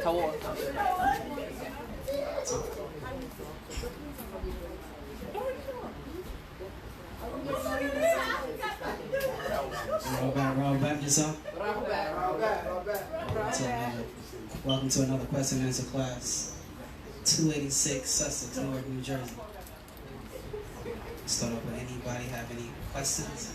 더워. Roll back yourself. Welcome to another question and answer class. 286 Sussex, Newark, New Jersey. Start off with anybody have any questions?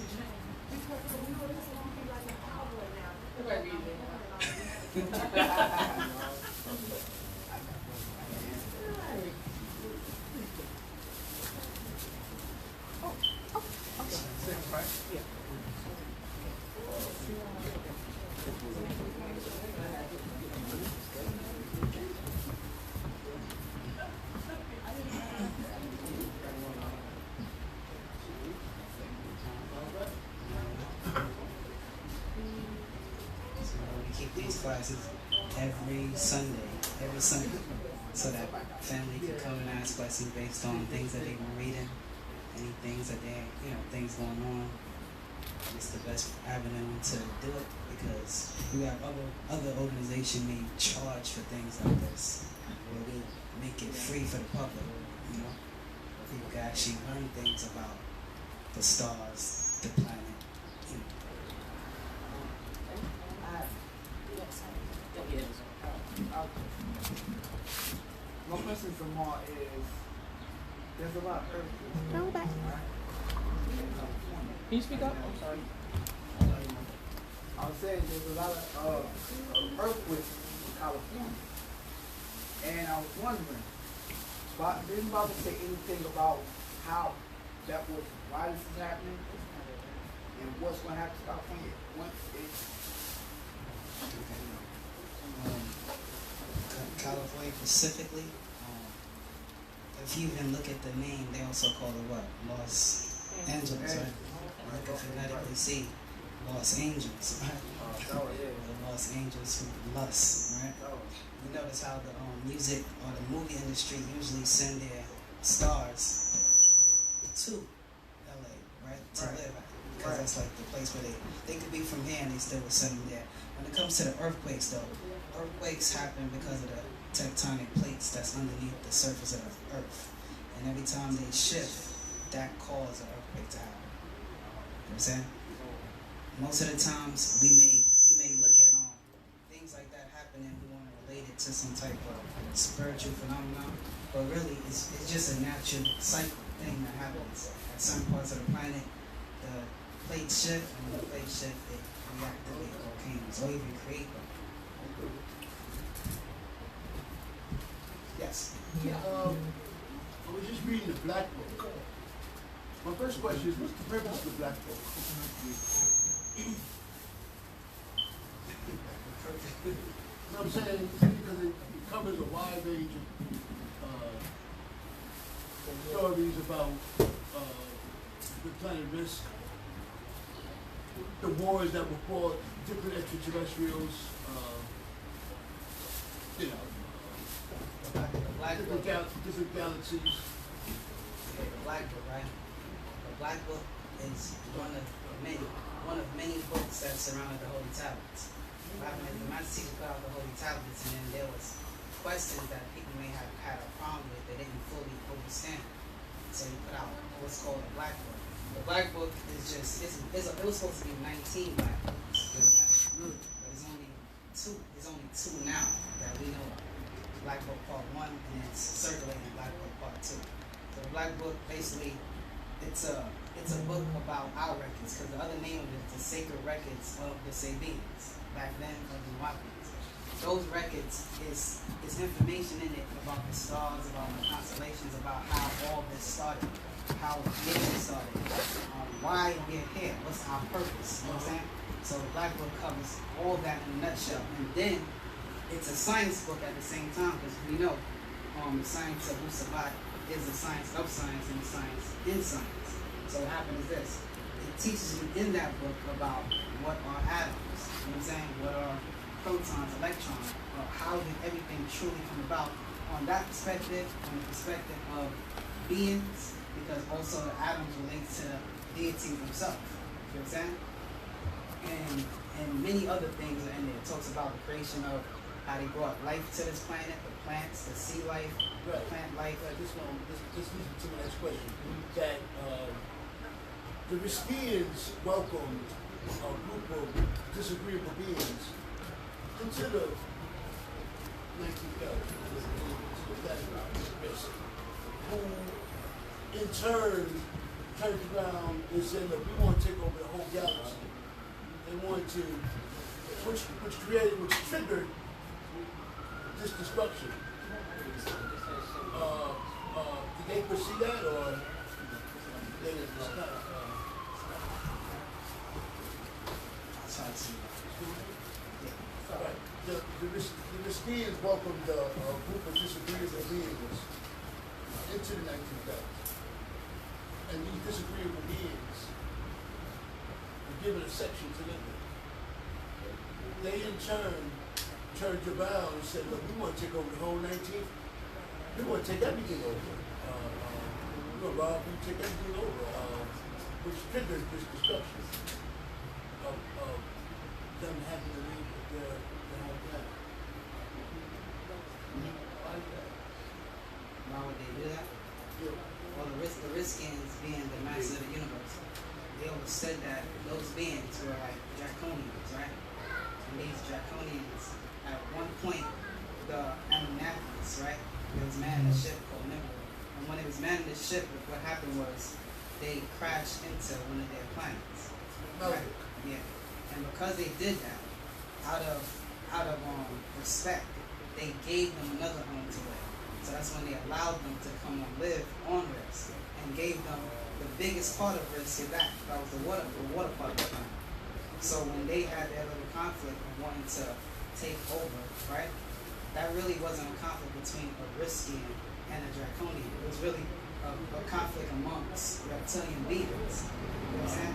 Classes every Sunday, so that family can come and ask questions based on things that they've been reading, any things that they, things going on. It's the best avenue to do it because we have other organizations may charge for things like this, where we make it free for the public. People can actually learn things about the stars, the planet. My question for Ma is, there's a lot of earthquakes. Go back. Can you speak up? I'm sorry. I was saying there's a lot of earthquakes in California. And I was wondering, didn't Bible say anything about how why this is happening and what's going to happen to California once it's California specifically, if you even look at the name, they also call it what? Los Angeles, right? You can phonetically see Los Angeles, right? The Los Angeles from lust, right? You notice how the music or the movie industry usually send their stars to LA, right? To live at. Because that's like the place where they could be from here and they still would send them there. When it comes to the earthquakes though, earthquakes happen because of the tectonic plates that's underneath the surface of the earth. And every time they shift, that causes an earthquake to happen. You know what I'm saying? Most of the times we may look at things like that happening, we want to relate it to some type of spiritual phenomenon, but really it's just a natural cycle thing that happens. At some parts of the planet, the plates shift, and when the plates shift, they reactivate volcanoes or even create them. Yes. Yeah, I was just reading the Black Book. My first question is, what's the purpose of the Black Book? You know what I'm saying? Because it covers a wide range of stories about the planet risk, the wars that were fought, different extraterrestrials, different galaxies. Okay, the Black Book, right? The Black Book is one of many books that surrounded the Holy Tablets. The Master Teacher put out the Holy Tablets, and then there was questions that people may have had a problem with that they didn't fully understand. So he put out what's called the Black Book. The Black Book is just it was supposed to be 19 Black Books, but there's only two now that we know of. Black Book Part 1 and it's circulating Black Book Part 2. So the Black Book basically it's a book about our records, because the other name of it is the Sacred Records of the Sabians, back then of the Wu-Nuwapu. Those records is information in it about the stars, about the constellations, about how all this started, how nature started, why we're here, what's our purpose, you know what I'm saying? So the Black Book covers all that in a nutshell. And then it's a science book at the same time, because we know the science of Wu-Sabat is the science of science and the science in science. So what happens is this. It teaches you in that book about what are atoms, you know what I'm saying? What are protons, electrons, how did everything truly come about on that perspective, on the perspective of beings, because also the atoms relate to the deity himself, you know what I'm saying? And and many other things are in there. It talks about the creation of how they brought life to this planet, the plants, the sea life, the plant life. Right, this leads me to my next question. That the Riskians welcomed a group of disagreeable beings into the 19th who in turn turned around and said, look, we want to take over the whole galaxy. They wanted to, which triggered this destruction. Did they foresee that, or they just kind of? Right. The Riskians welcomed a group of disagreeable beings into the 19th. And these disagreeable beings were given a section to live in. They in turn turned around and said, look, we want to take over the whole 19th. We want to take everything over. Rob, we take everything over, which triggered this destruction of them having to leave their home planet. Why is that? Why would they do that? Yeah. Well, the Riskians being the master of the universe, they always said that those beings were like draconians, right? And these draconians, at one point, the Anunnakis, right? There was man in a ship called Memphis. And when it was man in the ship, what happened was they crashed into one of their planets. Right? Yeah. And because they did that, out of respect, they gave them another home to live. So that's when they allowed them to come and live on Risk and gave them the biggest part of Risk back. That was the water part of the planet. So when they had their little conflict of wanting to take over, right? That really wasn't a conflict between a Riskian and a Draconian. It was really a conflict amongst reptilian beings. You know what I'm saying?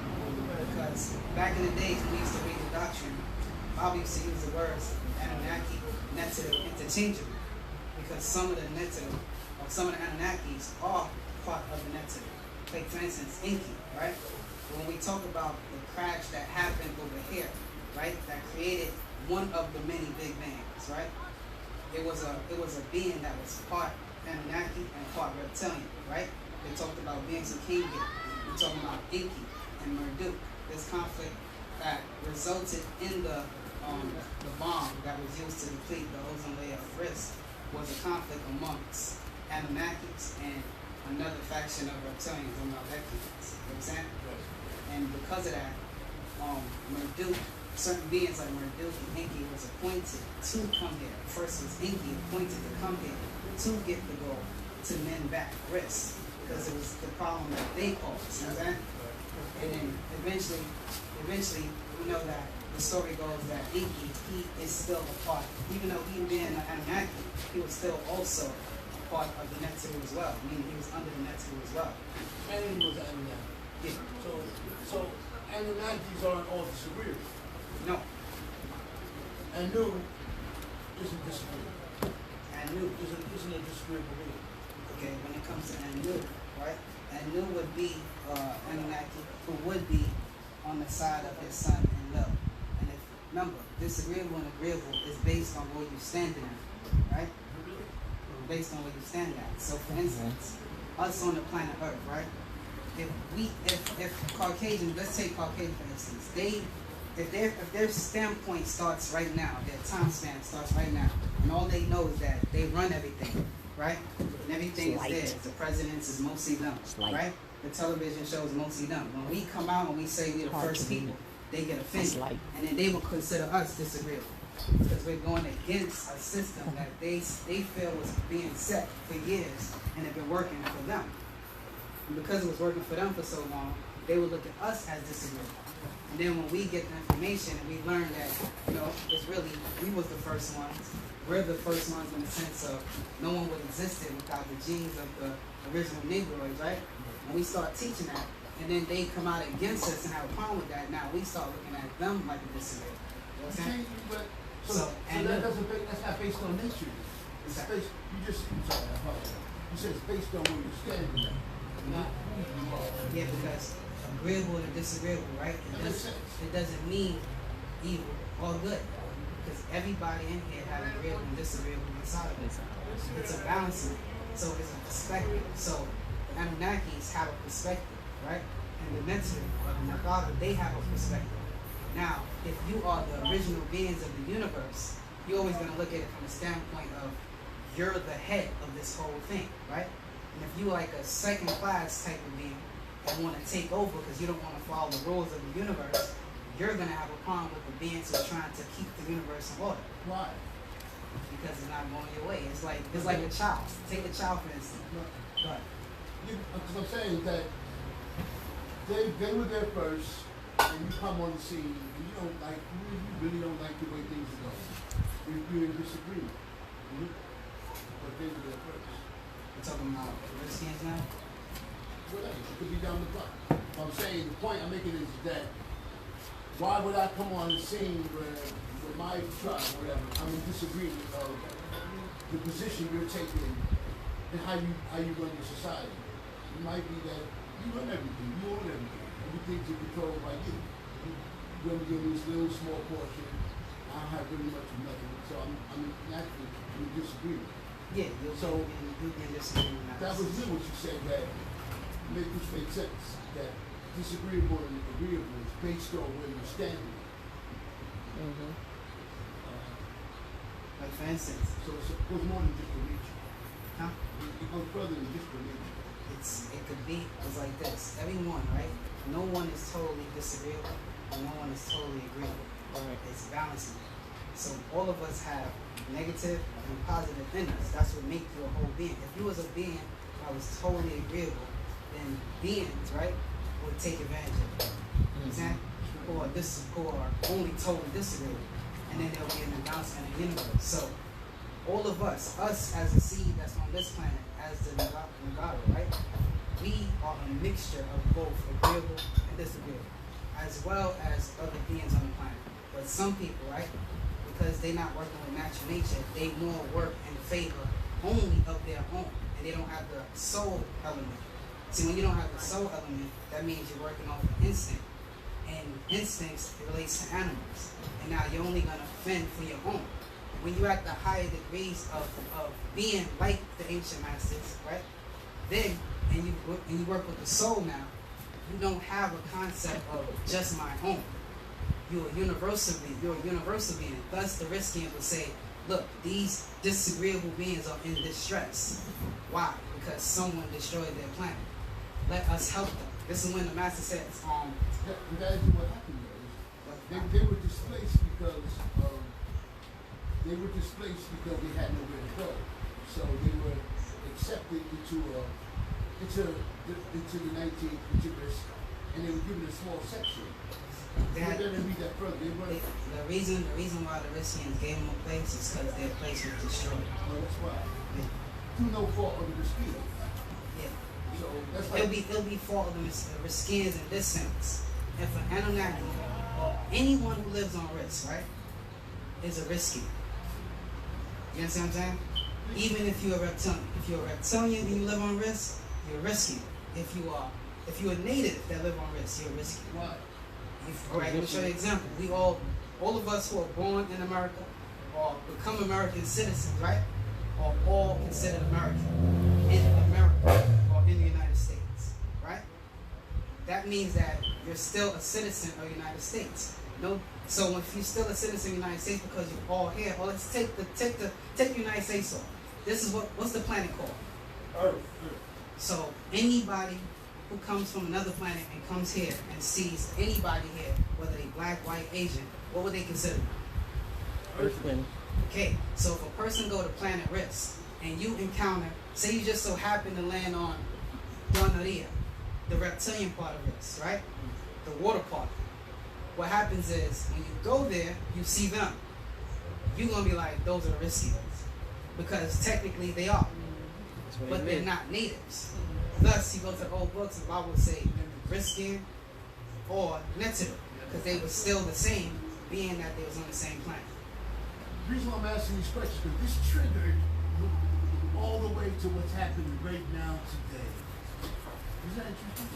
Because back in the days when we used to read the doctrine, Bob used to use the words Anunnaki, Netu interchangeably. Because some of the Netu, or some of the Anunnakis are part of the Netu. Like for instance, Enki, right? When we talk about the crash that happened over here, right? That created one of the many big bangs, right? It was a being that was part Anunnaki and part reptilian, right? They talked about beings who came here. We're talking about Enki and Marduk. This conflict that resulted in the bomb that was used to deplete the ozone layer of Risk was a conflict amongst Anunnakis and another faction of reptilians, the Meldekians. You know what I'm saying? And because of that, Marduk, certain beings like Marduk and Enki was appointed to come here. First was Enki appointed to come here to get the goal to mend back Risk, because it was the problem that they caused. You know what I'm saying? And then eventually, we know that the story goes that Enki, he is still a part, even though he being an Anunnaki, he was still also a part of the Netu as well, meaning he was under the Netu as well. And he was Anunnaki. Yeah. So Anunnakis aren't all disagreeable. No. Anu isn't disagreeable. Anu Isn't a disagreeable being. Okay, when it comes to Anu, right? Anu would be Anunnaki, who would be on the side of his son in love. And if remember, disagreeable and agreeable is based on where you stand at, right? Based on where you stand at. So for instance, us on the planet Earth, right? If Caucasians, let's take Caucasian for instance, if their standpoint starts right now, their time span starts right now, and all they know is that they run everything, right? And everything is theirs. The presidents is mostly them, right? The television shows mostly them. When we come out and we say we're the first people, they get offended, and then they will consider us disagreeable because we're going against a system that they feel was being set for years and have been working for them. And because it was working for them for so long, they would look at us as disagreeable. And then when we get the information and we learn that, it's really, we was the first ones. We're the first ones in the sense of no one would exist without the genes of the original Negroids, right? And we start teaching that, and then they come out against us and have a problem with that. Now we start looking at them like a disagreeable. You know what I'm saying? That's not based on nature. It's based, you said it's based on where you're standing at. Not who you are. Yeah, because agreeable to disagreeable, right? It doesn't mean evil, or good. Because everybody in here has agreeable and disagreeable inside of it. It's a balancing. So it's a perspective. So the Anunnakis have a perspective, right? And the Netsu, or the Nagaru, they have a perspective. Now, if you are the original beings of the universe, you're always going to look at it from the standpoint of you're the head of this whole thing, right? And if you're like a second class type of being and want to take over because you don't want to follow the rules of the universe, you're going to have a problem with the beings who are trying to keep the universe in order. Why? Because it's not going your way. It's like a child. Take a child for instance. But Because I'm saying that they were there first, and you come on the scene, and you don't like, you really don't like the way things are going. You're in disagreement. But they were there first. we're talking about Redskins now. Whatever, it could be down the block. What I'm saying, the point I'm making is that why would I come on the scene where my tribe, whatever, I'm in disagreement of the position you're taking and how you run your society. It might be that you run everything, you own everything. Everything's controlled by you. You only give me this little small portion. I don't have really much of nothing. So I'm naturally in disagreement. Yeah, you'll be in disagreement. That was good what you said, that which makes sense. That disagreeable and agreeable is based on where you're standing. Like for instance, So it goes more than just religion. huh? It goes further than just religion. It could be, it's like this. Everyone, right? No one is totally disagreeable, and no one is totally agreeable. It's balancing. So all of us have negative and positive in us. That's what makes you a whole being. If you was a being that was totally agreeable, then beings, right, would take advantage of it. Understand? Or only totally disagreeable. And then there'll be an imbalance in the universe. So all of us as a seed that's on this planet, as the Nagaru, right? We are a mixture of both agreeable and disagreeable, as well as other beings on the planet. But some people, right, because they're not working with natural nature, they more work in favor only of their own, and they don't have the soul element. See, when you don't have the soul element, that means you're working off of instinct. And instincts relates to animals. And now you're only going to fend for your own. When you're at the higher degrees of being like the ancient masters, right? Then, and you work with the soul now, you don't have a concept of just my own. You're a universal being. Thus, the Riskian would say, look, these disagreeable beings are in distress. Why? Because someone destroyed their planet. Let us help them. This is when the master says, That is what happened though. They were displaced because they had nowhere to go. So they were accepted into the 19th Congress, and they were given a small section. They didn't read that further. The reason why the Riskians gave them a place is because their place was destroyed. Well, that's why. Yeah. Through no fault of the Riskians. Yeah. So that's like It'll be fault of the Riskians in this sense. If an Anunnaki or anyone who lives on risk, right, is a Riskian. You understand what I'm saying? Even if you're a reptilian. If you're a reptilian and you live on risk, you're a Riskian. If you're a native that live on risk, you're a Riskian. why? Alright, let me show you an example. We all of us who are born in America or become American citizens, right, are all considered American in America or in the United States, right? That means that you're still a citizen of the United States. No, so if you're still a citizen of the United States because you're all here, well, let's take the United States off. This is what's the planet called? Earth. So anybody who comes from another planet and comes here and sees anybody here, whether they black, white, Asian, what would they consider? Earthling. Okay, so if a person go to planet Risk and you encounter, say you just so happen to land on Donaria, the reptilian part of Risk, right? The water part. What happens is when you go there, you see them. You're gonna be like, those are the Riskians. Because technically they are. But they're not natives. Thus, you go to the old books, the Bible would say Riskian or Netzer, because they were still the same, being that they was on the same planet. The reason why I'm asking these questions is because this triggered all the way to what's happening right now today. Is that interesting?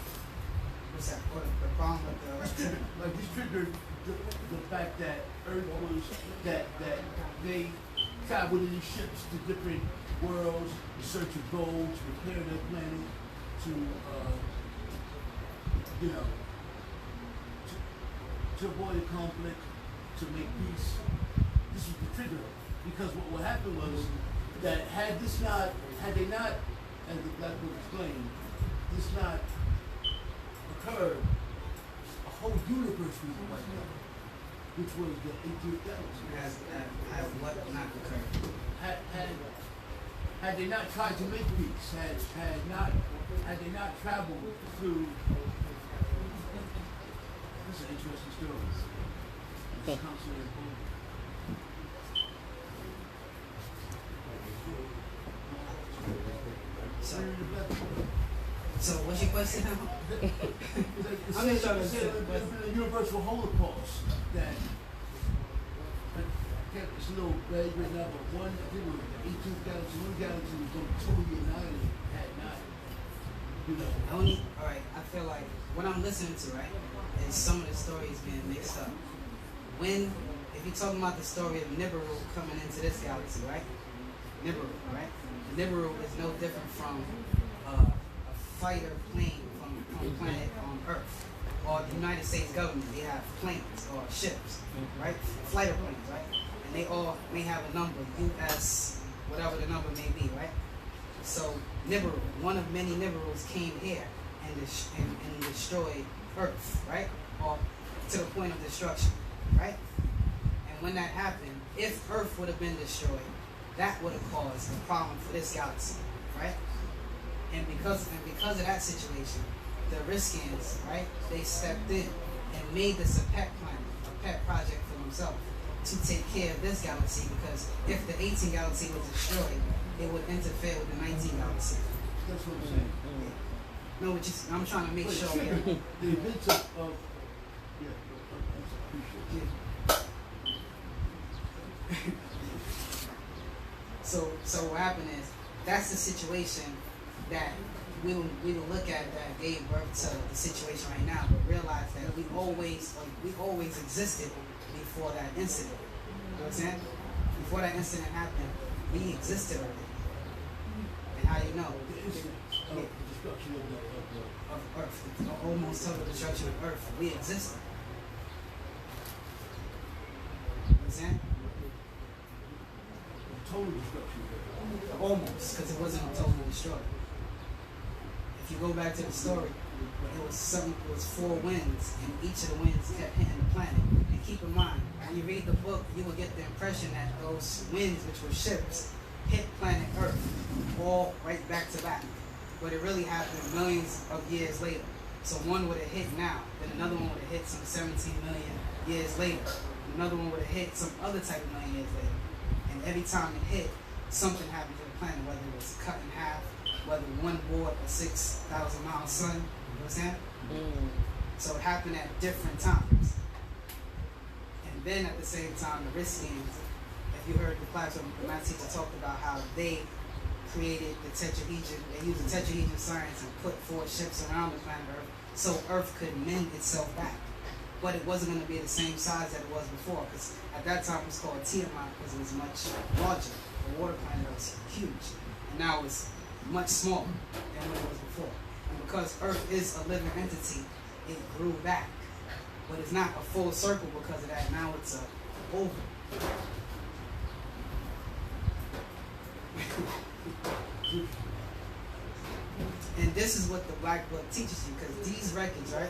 What's that? What, the problem with the Like this triggered the fact that Earth was that they traveled in these ships to different worlds in search of gold, to repair their planet, to you know, to avoid conflict, to make peace. This was the trigger, because what happened was that had they not, as the Black Book explained, this not occurred, a whole universe would be wiped out, which was the 18th galaxy. Has what not occurred? Had they not tried to make peace, had they not traveled through. This is an interesting story. It's constantly evolving. So what's your question now? I'm just trying to say there's been a universal holocaust that it's a little vague right now, but one, I think it was the 18th galaxy, one galaxy was going to totally annihilate, had not, you know. Alright, I feel like what I'm listening to, right, is some of the stories being mixed up. If you're talking about the story of Nibiru coming into this galaxy, right? Nibiru, right? Nibiru is no different from a fighter plane from planet Earth, or the United States government. They have planes or ships, right? Fighter planes, right? And they all may have a number, US, whatever the number may be, right? So Nibiru, one of many Nibirus, came here and destroyed Earth, right? Or to the point of destruction, right? And when that happened, if Earth would have been destroyed, that would have caused a problem for this galaxy, right? And because of that situation, the Riskians, right, they stepped in and made this a pet planet, a pet project for themselves to take care of this galaxy, because if the 18 galaxy was destroyed, it would interfere with the 19 galaxy. That's what I'm saying. Yeah. No, I'm trying to make sure. The events of yeah, I appreciate it. So what happened is, that's the situation that we will look at that gave birth to the situation right now, but realize that we always existed before that incident. You know what I'm saying? Before that incident happened, we existed already. And how you know? The incident of the destruction of Earth, the almost total destruction of Earth, we existed. You know what I'm saying? total destruction. Almost, because it wasn't totally destroyed. If you go back to the story, it was 4 winds, and each of the winds kept hitting the planet. And keep in mind, when you read the book, you will get the impression that those winds, which were ships, hit planet Earth, all right back to back. But it really happened millions of years later. So one would have hit now, then another one would have hit some 17 million years later. Another one would have hit some other type of million years later. And every time it hit, something happened to the planet, whether it was cut in half, whether one bored a 6,000-mile sun, you know what I'm saying? So it happened at different times. And then at the same time, the Riskians, if you heard the class of the math teacher talked about how they created the tetrahedron, they used the tetrahedron science and put 4 ships around the planet Earth so Earth could mend itself back. But it wasn't going to be the same size that it was before, because at that time it was called Tiamat because it was much larger. The water planet was huge. And now it's much smaller than what it was before. And because Earth is a living entity, it grew back. But it's not a full circle because of that. Now it's a oval. And this is what the Black Book teaches you, because these records, right?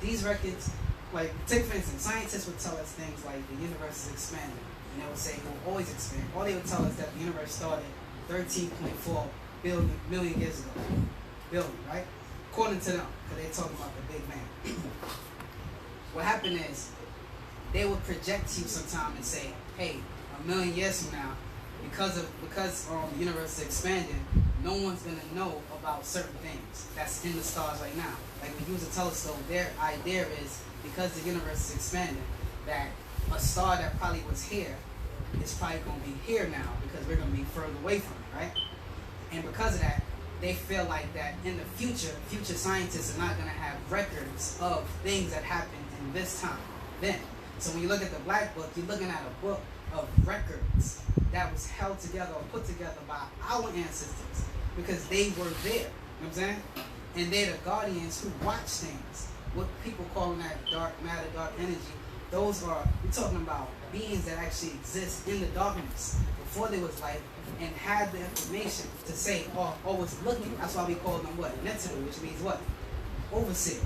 These records, like, take for instance, scientists would tell us things like the universe is expanding, and they would say it will always expand. Or they would tell us that the universe started 13.4 million years ago. Billion, right? According to them, because they're talking about the Big Bang. What happened is, they would project you sometime and say, hey, 1,000,000 years from now, because the universe is expanding, no one's going to know about certain things that's in the stars right now. Like when you use a telescope, their idea is, because the universe is expanding, that a star that probably was here is probably going to be here now because we're going to be further away from it, right? And because of that, they feel like that in the future scientists are not going to have records of things that happened in this time, then. So when you look at the Black Book, you're looking at a book of records that was held together or put together by our ancestors because they were there. You know what I'm saying? And they're the guardians who watch things. What people calling that dark matter, dark energy, those are, we're talking about beings that actually exist in the darkness before there was light and had the information to say, or was looking. That's why we call them what? Netidu, which means what? Overseer.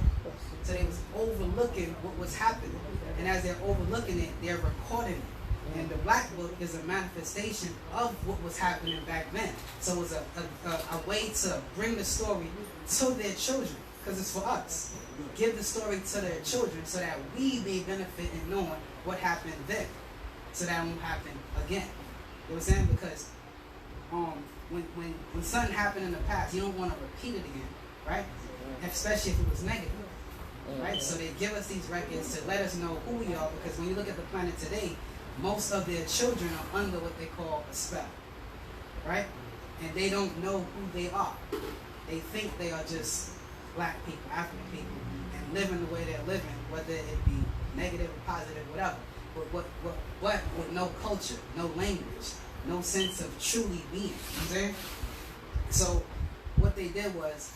So they was overlooking what was happening. And as they're overlooking it, they're recording it. And the Black Book is a manifestation of what was happening back then. So it was a way to bring the story to their children, because it's for us. Give the story to their children so that we may benefit in knowing what happened then, so that won't happen again. You know what I'm saying? Because when something happened in the past, you don't want to repeat it again, right? Especially if it was negative. Right? So they give us these records to let us know who we are, because when you look at the planet today, most of their children are under what they call a spell, right? And they don't know who they are. They think they are just black people, African people, and living the way they're living, whether it be negative or positive, whatever. But with no culture, no language, no sense of truly being. You know what I'm saying? So what they did was,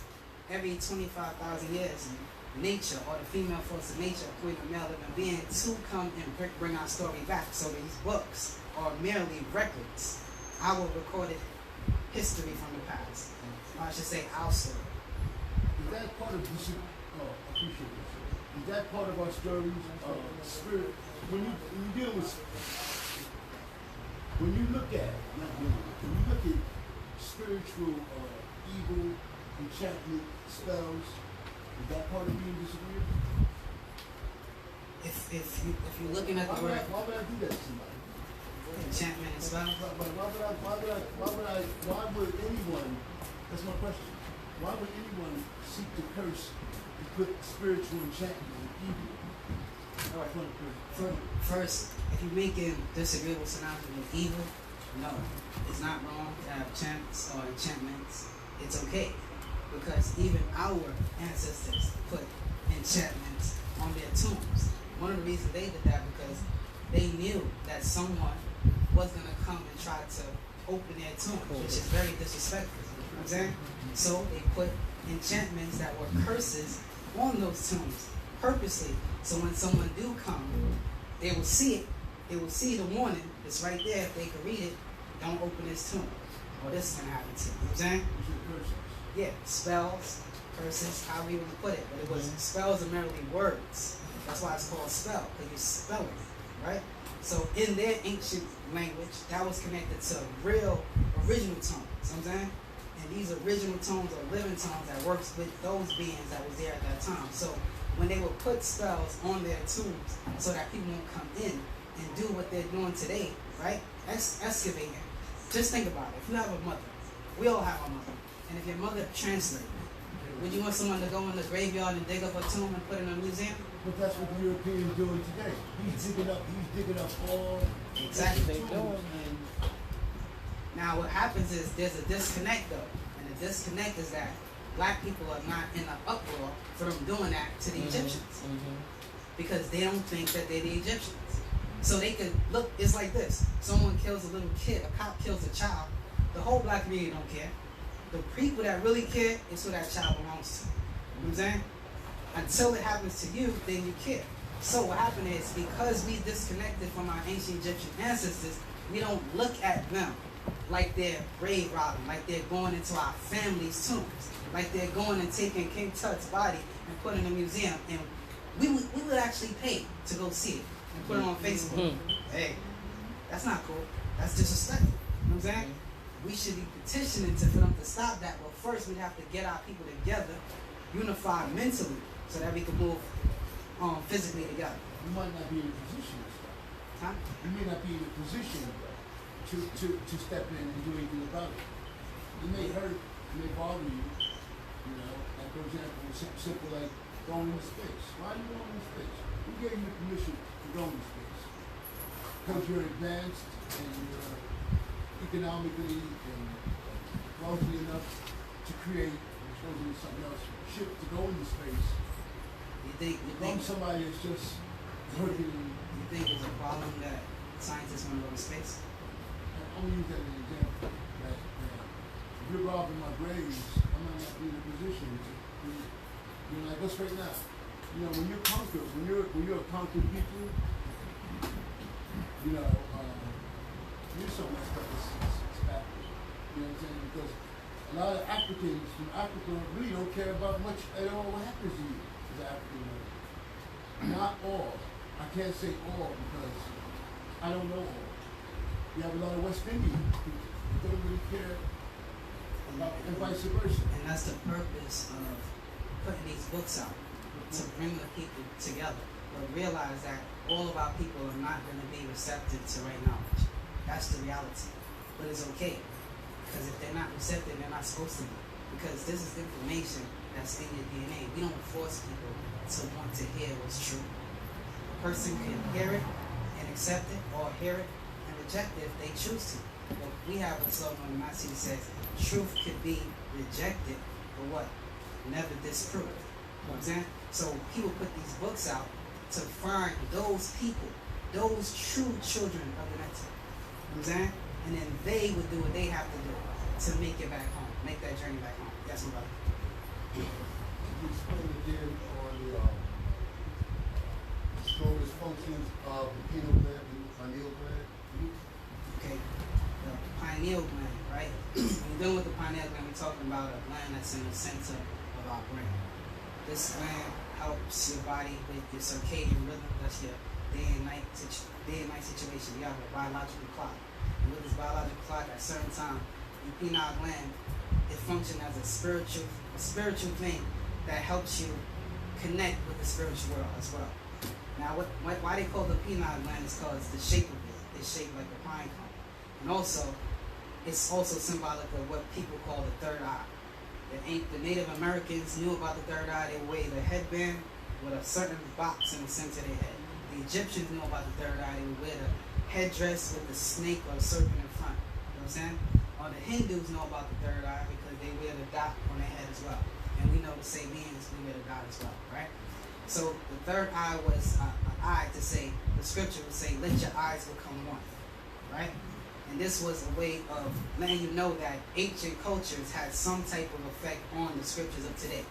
every 25,000 years, nature, or the female force of nature, appoint a male living being to come and bring our story back. So these books are merely records, our recorded history from the past. Or I should say our story. Is that part of this? Appreciate it. Is that part of our stories? Spirit. When you deal with, when you look at spiritual evil, enchantment, spells, is that part of being disagreeable? If you're looking at the word, why would I do that to somebody? Enchantment and spell. Why would anyone? That's my question. Why would anyone seek to curse to put spiritual enchantment and evil? All right. First, if you're making disagreeable synonyms with evil, no, it's not wrong to have chants or enchantments. It's okay. Because even our ancestors put enchantments on their tombs. One of the reasons they did that because they knew that someone was going to come and try to open their tomb, which is very disrespectful. You know what I'm saying? So they put enchantments that were curses on those tombs purposely. So when someone do come, they will see it. They will see the warning. It's right there. If they can read it, don't open this tomb, or this is going to happen to you. You know what I'm saying? Yeah, spells, curses, however you want to put it. But it was spells are merely words. That's why it's called spell, because you're spelling it, right? So in their ancient language, that was connected to real original tones. You know what I'm saying? And these original tones are living tones that works with those beings that was there at that time. So when they would put spells on their tombs so that people won't come in and do what they're doing today, right? Excavating. Just think about it. If you have a mother, we all have a mother. And if your mother translated, would you want someone to go in the graveyard and dig up a tomb and put it in a museum? But that's what the Europeans doing today. He's digging up all exactly they doing. Now what happens is there's a disconnect though. And the disconnect is that black people are not in an uproar for them doing that to the Egyptians. Because they don't think that they're the Egyptians. So they could look, it's like this. Someone kills a little kid, a cop kills a child, the whole black community don't care. The people that really care is who that child belongs to. You know what I'm saying? Until it happens to you, then you care. So what happened is, because we disconnected from our ancient Egyptian ancestors, we don't look at them like they're grave robbing, like they're going into our family's tombs, like they're going and taking King Tut's body and putting it in a museum. And we would actually pay to go see it and put it on Facebook. Hey, that's not cool. That's disrespectful. You know what I'm saying? We should be petitioning for them to stop that. But first, we have to get our people together, unified mentally, so that we can move physically together. You might not be in a position to stop. Huh? You may not be in a position to step in and do anything about it. It may hurt, it may bother you. You know, like for example, something simple like going into space. Why are you going into space? Who gave you the permission to go into space? Because you're advanced and you're economically and wealthy enough to create, supposedly something else, ship to go into space. You think somebody is just working you think is a problem that scientists want to go to space? I'm gonna use that as an example. That if you're robbing my graves, I might not be in a position to, like us right now. When you're conquered, when you're a conquered people, you're so messed up. It's backwards. You know what I'm saying? Because a lot of Africans from Africa really don't care about much at all what happens to you as an African American. Not all. I can't say all because I don't know all. You have a lot of West Indian people who don't really care about, and vice versa. And that's the purpose of putting these books out, to bring the people together. But realize that all of our people are not going to be receptive to right knowledge. That's the reality. But it's okay. Because if they're not receptive, they're not supposed to be. Because this is information that's in your DNA. We don't force people to want to hear what's true. A person can hear it and accept it, or hear it and reject it if they choose to. But we have a slogan on the Nazi that says, truth could be rejected, but what? Never disproved. You know what I'm saying? So people put these books out to find those people, those true children of the next. You know what I'm saying? And then they would do what they have to do to make it back home, make that journey back home. Yes, somebody. Can you explain again on the strongest functions of the pineal gland and the pineal gland? Okay, the pineal gland, right? When you're dealing with the pineal gland, we're talking about a gland that's in the center of our brain. This gland helps your body with your circadian rhythm. That's your day and night situation. You have a biological clock. And with this biological clock, at a certain time, your pineal gland, it functions as a spiritual thing that helps you connect with the spiritual world as well. Now, why they call the pineal gland is because the shape of it is shaped like a pine cone. And also, it's also symbolic of what people call the third eye. The Native Americans knew about the third eye. They wore the headband with a certain box in the center of their head. The Egyptians knew about the third eye. They would wear the headdress with the snake or the serpent in front. You know what I'm saying? Or the Hindus know about the third eye because they wear the dot on their head as well. And we know the Sabians, we wear the dot as well, right? So the third eye was an eye to say, the scripture would say, let your eyes become one, right? And this was a way of letting you know that ancient cultures had some type of effect on the scriptures of today.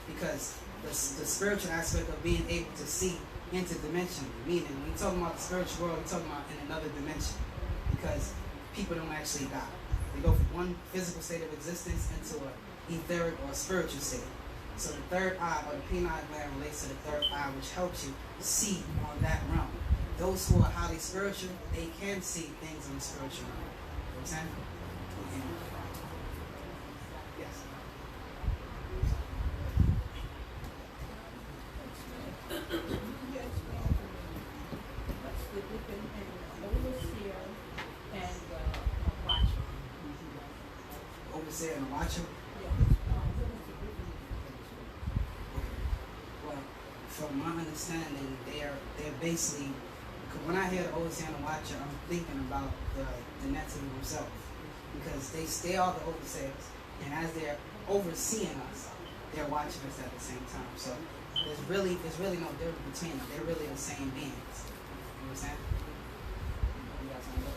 Because the spiritual aspect of being able to see interdimensionally, meaning when you're talking about the spiritual world, you're talking about in another dimension. Because people don't actually die. They go from one physical state of existence into an etheric or spiritual state. So the third eye, or the pineal gland, relates to the third eye, which helps you see on that realm. Those who are highly spiritual, they can see things in the spiritual realm. You know what I'm saying? Yes. What's the difference in overseer and watcher? Overseer and a watcher? Well, from my understanding, they're basically, when I hear the overseer and the watcher, I'm thinking about the Nethinim themselves, because they are the overseers, and as they're overseeing us, they're watching us at the same time. So there's really no difference between them. They're really the same beings. You know what I'm saying? You got something to say?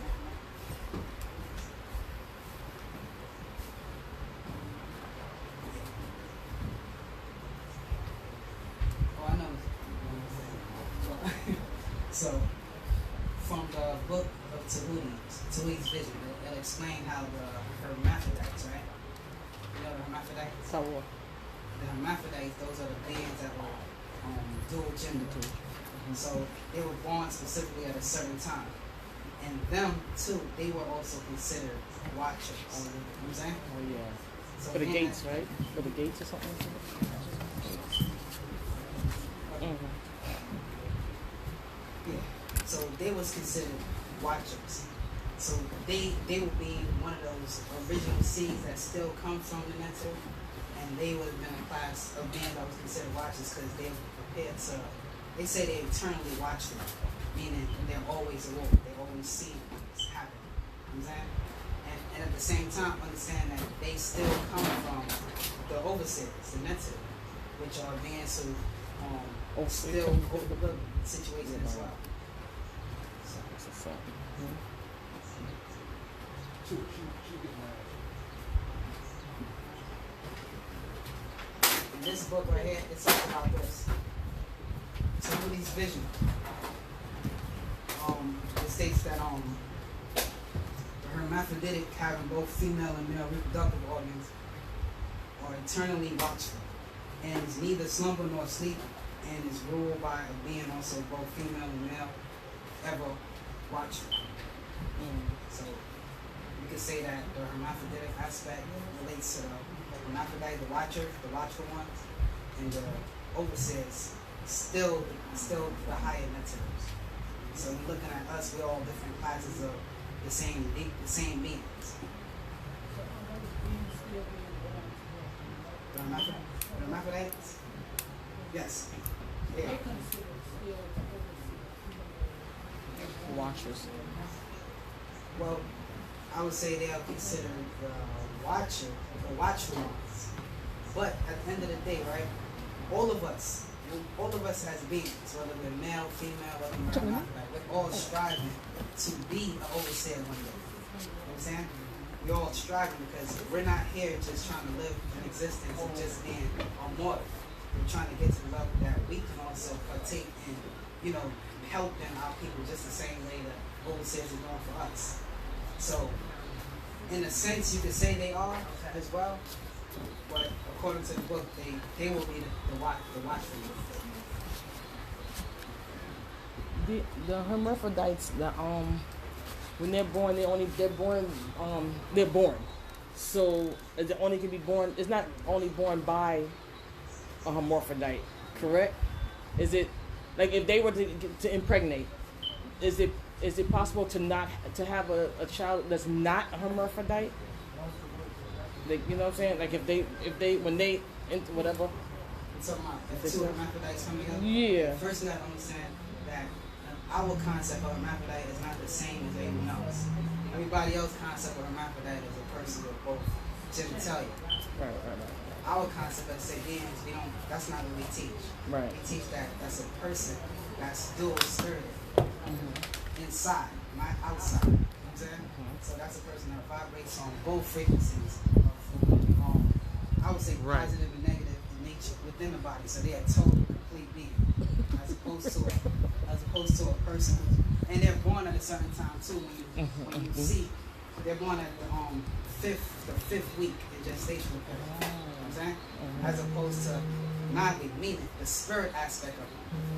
Oh, I know. So, from the book of Tahuti's vision, it'll explain how the hermaphrodites, right? You know the hermaphrodites? Sawa. The hermaphrodites, those are the beings that were dual gender. So they were born specifically at a certain time. And them, too, they were also considered watchers. You know what I'm saying? Oh, yeah. So For the again, gates, right? For the gates or something? Mm-hmm. Yeah. So they was considered watchers. So they would be one of those original seeds that still come from the Neto, and they would have been a class of beings that was considered watchers because they were prepared to. They say they eternally watchful, meaning they're always awoke. They always see what's happening. You know what I'm saying? And at the same time, understand that they still come from the overseers, the Neto, which are beings who still overlook the situation as well. So, She get married. In this book right here, it talks about this. Somebody's vision. It states that the hermaphroditic having both female and male reproductive organs are eternally watchful, and is neither slumber nor sleep, and is ruled by a being also both female and male, ever watchful. So you could say that the hermaphroditic aspect relates to the hermaphrodite, the watcher, the watchful ones, and the overseers, still the higher mentors. So we're looking at us, we're all different classes of the same beings. So are those beings still being born today? The hermaphrodites? Yes. They Yeah. consider still the overseers. watchers. Well, I would say they are considered the watchful ones. But at the end of the day, right, all of us as beings, whether we're male, female, whether we're hermaphrodite, we're all striving to be an overseer one day. You know what I'm saying? We're all striving because we're not here just trying to live an existence of just being mortal. We're trying to get to the level that we can also partake in, helping our people just the same way that overseers are doing for us. So, in a sense, you could say they are as well, but according to the book, they will be the watchful ones. The hermaphrodites, when they're born, they're born. So it only can be born. It's not only born by a hermaphrodite, correct? Is it like if they were to impregnate? Is it possible to have a child that's not a hermaphrodite? Like, you know what I'm saying? Like when they whatever. So if two hermaphrodites come together, Yeah. first you gotta understand that our concept of hermaphrodite is not the same as everyone else. Everybody else's concept of hermaphrodite is a person with both genitalia. Right. Our concept of say beings, that's not what we teach. Right. We teach that that's a person that's dual spirited. Inside, not outside. You know what I'm saying? So that's a person that vibrates on both frequencies of, I would say positive and negative in nature within the body. So they're a total complete being. As opposed to a person and they're born at a certain time too when you see they're born at the fifth week in gestational period. You know what I'm saying? As opposed to non-week, meaning the spirit aspect of it.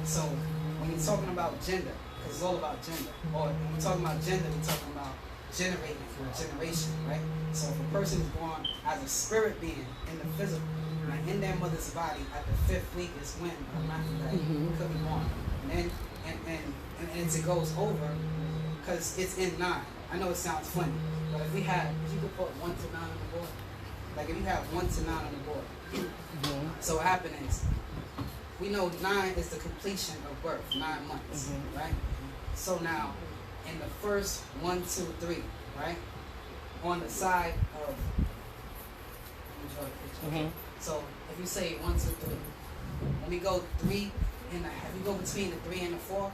So when you're talking about gender, because it's all about gender, or when we're talking about gender, we're talking about generating for a generation, right? So if a person is born as a spirit being in the physical, like in their mother's body at the 5th week is when a hermaphrodite could be born. And it goes over because it's in 9. I know it sounds funny, but if you could put 1 to 9 on the board, like if you have 1 to 9 on the board, so what happened is, we know 9 is the completion of birth, 9 months, right? So now, in the first 1, 2, 3, right? On the side of, let me draw the picture. So if you say 1, 2, 3, when we go 3 in the, if you go between the 3 and the 4,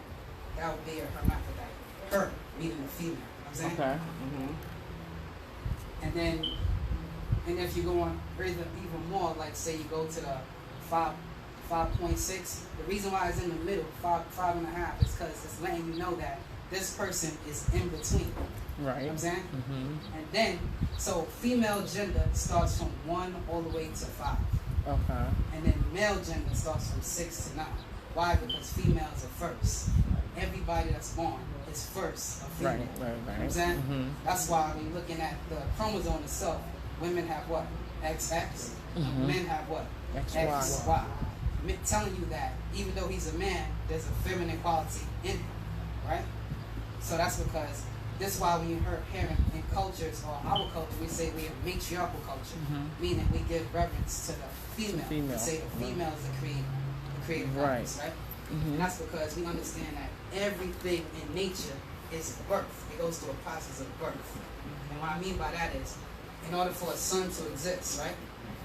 that would be a hermaphrodite. Her, meaning the female. You know what I'm saying? Okay. And then, and if you go on even more, like say you go to the 5.6, the reason why it's in the middle, 5.5, is because it's letting you know that this person is in between. Right. You know what I'm saying? And then, so female gender starts from 1 all the way to 5. Okay. And then male gender starts from 6 to 9. Why? Because females are first. Everybody that's born is first a female. Right. You know what I'm saying? That's why when you're looking at the chromosome itself, women have what? XX. Men have what? XY. Telling you that even though he's a man, there's a feminine quality in him, right? So that's because this is why when you hear in cultures or our culture, we say we're a matriarchal culture, meaning we give reverence to the female. We say the female is the creative goddess, right? And that's because we understand that everything in nature is birth. It goes through a process of birth. And what I mean by that is, in order for a sun to exist, right,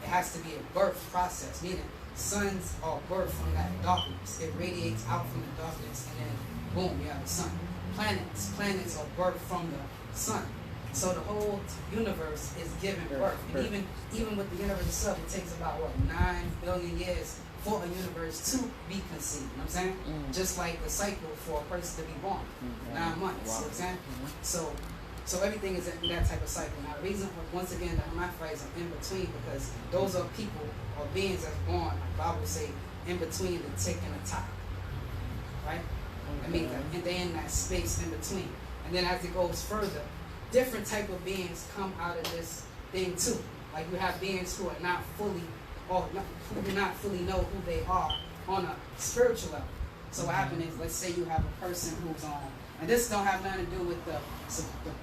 it has to be a birth process, meaning suns are birthed from that darkness. It radiates out from the darkness, and then boom, you have the sun. planets. Planets are birthed from the sun. So the whole universe is given birth. And even with the universe itself, it takes about 9 billion years for a universe to be conceived. You know what I'm saying? Just like the cycle for a person to be born. 9 months. Wow. You know what I'm saying? So everything is in that type of cycle. Now the reason, once again, the hermaphrodites are in between, because those are people or beings that's born, like the Bible say, in between the tick and the top. Right? I mean, and they're in that space in between. And then as it goes further, different type of beings come out of this thing too. Like you have beings who are not fully, who do not fully know who they are on a spiritual level. So what happens is, let's say you have a person who's on, and this don't have nothing to do with the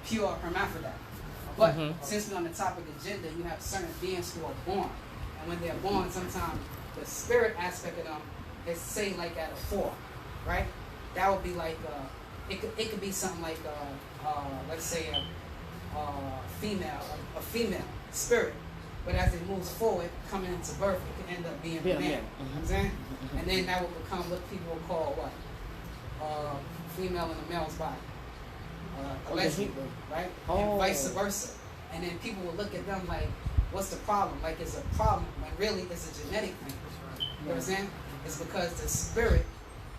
pure hermaphrodite. But since we're on the topic of gender, you have certain beings who are born. And when they're born, sometimes the spirit aspect of them is, say, like at a 4, right? That would be like, it could be something like, let's say a female spirit. But as it moves forward, coming into birth, it can end up being a man. You know what I'm saying? And then that will become what people will call what? Female in a male's body. A lesbian, right? And vice versa. And then people will look at them like, what's the problem? Like it's a problem when really it's a genetic thing. You know what I'm saying? It's because the spirit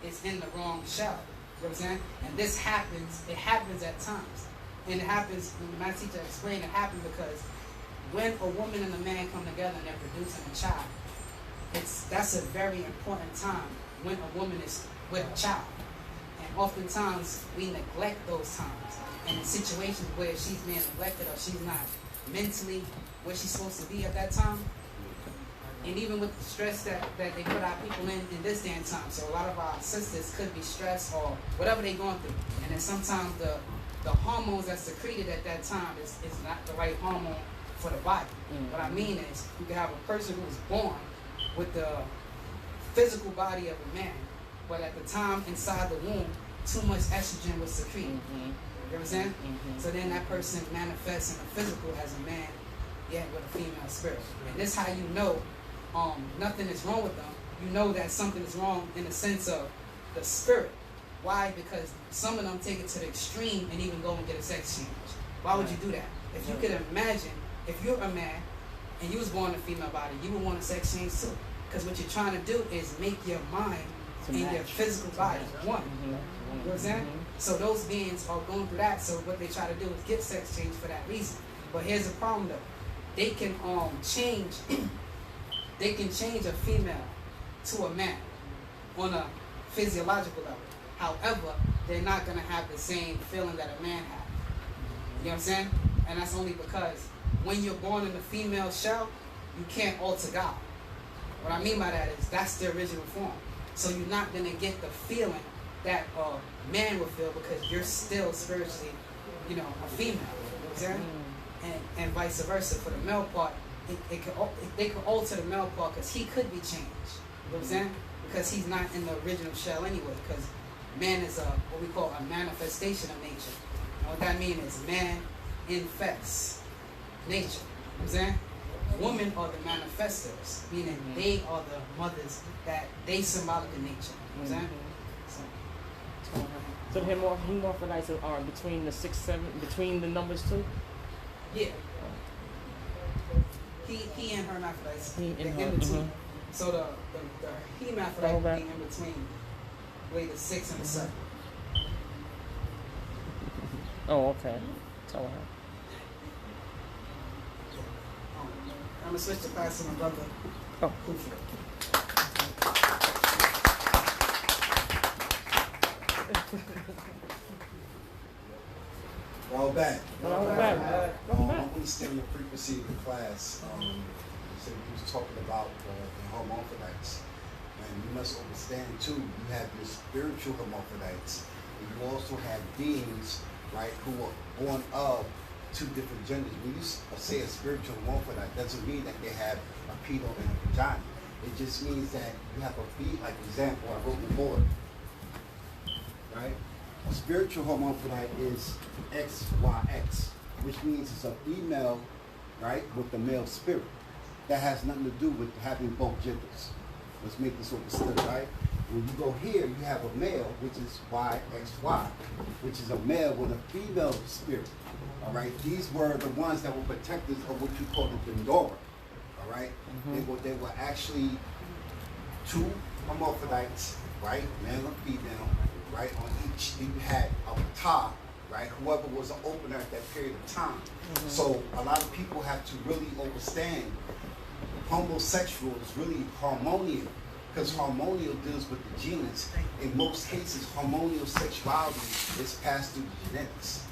is in the wrong shell. You know what I'm saying? And this happens, it happens at times. And it happens, when my teacher explained, it happened because when a woman and a man come together and they're producing a child, that's a very important time when a woman is with a child. And oftentimes we neglect those times. And in situations where she's being neglected or she's not mentally where she's supposed to be at that time, and even with the stress that they put our people in this day and time. So a lot of our sisters could be stressed or whatever they're going through. And then sometimes the hormones that's secreted at that time is not the right hormone for the body. What I mean is, you can have a person who's born with the physical body of a man, but at the time inside the womb, too much estrogen was secreted. You know what I'm saying? So then that person manifests in the physical as a man, yet with a female spirit. And this how you know nothing is wrong with them. You know that something is wrong in the sense of the spirit. Why? Because some of them take it to the extreme and even go and get a sex change. Why would you do that? If you could imagine, if you're a man and you was born in a female body, you would want a sex change too. Because what you're trying to do is make your mind and your physical body one. You know what I'm saying? So those beings are going through that. So what they try to do is get sex change for that reason. But here's the problem though. They can change they can change a female to a man on a physiological level. However, they're not gonna have the same feeling that a man has. You know what I'm saying? And that's only because when you're born in the female shell, you can't alter God. What I mean by that is that's the original form. So you're not gonna get the feeling that a man would feel because you're still spiritually, a female. You know what I'm saying? And vice versa. For the male part, they could alter the male part because he could be changed. You know what I'm saying? Because he's not in the original shell anyway. Because man is what we call a manifestation of nature. And what that means is man infects nature. You know what I'm saying? Women are the manifestors, meaning they are the mothers that they symbolic in nature. You know what I'm saying? So hermaphrodites are between the 6, 7, between the numbers 2? Yeah. He and hermaphrodites In between. So the hermaphrodite would be in between the 6 and the 7. Oh, okay. Tell her. I'm gonna switch the class to my brother. Oh. Well back. Welcome Understand the frequency of the class. So we was talking about the hermaphrodites. And you must understand too, you have your spiritual hermaphrodites. And you also have beings, right, who are born of 2 different genders. When you say a spiritual hermaphrodite, doesn't mean that they have a pedo and a vagina. It just means that you have a feet, like example, I wrote the board. Right? A spiritual hermaphrodite is XYX, which means it's a female, right, with the male spirit. That has nothing to do with having both genders. Let's make this understood, right? When you go here, you have a male, which is YXY, which is a male with a female spirit. All right, these were the ones that were protectors of what you call the Pandora. All right, they were actually two hermaphrodites, right, male and female, right. On each, you had a Ptah, right, whoever was an opener at that period of time. So a lot of people have to really understand homosexual is really harmonial, because harmonial deals with the genes. In most cases, harmonial sexuality is passed through the genetics,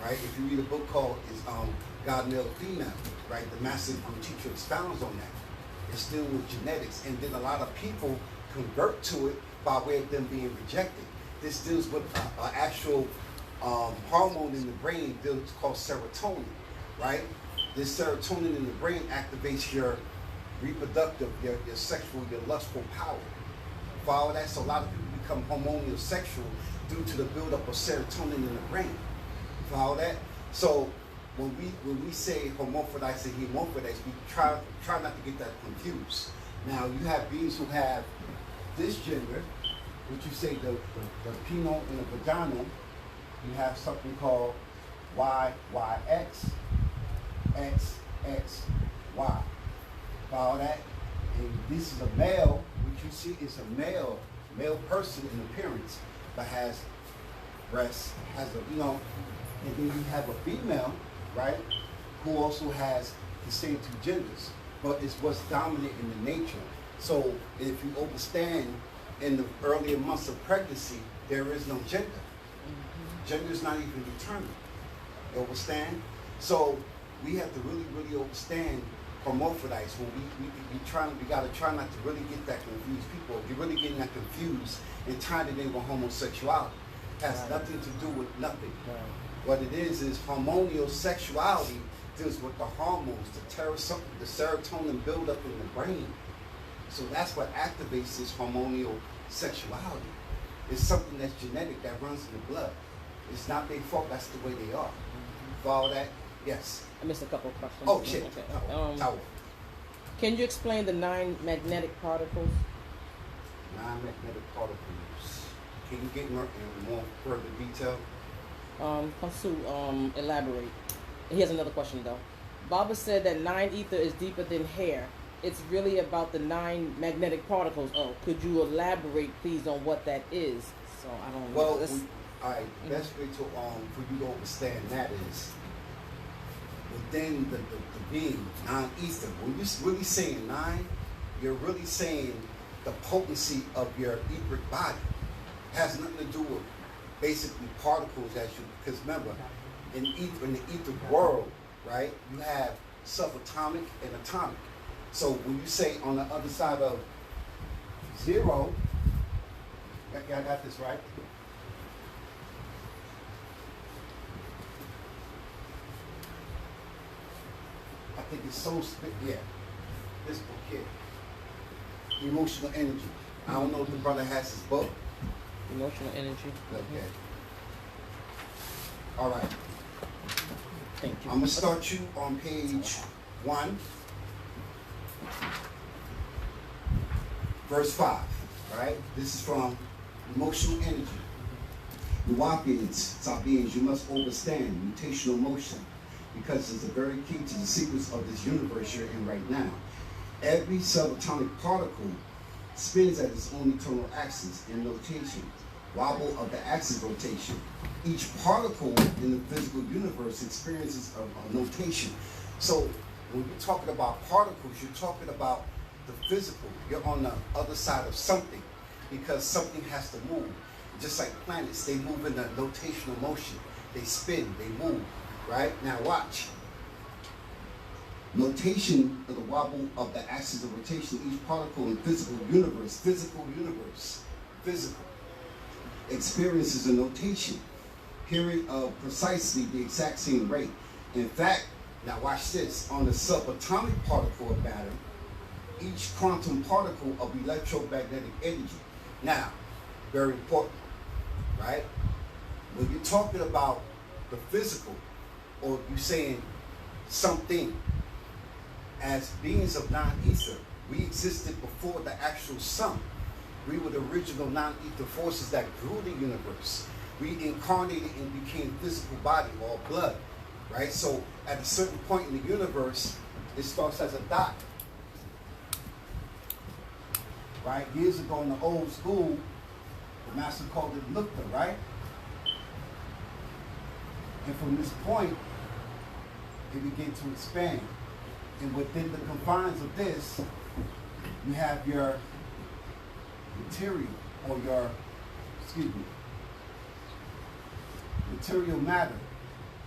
right? If you read a book called God, Male, Female, right, the master teacher expounds on that. It's still with genetics, and then a lot of people convert to it by way of them being rejected. This deals with an actual hormone in the brain called serotonin, right? This serotonin in the brain activates your reproductive, your sexual, your lustful power. Follow that? So a lot of people become hormonal sexual due to the buildup of serotonin in the brain. Follow that? So when we say hermaphrodites and hermaphrodites, we try not to get that confused. Now you have beings who have this gender, which you say the penile and the vaginal. You have something called YYX, XXY. Follow that? And this is a male, which you see is a male person in appearance, but has breasts, has a, and then you have a female, right, who also has the same two genders, but it's what's dominant in the nature. So if you understand, in the earlier months of pregnancy, there is no gender. Gender is not even determined. You understand? So we have to really, really understand hermaphrodites. When we gotta try not to really get that confused. People, if you're really getting that confused and tied it in with homosexuality, it has nothing to do with nothing. What it is hormonal sexuality deals with the hormones, the serotonin buildup in the brain. So that's what activates this hormonal sexuality. It's something that's genetic, that runs in the blood. It's not their fault, that's the way they are. Follow that? Yes. I missed a couple of questions. Oh, shit. Okay. Can you explain the 9 magnetic particles? 9 magnetic particles. Can you get in more further detail? Kansu, elaborate. He has another question though. Baba said that 9 ether is deeper than hair. It's really about the 9 magnetic particles. Oh, could you elaborate, please, on what that is? So I don't know. Well, all right. Best way to for you to understand that is within the being 9 ether. When you're really saying 9, you're really saying the potency of your etheric body. It has nothing to do with basically particles because remember, in the etheric world, right, you have subatomic and atomic. So when you say on the other side of 0, I got this right. I think it's so this book here. Emotional energy. I don't know if the brother has his book. Emotional energy. Okay. All right. Thank you. I'm gonna start you on page 1, verse 5. All right. This is from emotional energy. Wu-Wapians, Sabians, you must understand mutational motion, because it's the very key to the secrets of this universe you're in right now. Every subatomic particle spins at its own eternal axis in rotation, wobble of the axis rotation. Each particle in the physical universe experiences a notation. So when you're talking about particles, you're talking about the physical. You're on the other side of something, because something has to move. Just like planets, they move in a rotational motion. They spin, they move, right? Now watch. Notation of the wobble of the axis of rotation, each particle in physical universe, experiences a notation, period of precisely the exact same rate. In fact, now watch this, on the subatomic particle of matter, each quantum particle of electromagnetic energy. Now, very important, right? When you're talking about the physical, or you're saying something, as beings of non-ether, we existed before the actual sun. We were the original non-ether forces that grew the universe. We incarnated and became physical body or blood, right? So at a certain point in the universe, it starts as a dot, right? Years ago in the old school, the master called it nukta, right? And from this point, it began to expand. And within the confines of this, you have your material, or your, material matter.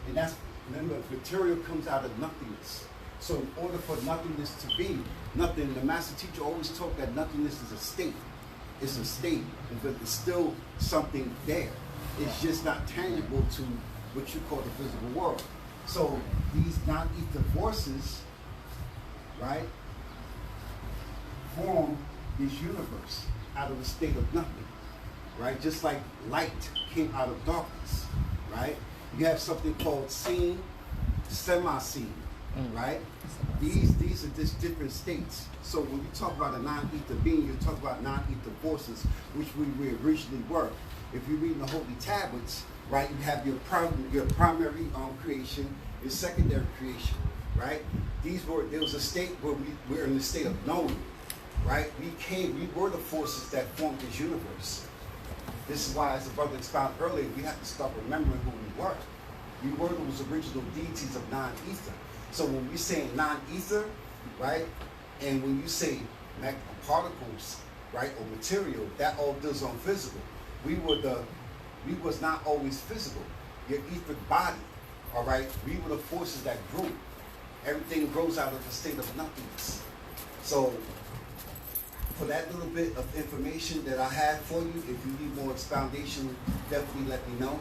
And that's, remember, material comes out of nothingness. So in order for nothingness to be nothing, the master teacher always taught that nothingness is a state. It's a state, but there's still something there. It's just not tangible to what you call the physical world. So these non-ether forces, right, form this universe out of a state of nothing, right? Just like light came out of darkness, right? You have something called seen, semi-seen, right? These are just different states. So when you talk about a non-ether being, you're talking about non-ether forces, which we originally were. If you read the holy tablets, right, you have your primary creation, your secondary creation, right? There was a state where we're in the state of knowing, right? We were the forces that formed this universe. This is why, as the brother expounded earlier, we have to start remembering who we were. We were those original deities of non-ether. So when we say non-ether, right, and when you say particles, right, or material, that all deals on physical. We was not always physical. Your etheric body, all right, we were the forces that grew. Everything grows out of a state of nothingness. So for that little bit of information that I have for you, if you need more expoundation, definitely let me know.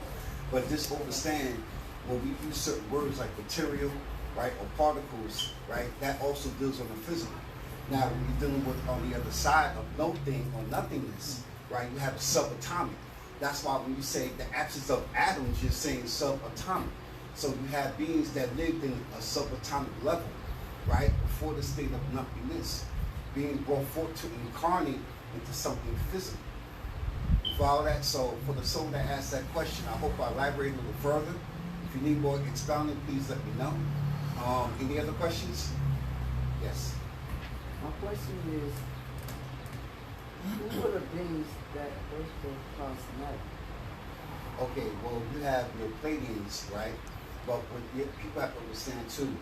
But just understand, when we use certain words like material, right, or particles, right, that also deals on the physical. Now, when you're dealing with on the other side of no thing or nothingness, right, you have subatomic. That's why when you say the absence of atoms, you're saying subatomic. So you have beings that lived in a subatomic level, right, before the state of nothingness, being brought forth to incarnate into something physical. You follow that? So for the soul that asked that question, I hope I elaborate a little further. If you need more expounding, please let me know. Any other questions? Yes. My question is, who were the beings that first were cosmetic? Okay, well, you have your Pleiadians, right? But what people have to understand too,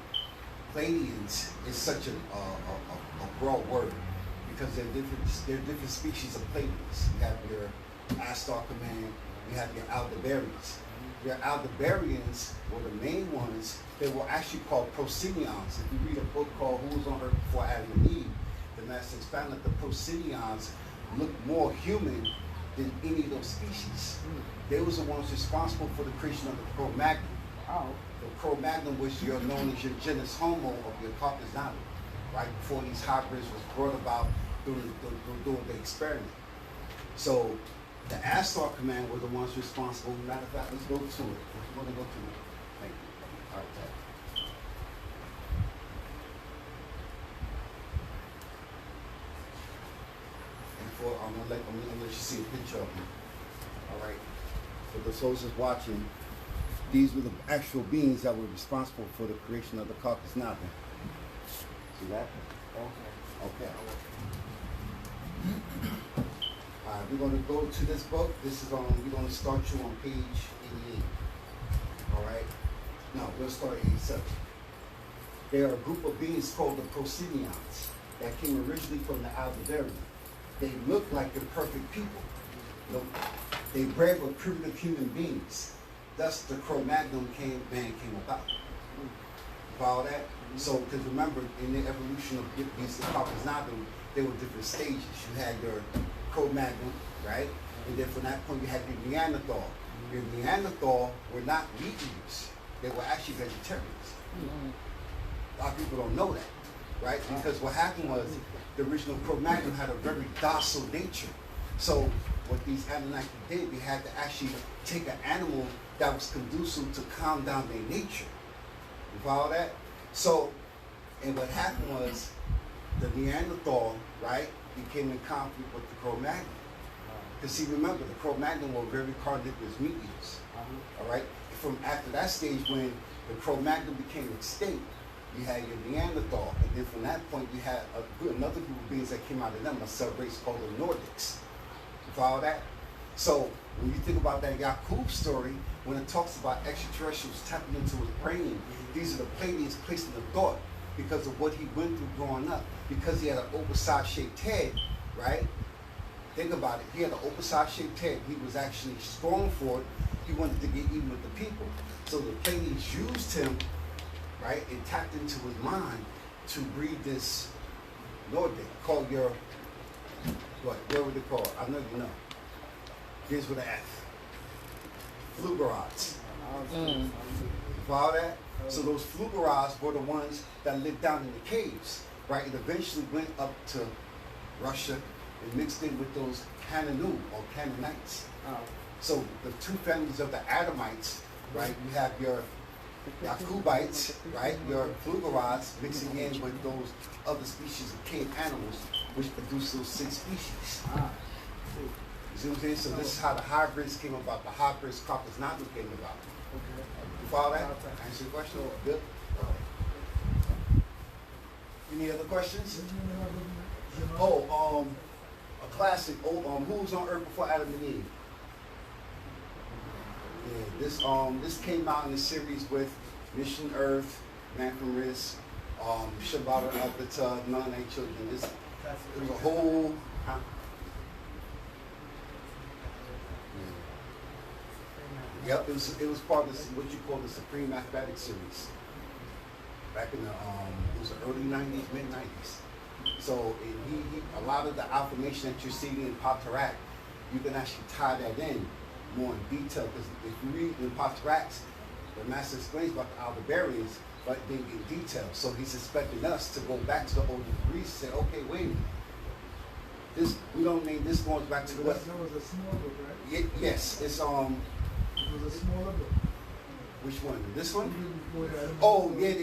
Pleiadians is such a broad word because there are different species of Pleiadians. You have your Astar Command, you have your Aldebarans. Your Aldebarans were the main ones. They were actually called Procenions. If you read a book called Who Was on Earth Before Adam and Eve, the master expounded that the Procenions looked more human than any of those species. They was the ones responsible for the creation of the Cro-Magnon. The Cro-Magnon was known as your genus Homo of your carpus natum, right? Before these hybrids was brought about during the experiment. So the Astar Command were the ones responsible. Matter of fact, let's go to it. If you want to go to it. Thank you. All right, Ted. I'm gonna let you see a picture of me. All right. For the souls that's watching, these were the actual beings that were responsible for the creation of the carpus natum. See that? Okay. All right. We're gonna go to this book. We're gonna start you on page 88. All right. No, we'll start at 87. There are a group of beings called the Procenions that came originally from the Aldebaran. They look like the perfect people. They bred with primitive human beings. Thus, the Cro-Magnon came about. Follow that? So, because remember, in the evolution of these carpus natum, there were different stages. You had your Cro-Magnon, right? And then from that point, you had your Neanderthal. Your Neanderthal were not meat eaters. They were actually vegetarians. A lot of people don't know that, right? Because what happened was, the original Cro-Magnon had a very docile nature. So what these Anunnaki did, they had to actually take an animal that was conducive to calm down their nature. You follow that? So, and what happened was, the Neanderthal, right, became in conflict with the Cro-Magnon. Because see, remember, the Cro-Magnon were very carnivorous meat eaters. All right? From after that stage, when the Cro-Magnon became extinct, you had your Neanderthal. And then from that point, you had another group of beings that came out of them, a sub-race called the Nordics. You follow that? So when you think about that Yakub story, when it talks about extraterrestrials tapping into his brain, these are the Pleiadians placed in the thought because of what he went through growing up. Because he had an oversized shaped head, right? Think about it. He had an oversized shaped head. He was actually strong for it. He wanted to get even with the people. So the Pleiadians used him, right, and tapped into his mind to breed this Nordic called your, what would they call it? I know you know. Here's with an F. Flugerods. Follow that? So those Flugerods were the ones that lived down in the caves, right? And eventually went up to Russia and mixed in with those Canaanite or Canaanites. So the two families of the Adamites, right? You have your Yakubites, right? Your Flugerods mixing in with those other species of cave animals, which produce those 6 species. You see what I'm saying? So this is how the hybrids came about. The hybrids Khaf-re came about. You follow that? Answer your question? Good. Any other questions? Oh, a classic. Who was on Earth before Adam and Eve? Yeah, this came out in the series with Mission Earth, Man from Risk, Shabbat Alberta, None of their children. It was a whole. Yep, it was part of what you call the Supreme Mathematics series. Back in the it was the early 90s, mid 90s. So a lot of the affirmation that you're seeing in Patarak, you can actually tie that in more in detail. Because if you read in Pataraks, the master explains about the Aldebarans, but then in detail. So he's expecting us to go back to the older degrees and say, okay, wait a minute. This we don't mean this going back to what? There was a small book, right? Yes, it's It was a smaller book. Which one? This one? Go ahead. Oh yeah,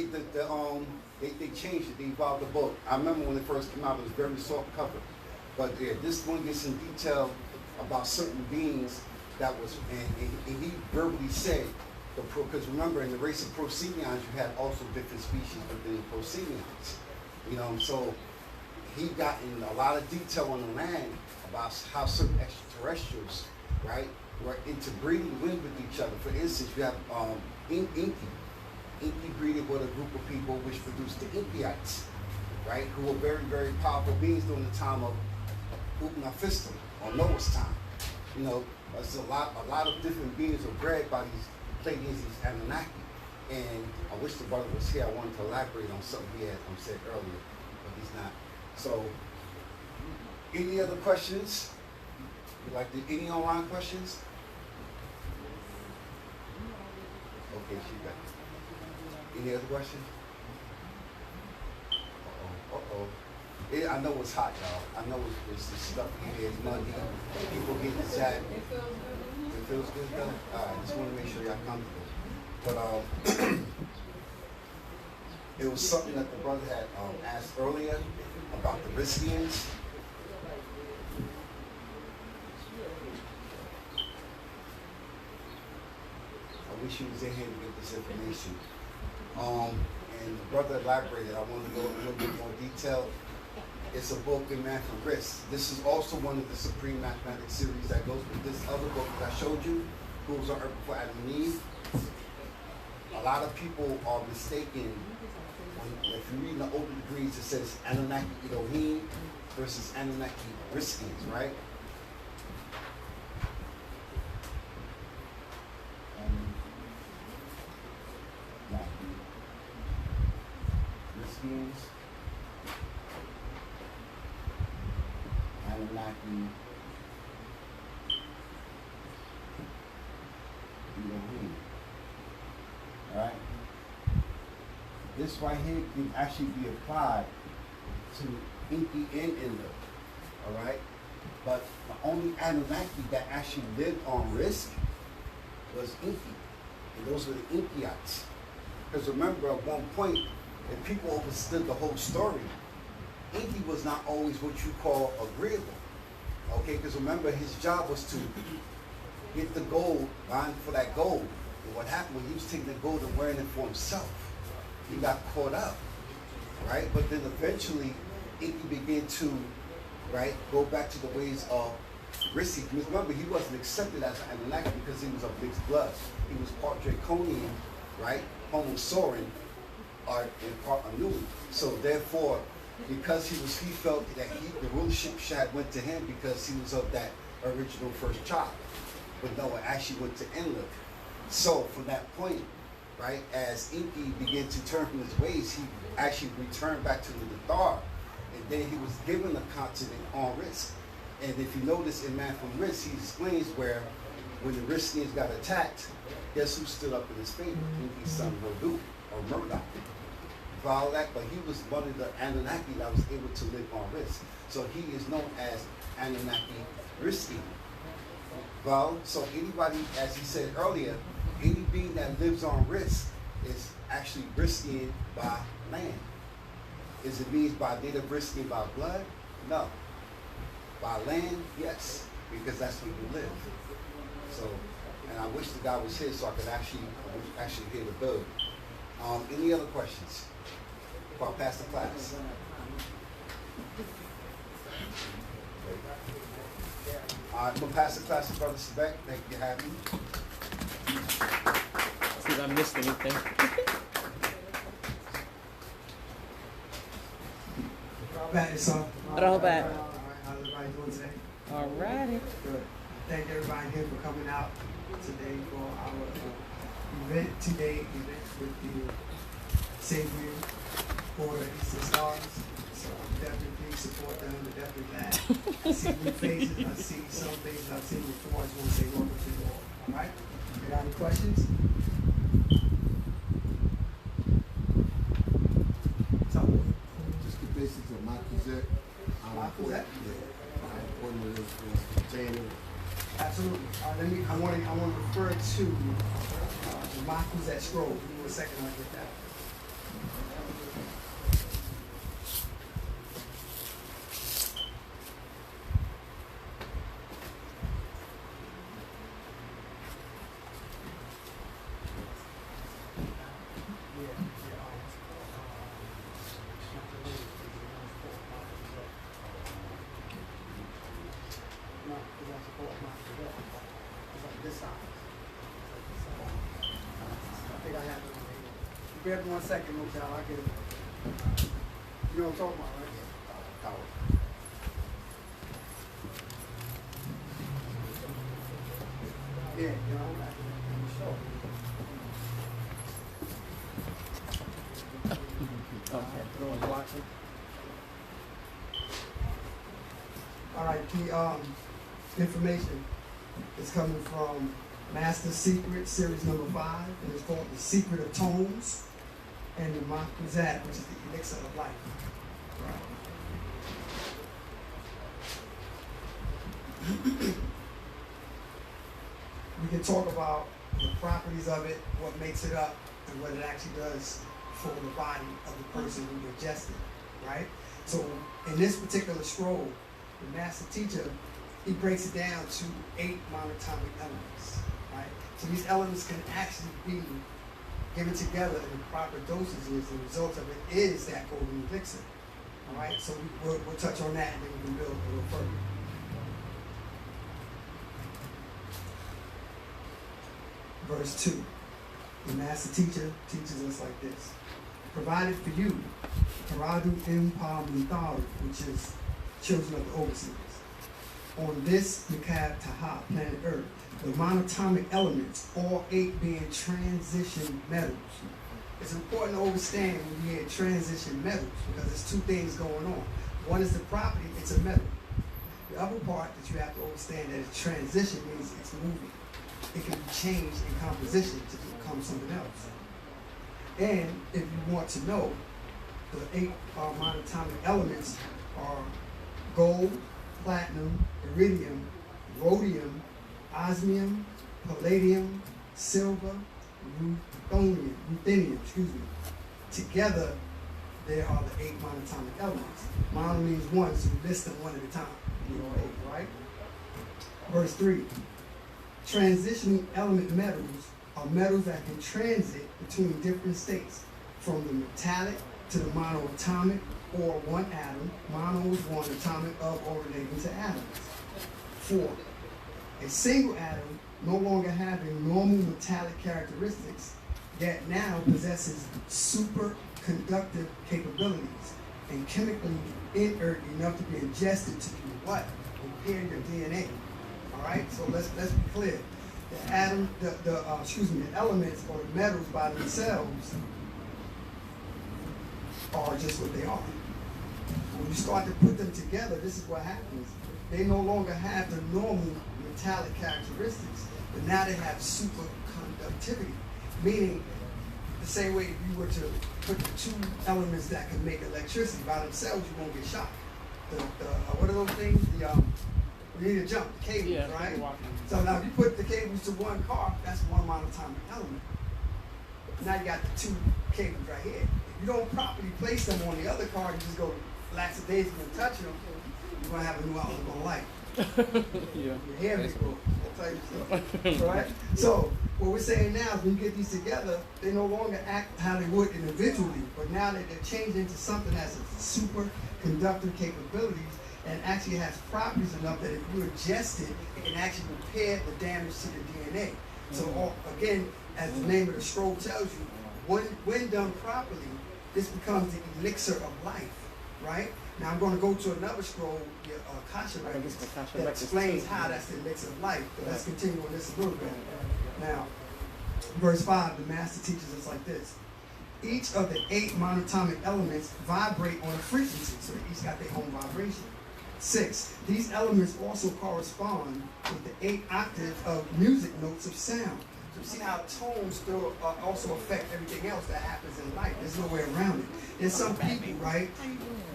they changed it. They evolved the book. I remember when it first came out, it was very soft cover. But yeah, this one gets in detail about certain beings that was, and he verbally said, because remember in the race of Procyon, you had also different species within the Procyonians. You know, so he got in a lot of detail on the land about how certain extraterrestrials, right, were interbreeding with each other. For instance, you have Inky. Inky breeded with a group of people which produced the Inkyites, right, who were very, very powerful beings during the time of Wu-Nuwapu, or Noah's time. You know, there's a lot of different beings were bred by these Pleiadians, these Anunnaki. And I wish the brother was here. I wanted to elaborate on something he had said earlier, but he's not. So, any other questions? Any online questions? Okay, she got it. Any other questions? Uh-oh. I know it's hot, y'all. I know it's stuff in here. It's muddy. People getting zapped. It feels good, though? All right, just want to make sure y'all comfortable. But it was something that the brother had asked earlier about the Riskians. I wish he was in here to get this information. And the brother elaborated. I want to go in a little bit more detail. It's a book in Math and Risk. This is also one of the Supreme Mathematics series that goes with this other book that I showed you, who was on Earth before Adam and Eve. A lot of people are mistaken if you read in the older degrees, it says Anunnaki Elohim versus Anunnaki Riskians, right? Riskians, Anunnaki Elohim. Alright? This right here can actually be applied to Inky and Enlil. Alright? But the only Anunnaki that actually lived on Risk was Inky. And those were the Inkyites. Because remember, at one point, if people understood the whole story, Inky was not always what you call agreeable. Okay, because remember his job was to get the gold, mine for that gold. And what happened when he was taking the gold and wearing it for himself, he got caught up, right? But then eventually, Inky began to, right, go back to the ways of Rissi. Because remember, he wasn't accepted as an Anunnaki because he was of mixed blood. He was part Draconian, right, Homo Saurin, or in part Anu. So therefore, because he felt that the rulership had went to him because he was of that original first child. But no, it actually went to Enlil. So from that point, right, as Inky began to turn from his ways, he actually returned back to the Nathar. And then he was given a continent on risk. And if you notice in Man from Risk, he explains where when the Riskians got attacked, guess who stood up in his favor? Inky's son Rodu, or Murdoch. Follow that? But he was one of the Anunnaki that was able to live on risk. So he is known as Anunnaki Riski. Well, so anybody, as he said earlier, any being that lives on risk is actually risking by land. Is it means by native risking by blood? No. By land, yes, because that's where you live. So, and I wish the guy was here so I could actually hear the bill. Any other questions? Before I pass the class. All right, I'm going to pass the class to Brother Sebek. Thank you for having me. See if I missed anything. Back, so. Rohbat. All right, how's everybody doing today? All righty. Good. Thank everybody here for coming out today for our event with the Savior Order Eastern Stars. So definitely support them. They're definitely glad. I see new faces. I see some faces I've seen before. I just want to say welcome to you all. All right? You got any questions? Just the basics of Makuzet. How important it is for obtaining. Absolutely. I want to refer to the Makuzet scroll. Give me a second. I'll get that. Grab 1 second, Motel. I'll get it. You know what I'm talking about, right? Yeah, you know, Okay. watching. All right, the information is coming from Master Secret, series number 5, and it's called The Secret of Tones, and the Makuzat, which is the elixir of life. Right. We can talk about the properties of it, what makes it up, and what it actually does for the body of the person who digests it, right? So in this particular scroll, the master teacher, he breaks it down to 8 monatomic elements, right? So these elements can actually be given together in the proper dosages. The result of it is that golden elixir, all right? So we'll touch on that and then we can build a little further. Verse 2, the master teacher teaches us like this. Provided for you, Paradu Impa Mutharu, which is children of the overseers. On this Nikab Taha, planet Earth, the monatomic elements, all 8 being transition metals. It's important to understand when you hear transition metals because there's 2 things going on. One is the property, it's a metal. The other part that you have to understand that it's transition means it's moving. It can be changed in composition to become something else. And if you want to know, the 8 monatomic elements are gold, platinum, iridium, rhodium, osmium, palladium, silver, ruthenium, Together, there are the 8 monatomic elements. Mono means 1, so we list them one at a time. right? Verse 3. Transitioning element metals are metals that can transit between different states, from the metallic to the monoatomic, or one atom. Mono is one atomic of or relating to atoms. 4. A single atom no longer having normal metallic characteristics, yet now possesses superconductive capabilities and chemically inert enough to be ingested to do what? Repair your DNA. All right, so let's be clear. The atom, the elements or the metals by themselves are just what they are. When you start to put them together, this is what happens. They no longer have the normal metallic characteristics, but now they have superconductivity, meaning the same way if you were to put the two elements that can make electricity by themselves, you won't get shocked. What are those things? You need to jump the cables, right? So now if you put the cables to one car, that's one monatomic element. Now you got the two cables right here. If you don't properly place them on the other car, you just go lackadaisical and touch them, you're gonna have a new outlook on life. Yeah. Your hair may grow, that type of stuff. Right? So what we're saying now is when you get these together, they no longer act how they would individually, but now that they're changed into something that has a superconductive capabilities and actually has properties enough that if you ingest it, it can actually repair the damage to the DNA. So again, as the name of the scroll tells you, when done properly, this becomes the elixir of life, right? Now I'm going to go to another scroll, the Khaf-re, that explains how that's the elixir of life. But let's continue on this a little bit. Now, verse 5, the master teaches us like this. Each of the 8 monatomic elements vibrate on a frequency, so they each got their own vibration. 6, these elements also correspond with the 8 octaves of music notes of sound. So you see how tones still also affect everything else that happens in life. There's no way around it. There's some people, right,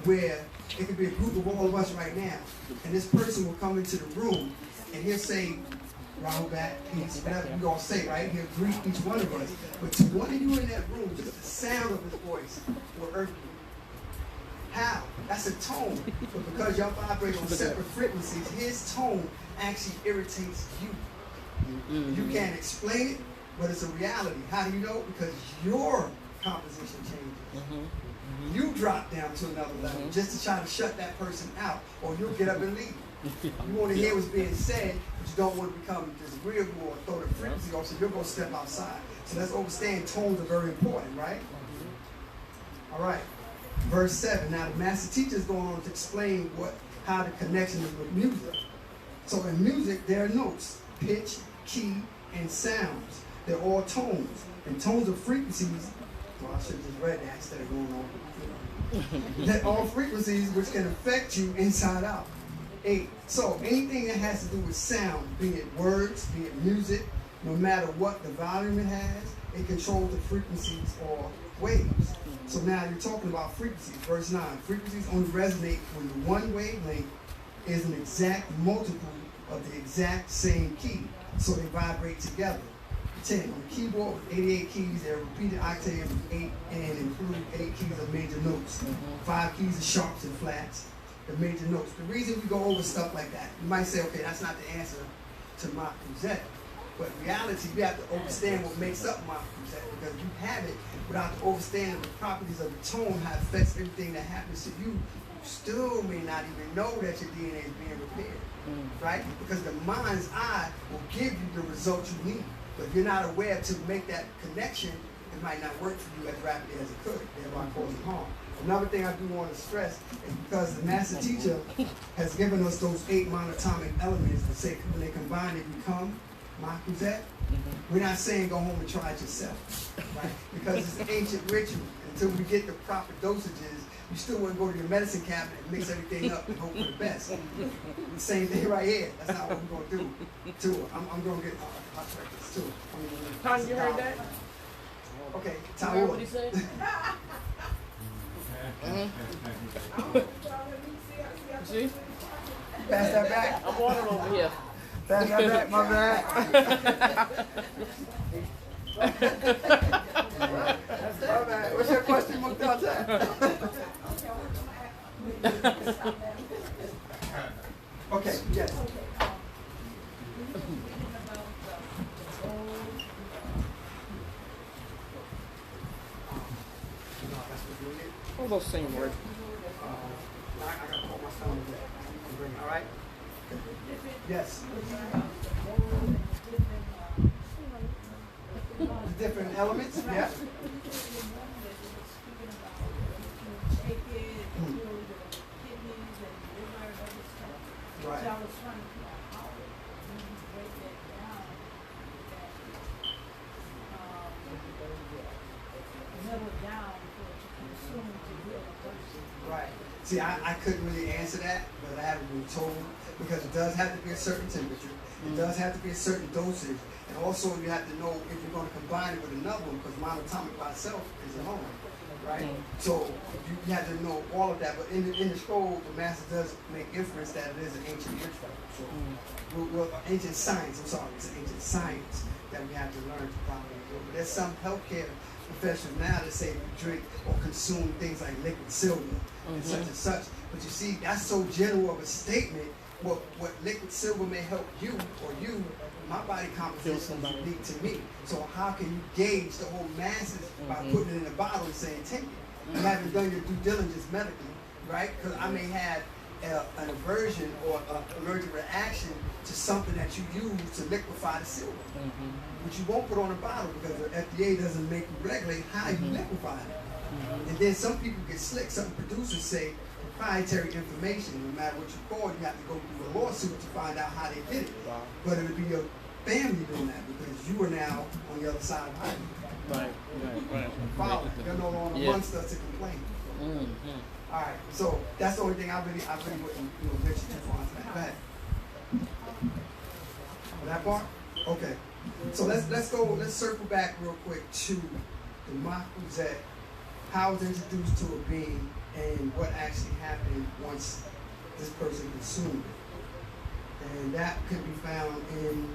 where it could be a group of all of us right now, and this person will come into the room and he'll say, Wu-Sabat, peace, whatever we're going to say, right? He'll greet each one of us. But to one of you in that room, just the sound of his voice will irk you. How? That's a tone. But because y'all vibrate on separate frequencies, his tone actually irritates you. You can't explain it, but it's a reality. How do you know? Because your composition changes. You drop down to another level just to try to shut that person out, or you'll get up and leave. You want to hear what's being said, but you don't want to become disagreeable or throw the frequency off, so you're going to step outside. So let's understand tones are very important, right? All right. Verse 7. Now the master teacher is going on to explain how the connection is with music. So in music, there are notes, pitch, key, and sounds. They're all tones. And tones are frequencies. Well, I should have just read that instead of going on. They're all frequencies which can affect you inside out. 8. So anything that has to do with sound, be it words, be it music, no matter what the volume it has, it controls the frequencies or waves. So now you're talking about frequencies. Verse 9. Frequencies only resonate when the one wavelength is an exact multiple of the exact same key. So they vibrate together. 10. On the keyboard with 88 keys, there are repeated octaves of 8 and include 8 keys of major notes. 5 keys of sharps and flats. The major notes. The reason we go over stuff like that, you might say, okay, that's not the answer to Mach Cruzette. But in reality, we have to understand what makes up Mach Cruzette, because you have it without the understanding the properties of the tone, how it affects everything that happens to you. You still may not even know that your DNA is being repaired, right? Because the mind's eye will give you the results you need. But if you're not aware to make that connection, it might not work for you as rapidly as it could, thereby causing harm. Another thing I do want to stress is because the master teacher has given us those 8 monatomic elements that say when they combine, they become Mach Cruzette. We're not saying go home and try it yourself, right? Because it's an ancient ritual. Until we get the proper dosages, you still want to go to your medicine cabinet and mix everything up and hope for the best. The same thing right here. That's not what we're going to do to it. I'm going to get hot records too. Tom, you heard that? Okay, You heard what he said? See? Pass that back. I'm on it over here. Pass that back, my bad. My bad. What's your question, Mukhtar? All those same words. I gotta call my son and bring it. All right. Yes. The different elements. Yeah. Right. So I was trying to figure out how when you break that down, that mellow it down for it to consume to heal a person. Right. See, I couldn't really answer that, but I haven't been told because it does have to be a certain temperature. It does have to be a certain dosage, and also you have to know if you're going to combine it with another one because monatomic by itself is a hormone. Right? So you have to know all of that. But in the scroll, the master does make inference that it is an ancient ritual. So ancient science, I'm sorry, it's an ancient science that we have to learn to properly do. But there's some healthcare professionals now that say you drink or consume things like liquid silver and such and such. But you see, that's so general of a statement. What liquid silver may help you or you, my body composition is unique to me. So how can you gauge the whole masses by putting it in a bottle and saying take it? You haven't done your due diligence medically, right? Because I may have an aversion or an allergic reaction to something that you use to liquefy the silver, which you won't put on a bottle because the FDA doesn't make you regulate how you liquefy it. And then some people get slick. Some producers say proprietary information, no matter what you call it, you have to go through a lawsuit to find out how they did it. But it would be your family doing that because you are now on the other side of the Right. Follow. You're no longer amongst us to complain. All right, so that's the only thing I really wouldn't mention too far into that. Go ahead. That part? Okay. So let's circle back real quick to the Wu-Sabat, how it's introduced to a being and what actually happened once this person consumed it. And that could be found in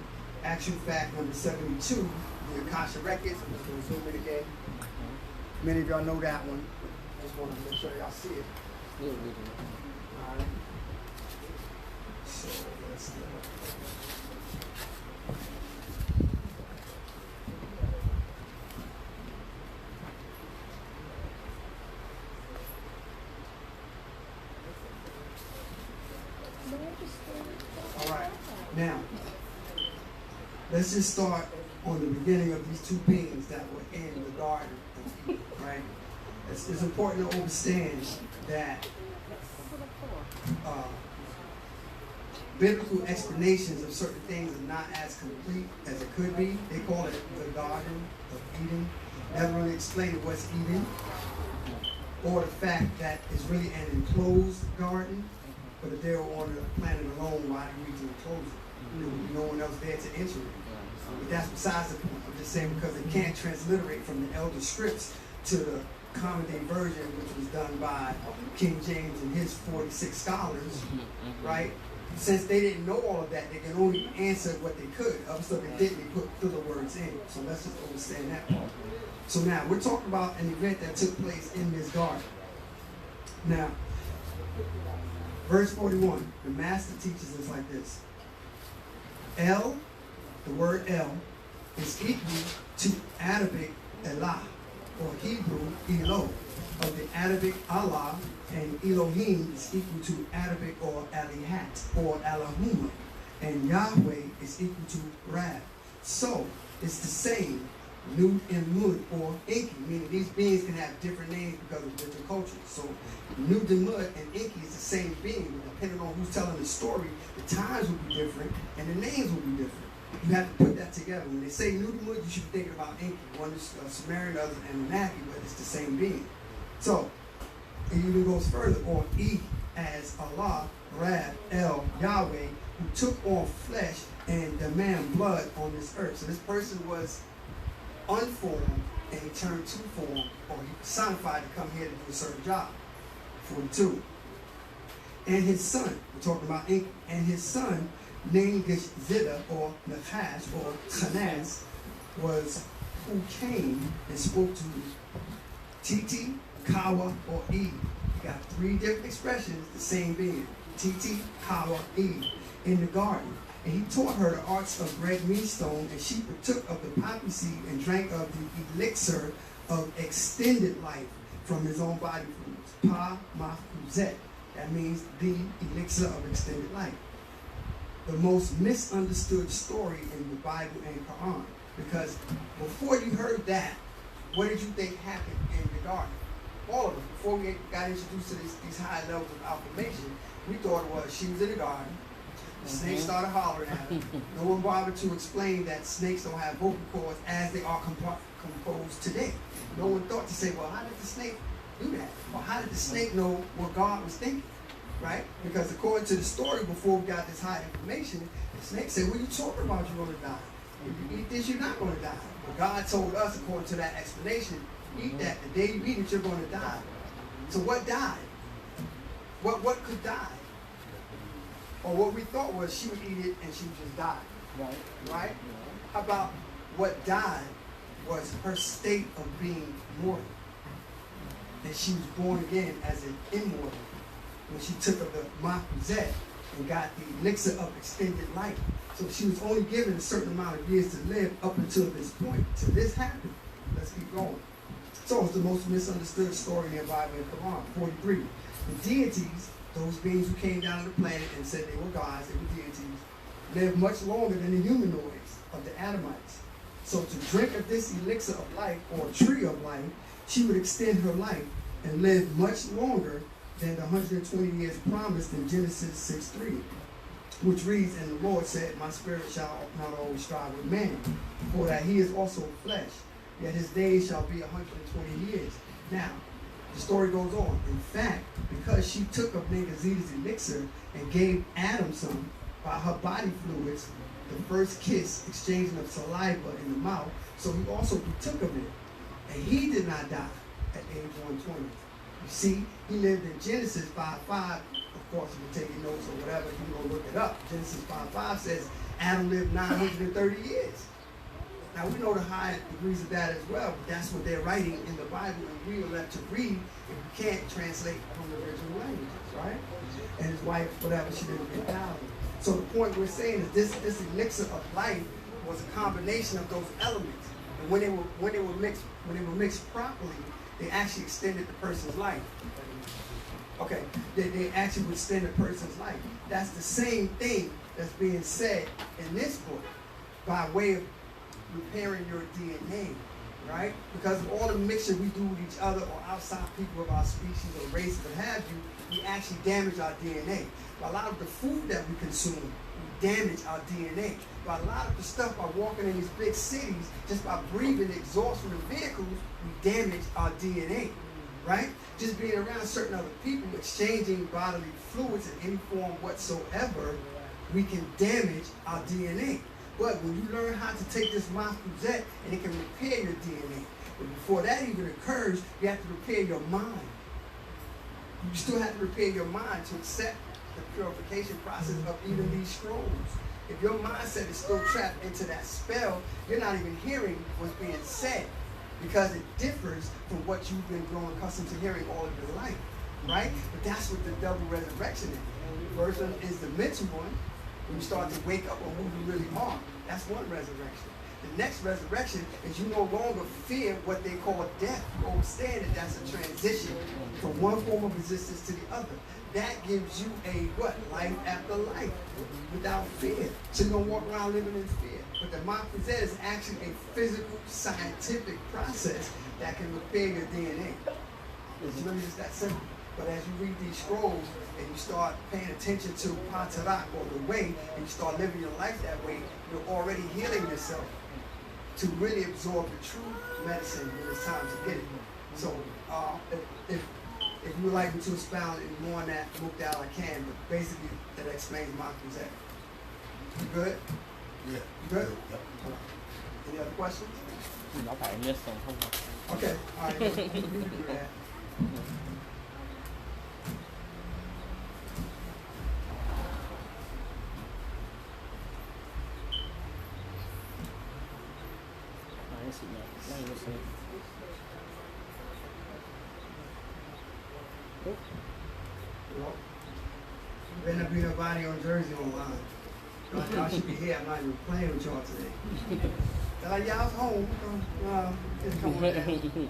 Action Fact number 72, the Akasha Records. I'm just going to zoom in again. Many of y'all know that one. Just want to make sure y'all see it. All right. So let's see. All right. Now, let's just start on the beginning of these two beings that were in the Garden of Eden, right? It's important to understand that biblical explanations of certain things are not as complete as it could be. They call it the Garden of Eden. Never really explain what's Eden, or the fact that it's really an enclosed garden. But if they were on the planet alone, why do we need to enclose it? There would be no one else there to enter it. But that's besides the point. I'm just saying because it can't transliterate from the elder scripts to the common day version, which was done by King James and his 46 scholars, right? Since they didn't know all of that, they can only answer what they could. Other stuff they didn't, they put filler words in. So let's just understand that part. So now, we're talking about an event that took place in this garden. Now, verse 41, the master teaches us like this. El, the word El, is equal to Arabic Elah, or Hebrew Elo. Of the Arabic Allah, and Elohim is equal to Arabic or Alihat, or Allahumma. And Yahweh is equal to Rab. So, it's the same, Nut and Mud, or Inky, meaning these beings can have different names because of different cultures. So, Nut and Mud and Inky is the same being, but depending on who's telling the story, the times will be different, and the names will be different. You have to put that together. When they say Nut and Mud, you should be thinking about Inky. One is Sumerian, the other Anunnaki, but it's the same being. So, it even goes further, or E as Allah, Rab, El, Yahweh, who took on flesh and demand blood on this earth. So this person was unformed and he turned to form, or he personified to come here to do a certain job. 42. And his son, we're talking about Inky, and his son, named Zida, or Nachash, or Khanaz, was who came and spoke to Titi, Kawa, or E. You got three different expressions, the same being. Titi, Kawa, E. In the garden. And he taught her the arts of red meat stone, and she partook of the poppy seed and drank of the elixir of extended life from his own body fluids. Pa-ma-fuzet. That means the elixir of extended life. The most misunderstood story in the Bible and Quran. Because before you heard that, what did you think happened in the garden? All of us, before we got introduced to these high levels of affirmation, we thought it was she was in the garden, the snake started hollering at her. No one bothered to explain that snakes don't have vocal cords as they are composed today. No one thought to say, well, how did the snake do that? Or how did the snake know what God was thinking? Right? Because according to the story, before we got this high information, the snake said, what are you talking about? You're going to die. If you eat this, you're not going to die. But God told us, according to that explanation, eat that. The day you eat it, you're going to die. So what died? What could die? Or what we thought was she would eat it and she would just die. Right? How about what died was her state of being mortal. That she was born again as an immortal when she took of the Mafuzet and got the elixir of extended life. So she was only given a certain amount of years to live up until this point. Till this happened. Let's keep going. So it's the most misunderstood story in the Bible and Quran. 43. The deities, those beings who came down to the planet and said they were gods, they were deities, lived much longer than the humanoids of the Adamites. So to drink of this elixir of life, or tree of life, she would extend her life and live much longer than the 120 years promised in Genesis 6:3, which reads, and the Lord said, my spirit shall not always strive with man, for that he is also flesh, yet his days shall be 120 years. Now, the story goes on. In fact, because she took of Negazita's elixir and gave Adam some by her body fluids, the first kiss, exchanging of saliva in the mouth, so he also partook of it. And he did not die at age 120. You see, he lived in Genesis 5:5. Of course, if you're taking notes or whatever, you can go look it up. Genesis 5:5 says Adam lived 930 years. Now, we know the high degrees of that as well, but that's what they're writing in the Bible, and we are left to read if we can't translate from the original languages, right? And his wife, whatever, she didn't get down. So the point we're saying is this elixir of life was a combination of those elements. And when they were mixed properly, they actually extended the person's life. Okay, they actually would extend a person's life. That's the same thing that's being said in this book by way of repairing your DNA, right? Because of all the mixture we do with each other or outside people of our species or race, what have you, we actually damage our DNA. By a lot of the food that we consume, we damage our DNA. By a lot of the stuff by walking in these big cities, just by breathing the exhaust from the vehicles, we damage our DNA, right? Just being around certain other people, exchanging bodily fluids in any form whatsoever, we can damage our DNA. But when you learn how to take this Mafuzet, and it can repair your DNA. But before that even occurs, you have to repair your mind. You still have to repair your mind to accept the purification process of even these scrolls. If your mindset is still trapped into that spell, you're not even hearing what's being said because it differs from what you've been growing accustomed to hearing all of your life, right? But that's what the double resurrection is. The first one is the mental one. When you start to wake up on who you really are, that's one resurrection. The next resurrection is you no longer fear what they call death. You understand that that's a transition from one form of existence to the other. That gives you a what? Life after life without fear. So you don't walk around living in fear. But the Mafuzet is actually a physical, scientific process that can repair your DNA. It's really just that simple. But as you read these scrolls and you start paying attention to Patarak or the way, and you start living your life that way, you're already healing yourself to really absorb the true medicine when it's time to get it. So if you would like me to expound any more on that, Mukdal, I can, but basically that explains Mafuzet. You good? Yeah. You good? Yep. Any other questions? Okay, missed some. Okay, all right, we can do that. I ain't see nothing. I ain't missing it. Well, better not be nobody on Jersey online. Y'all should be here. I'm not even playing with y'all today. They're like, y'all's home. Just come on down.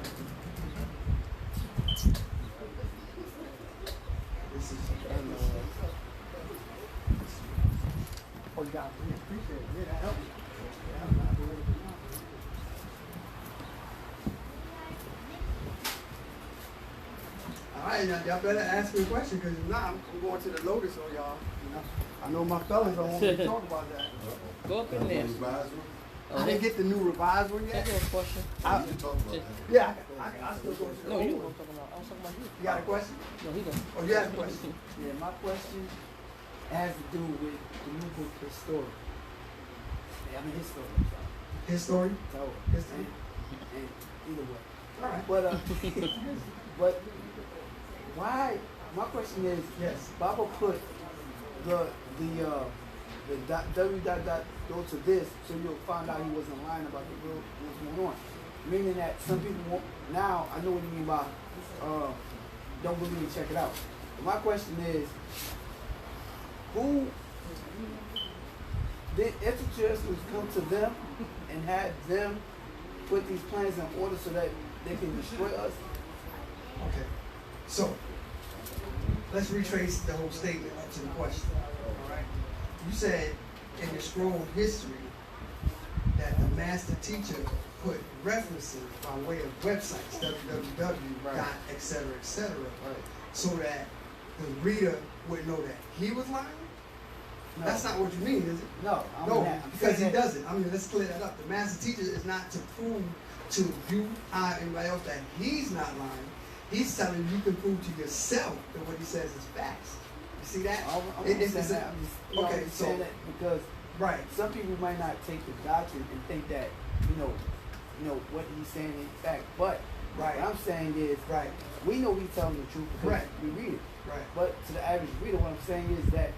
always got. Yeah, appreciate it. Yeah, that helps. Yeah, I'm not doing it now. All right, now y'all better ask me a question because if not, I'm going to the lotus on y'all. You know, I know my fellas don't want me to talk about that. Go up in there. I didn't get the new revised one yet. That's your question. I didn't talk about that. Yeah, I still go to the No, old you one. gonna talk about. I was talking about you. You got a question? No, he gonna. Oh, you have a question? Yeah, my question has to do with the new book, his story. Yeah, I mean his story. I'm sorry. His story? So, History? and either way. All right. But but why? My question is, Yes. Baba put the dot go to this, so you'll find out he wasn't lying about the real what's going on. Meaning that some people won't, now I know what you mean by don't believe me, check it out. But my question is, who did extraterrestrials come to them and had them put these plans in order so that they can destroy us? Okay. So, let's retrace the whole statement up to the question. All right. You said in the scroll history that the master teacher put references by way of websites, www, et cetera, so that the reader would know that he was lying? No. That's not what you mean, is it? No, No, because he doesn't. I mean, let's clear that up. The master teacher is not to prove to you, I, anybody else that he's not lying. He's telling you can prove to yourself that what he says is facts. You see that? I'm It's saying that. I'm just, okay, I'm so saying that because right. some people might not take the doctrine and think that you know what he's saying is fact. But Right. what I'm saying is, Right. we know he's telling the truth because Right. we read it. Right. But to the average reader, what I'm saying is that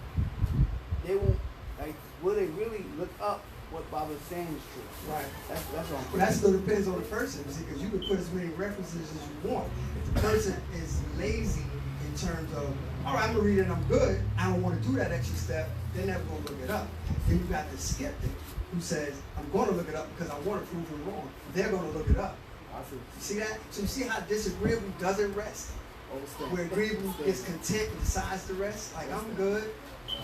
they won't like. Will they really look up what Baba's saying is true? Right. That's what I'm. But that still depends on the person, see, because you can put as many references as you want. If the person is lazy in terms of, all right, I'm gonna read it and I'm good, I don't want to do that extra step, they're never gonna look it up. Then you got the skeptic who says, I'm gonna look it up because I want to prove him wrong. They're gonna look it up. I see. You see that? So you see how disagreeable doesn't rest? Understand. Where agreeable is content and decides to rest? Like, I'm good.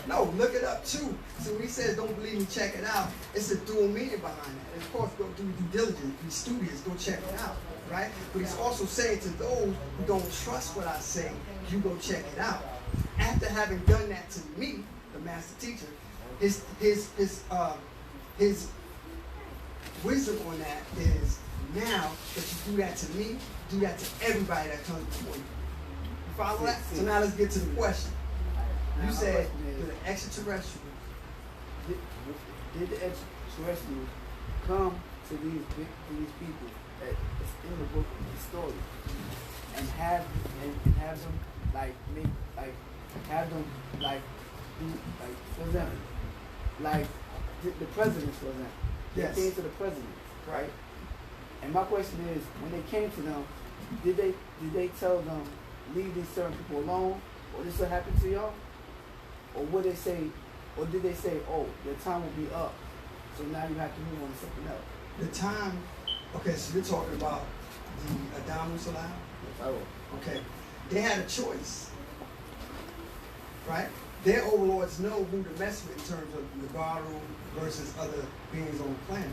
No, look it up too. So when he says, don't believe me, check it out, it's a dual meaning behind that. And of course, go do due diligence, be studious, go check it out, right? But he's also saying to those who don't trust what I say, you go check it out. After having done that to me, the master teacher, his wisdom on that is, now that you do that to me, do that to everybody that comes before you. You follow that? So now let's get to the question. You said, do the extraterrestrials, did the extraterrestrials come to these people that is in the book of the story and have them like make like have them like do like for example like the presidents for example. Yes. They came to the president, right? And my question is, when they came to them, did they tell them leave these certain people alone, or this will happen to y'all? Or would they say, or did they say, oh, your time will be up, so now you have to move on to something else? the time, okay, so you're talking about the Adamu Salam? Oh, Okay, they had a choice, right? Their overlords know who to mess with in terms of Nagaru versus other beings on the planet.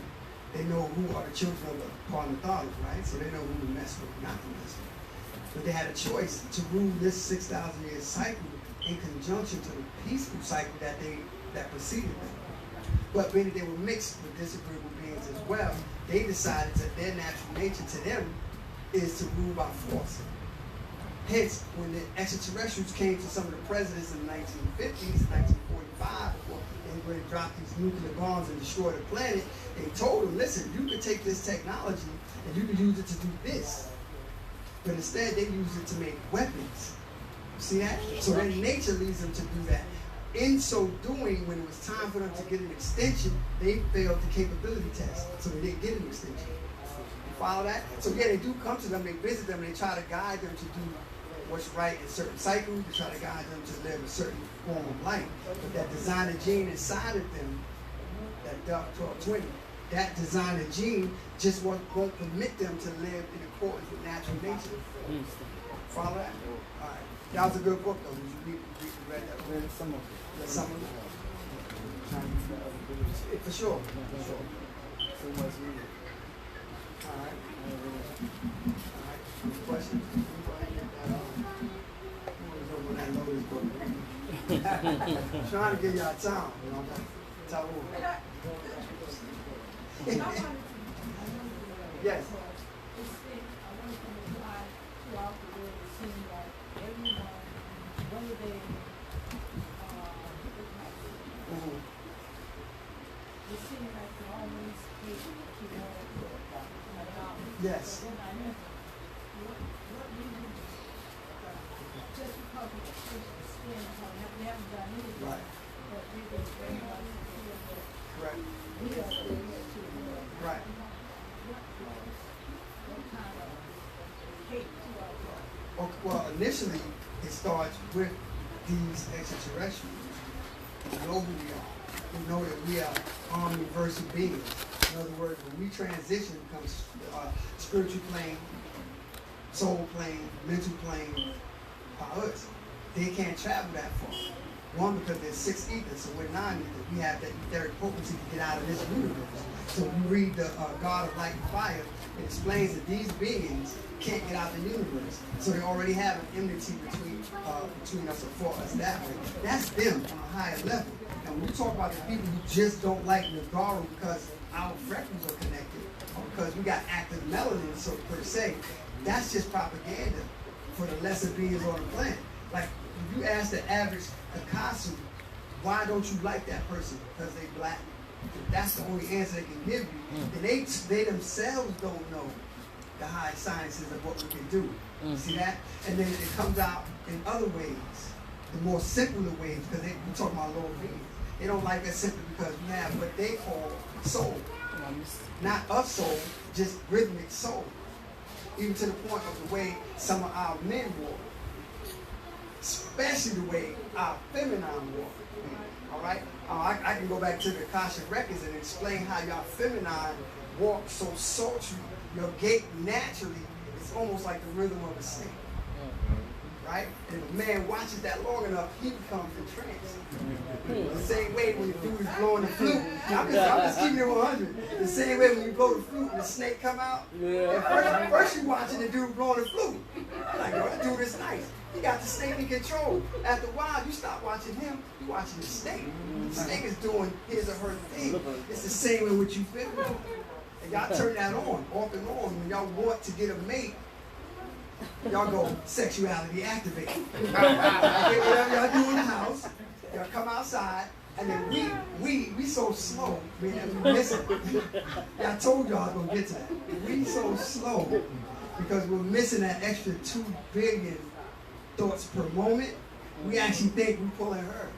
They know who are the children of the Parnathalas, right? So they know who to mess with, not to mess with. But they had a choice to rule this 6,000 year cycle in conjunction to the peaceful cycle that preceded them. But being that they were mixed with disagreeable beings as well, they decided that their natural nature to them is to rule by force. Hence, when the extraterrestrials came to some of the presidents in the 1950s, 1945, before they were to drop these nuclear bombs and destroy the planet, they told them, listen, you can take this technology and you can use it to do this. But instead, they used it to make weapons. See that? So their nature leads them to do that. In so doing, when it was time for them to get an extension, they failed the capability test. So they didn't get an extension. You follow that? So yeah, they do come to them, they visit them, and they try to guide them to do what's right in certain cycles. They try to guide them to live a certain form of life. But that designer gene inside of them, that dark 1220, that designer gene just won't permit them to live in accordance with natural nature. Follow that? All right. That was a good book, though. Did you read that? read some of it. Some of it. trying to use the other beliefs. For sure. For sure. So much needed. All right. All right. Any questions? Anybody that know this book? Trying to give y'all time, you know. Taboo. Yes. Yes. Right. Correct. Right. Okay, well, initially, it starts with these extraterrestrials. We know who we are. We know that we are omniversal beings. In other words, when we transition, it becomes spiritual plane, soul plane, mental plane, us. They can't travel that far. One, because there's 6 ethers, so we're 9 ethers. We have that etheric potency to get out of this universe. So when you read the God of Light and Fire, it explains that these beings can't get out the universe. So they already have an enmity between us or for us that way. That's them on a higher level. And when we talk about the people who just don't like Nagaru because our freckles are connected, or because we got active melanin, so per se, that's just propaganda for the lesser beings on the planet. Like, if you ask the average Picasso, why don't you like that person? Because they black. That's the only answer they can give you. And they themselves don't know the high sciences of what we can do. See that? And then it comes out in other ways, the more simpler ways, because we're talking about lower beings. They don't like us simply because we have what they call soul. Not of soul, just rhythmic soul. Even to the point of the way some of our men walk. Especially the way our feminine walk. All right? I can go back to the Akashic records and explain how your feminine walk so sultry. Your gait naturally is almost like the rhythm of a snake. Right? And if a man watches that long enough, he becomes entranced. The same way when the dude is blowing the flute. I'm just keeping it 100. The same way when you blow the flute and the snake come out. And first you watching the dude blowing the flute. Like, oh, that dude is nice. He got the snake in control. After a while, you stop watching him, you watching the snake. The snake is doing his or her thing. It's the same way with you feel. And y'all turn that on, off and on. When y'all want to get a mate, y'all go sexuality activate. Whatever y'all do in the house, y'all come outside, and then we so slow, man, we miss it. Yeah, I told y'all I was gonna get to that. We so slow because we're missing that extra 2 billion thoughts per moment. We actually think we're pulling her.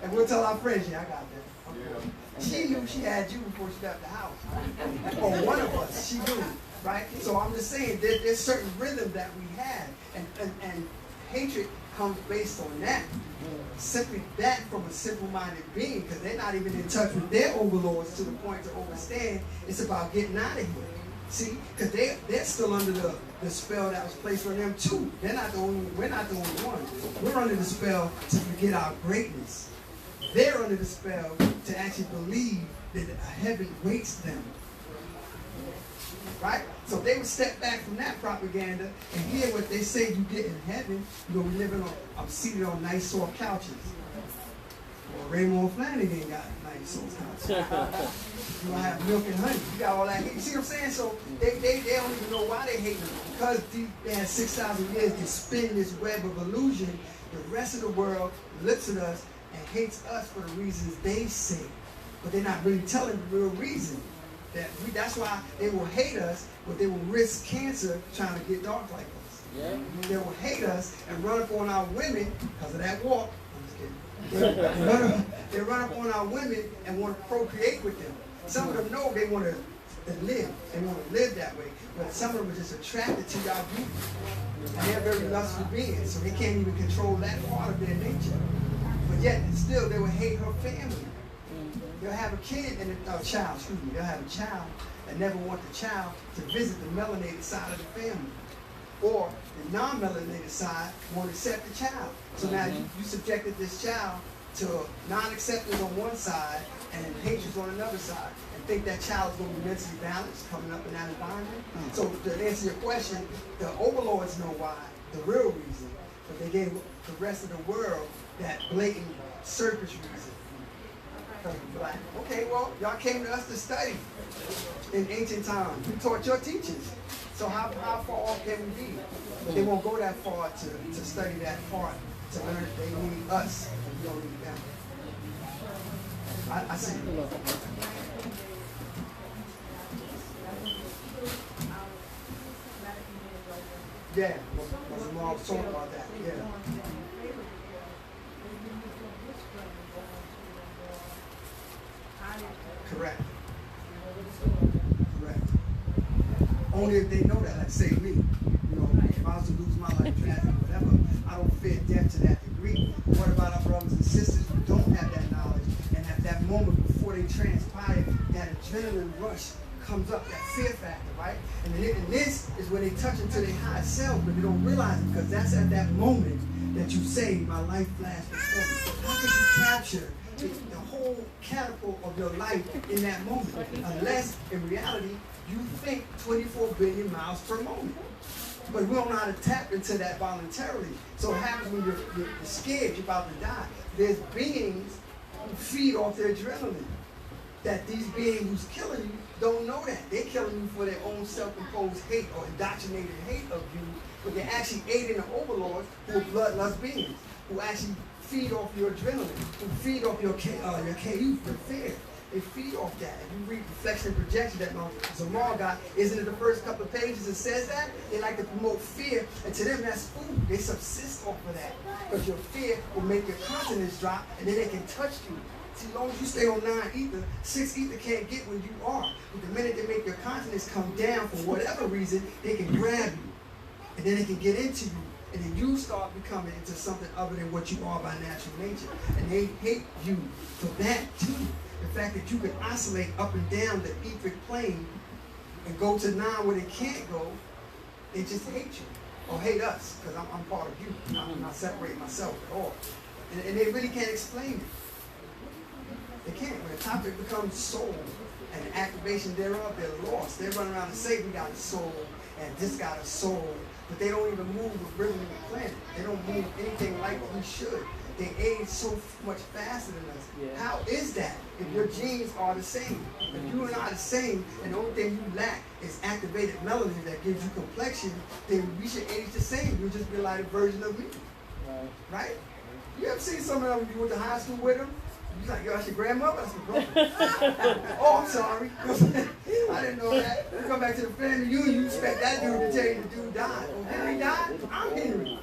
And we'll tell our friends, yeah, I got that. She knew she had you before she left the house. Or one of us, she knew. Right? So I'm just saying there's certain rhythm that we have, and hatred comes based on that. Simply that from a simple-minded being, because they're not even in touch with their overlords to the point to understand it's about getting out of here. See, because they're still under the spell that was placed on them too. We're not the only ones. We're under the spell to forget our greatness. They're under the spell to actually believe that heaven waits them. Right? So they would step back from that propaganda and hear what they say you get in heaven. You're going to be living on, I'm seated on nice soft couches. Well, Raymond Flanagan got nice soft couches. You don't have milk and honey. You got all that. You see what I'm saying? So they don't even know why they hate them. Because they had 6,000 years to spin this web of illusion. The rest of the world looks at us and hates us for the reasons they say. But they're not really telling the real reason. That's why they will hate us, but they will risk cancer trying to get dark like us. Yeah. They will hate us and run up on our women because of that walk. I'm just kidding. They run up on our women and want to procreate with them. Some of them know they want to live. They want to live that way. But some of them are just attracted to y'all beauty. And they're very lustful beings, so they can't even control that part of their nature. But yet, still, they will hate her family. They'll have a kid and a child, they'll have a child and never want the child to visit the melanated side of the family. Or the non-melanated side won't accept the child. So now you subjected this child to non-acceptance on one side and hatred on another side, and think that child is going to be mentally balanced coming up in that environment. So to answer your question, the overlords know why, the real reason, but they gave the rest of the world that blatant surface reason. Like, okay, well, y'all came to us to study in ancient times. We taught your teachers. So how far off can we be? But they won't go that far to study that part, to learn they need us and we don't need them. I see. Yeah, I was talking about that. Yeah. Correct. Correct. Only if they know that, like say me. You know, if I was to lose my life tragedy, whatever, I don't fear death to that degree. What about our brothers and sisters who don't have that knowledge, and at that moment before they transpire, that adrenaline rush comes up, that fear factor, right? And this is when they touch into their higher self, but they don't realize it, because that's at that moment that you say, my life flashed before me. How could you capture the whole catapult of your life in that moment, unless in reality you think 24 billion miles per moment? But we don't know how to tap into that voluntarily. So it happens when you're scared, you're about to die. There's beings who feed off their adrenaline. That these beings who's killing you don't know that. They're killing you for their own self-imposed hate or indoctrinated hate of you, but they're actually aiding the overlords who are bloodlust beings, who actually feed off your adrenaline, who feed off your KU, your fear. They feed off that. If you read Reflection and Projection that Zamar got, isn't it the first couple of pages that says that? They like to promote fear, and to them that's food. They subsist off of that. Because your fear will make your consciousness drop, and then they can touch you. See, as long as you stay on 9 ether, 6 ether can't get where you are. But the minute they make your consciousness come down for whatever reason, they can grab you. And then they can get into you. And then you start becoming into something other than what you are by natural nature. And they hate you for that too. The fact that you can oscillate up and down the etheric plane and go to 9 where they can't go, they just hate you. Or hate us, because I'm part of you. I'm not separating myself at all. And they really can't explain it. They can't. When the topic becomes soul and the activation thereof, they're lost. They run around and say we got a soul and this got a soul, but they don't even move with rhythm of the planet. They don't move anything like we should. They age so much faster than us. Yeah. How is that? If your genes are the same, if you and I are the same, and the only thing you lack is activated melanin that gives you complexion, then we should age the same. You'll just be like a version of me. Right? You ever seen some of them when you went to high school with them? You like, yo, that's your grandmother? That's my grandmother. Oh, I'm sorry. I didn't know that. You come back to the family, you expect that dude to tell you the dude died. Oh, Henry died? I'm Henry.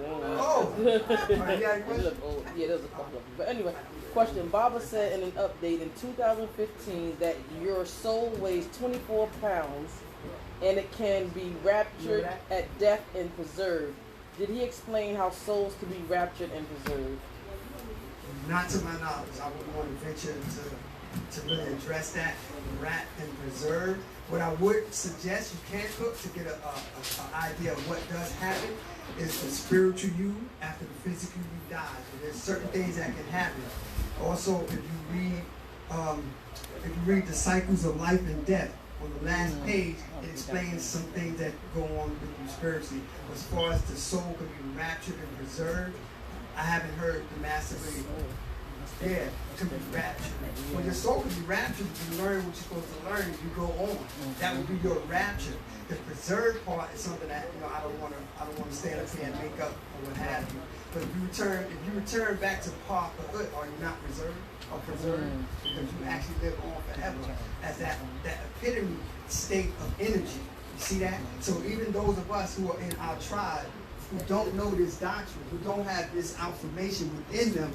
Oh. Right, you got a question? Yeah, there's a couple of them. But anyway, question. Baba said in an update in 2015 that your soul weighs 24 pounds and it can be raptured at death and preserved. Did he explain how souls can be raptured and preserved? Not to my knowledge. I wouldn't want to venture to really address that, wrap and preserve. What I would suggest you can cook to get an idea of what does happen is the spiritual you after the physical you dies. There's certain things that can happen. Also, if you read the cycles of life and death, on the last page, it explains some things that go on with you spiritually. As far as the soul can be raptured and preserved, I haven't heard the master really. Yeah, to be raptured. When your soul can be raptured, you learn what you're supposed to learn as you go on. That would be your rapture. The preserved part is something that I don't want to stand up here and make up or what have you. But if you return back to Parkhood, are you not preserved or preserved? Because you actually live on forever as that epitome state of energy. You see that? So even those of us who are in our tribe, who don't know this doctrine, who don't have this information within them,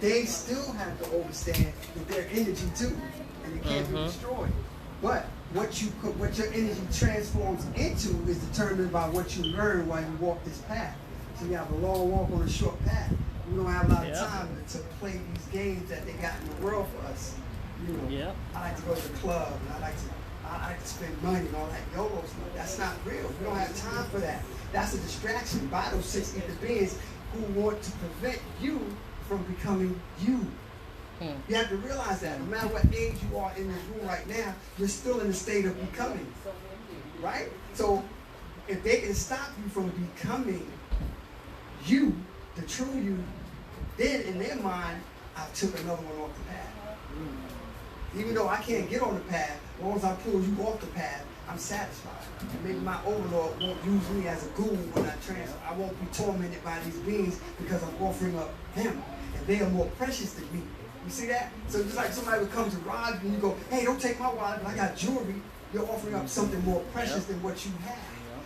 they still have to understand that they're energy too, and it can't be destroyed. But what your energy transforms into is determined by what you learn while you walk this path. So you have a long walk on a short path. We don't have a lot of time to play these games that they got in the world for us. You know, I like to go to the club, and I like to spend money and all that YOLO stuff. That's not real. We don't have time for that. That's a distraction by those 6 ether beings who want to prevent you from becoming you. You have to realize that no matter what age you are in this room right now, you're still in the state of becoming. Right? So if they can stop you from becoming you, the true you, then in their mind, I took another one off the path. Even though I can't get on the path, as long as I pull you off the path, I'm satisfied. And maybe my overlord won't use me as a ghoul when I transfer. I won't be tormented by these beings because I'm offering up them. And they are more precious than me. You see that? So just like somebody would come to rob you and you go, hey, don't take my wallet, but I got jewelry. You're offering up something more precious than what you have.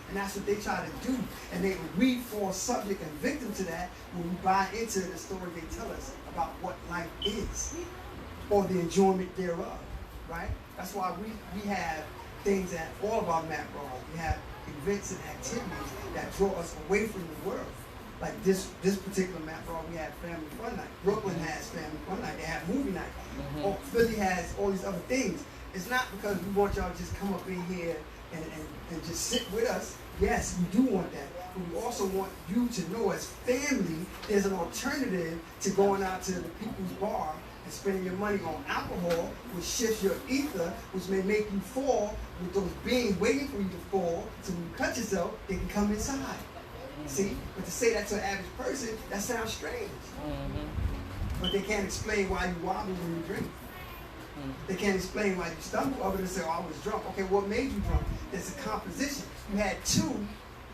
And that's what they try to do. And we fall subject and victim to that when we buy into the story they tell us about what life is or the enjoyment thereof, right? That's why we have things at all of our map brawls. We have events and activities that draw us away from the world. Like this particular map brawl, we have Family Fun Night. Brooklyn has Family Fun Night. They have Movie Night. Or Philly has all these other things. It's not because we want y'all to just come up in here and just sit with us. Yes, we do want that. But we also want you to know as family, there's an alternative to going out to the people's bar and spending your money on alcohol, which shifts your ether, which may make you fall with those beings waiting for you to fall. So when you cut yourself, they can come inside. See? But to say that to an average person, that sounds strange. But they can't explain why you wobble when you drink. They can't explain why you stumble other than say, oh, I was drunk. Okay, what made you drunk? There's a composition. You had two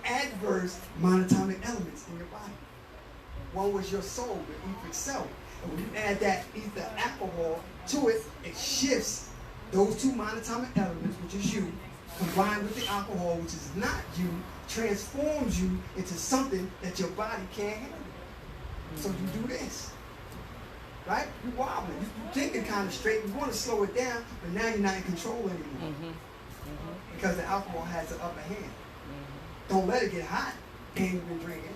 adverse monatomic elements in your body. One was your soul, the etheric self. And when you add that ether alcohol to it, it shifts those two monatomic elements, which is you, combined with the alcohol, which is not you, transforms you into something that your body can't handle. So you do this. Right? You wobbling. You're thinking kind of straight. You want to slow it down, but now you're not in control anymore. Because the alcohol has the upper hand. Don't let it get hot. And you've been drinking.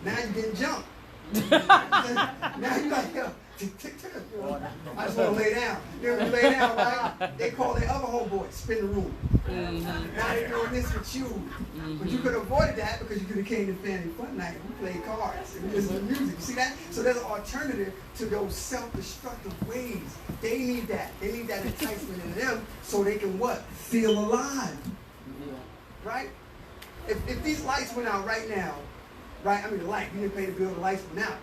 Now you're getting jumped. Now you're like, yo, I just want to lay down. You know, when you lay down, right? They call their other homeboy, spin the room. Now they're doing this with you. But you could have avoided that because you could have came to Family Fun Night and we played cards and we listened to music. You see that? So there's an alternative to those self-destructive ways. They need that. They need that enticement in them so they can what? Feel alive. Right? If these lights went out right now, right? I mean the light, you didn't pay the bill, the lights went out.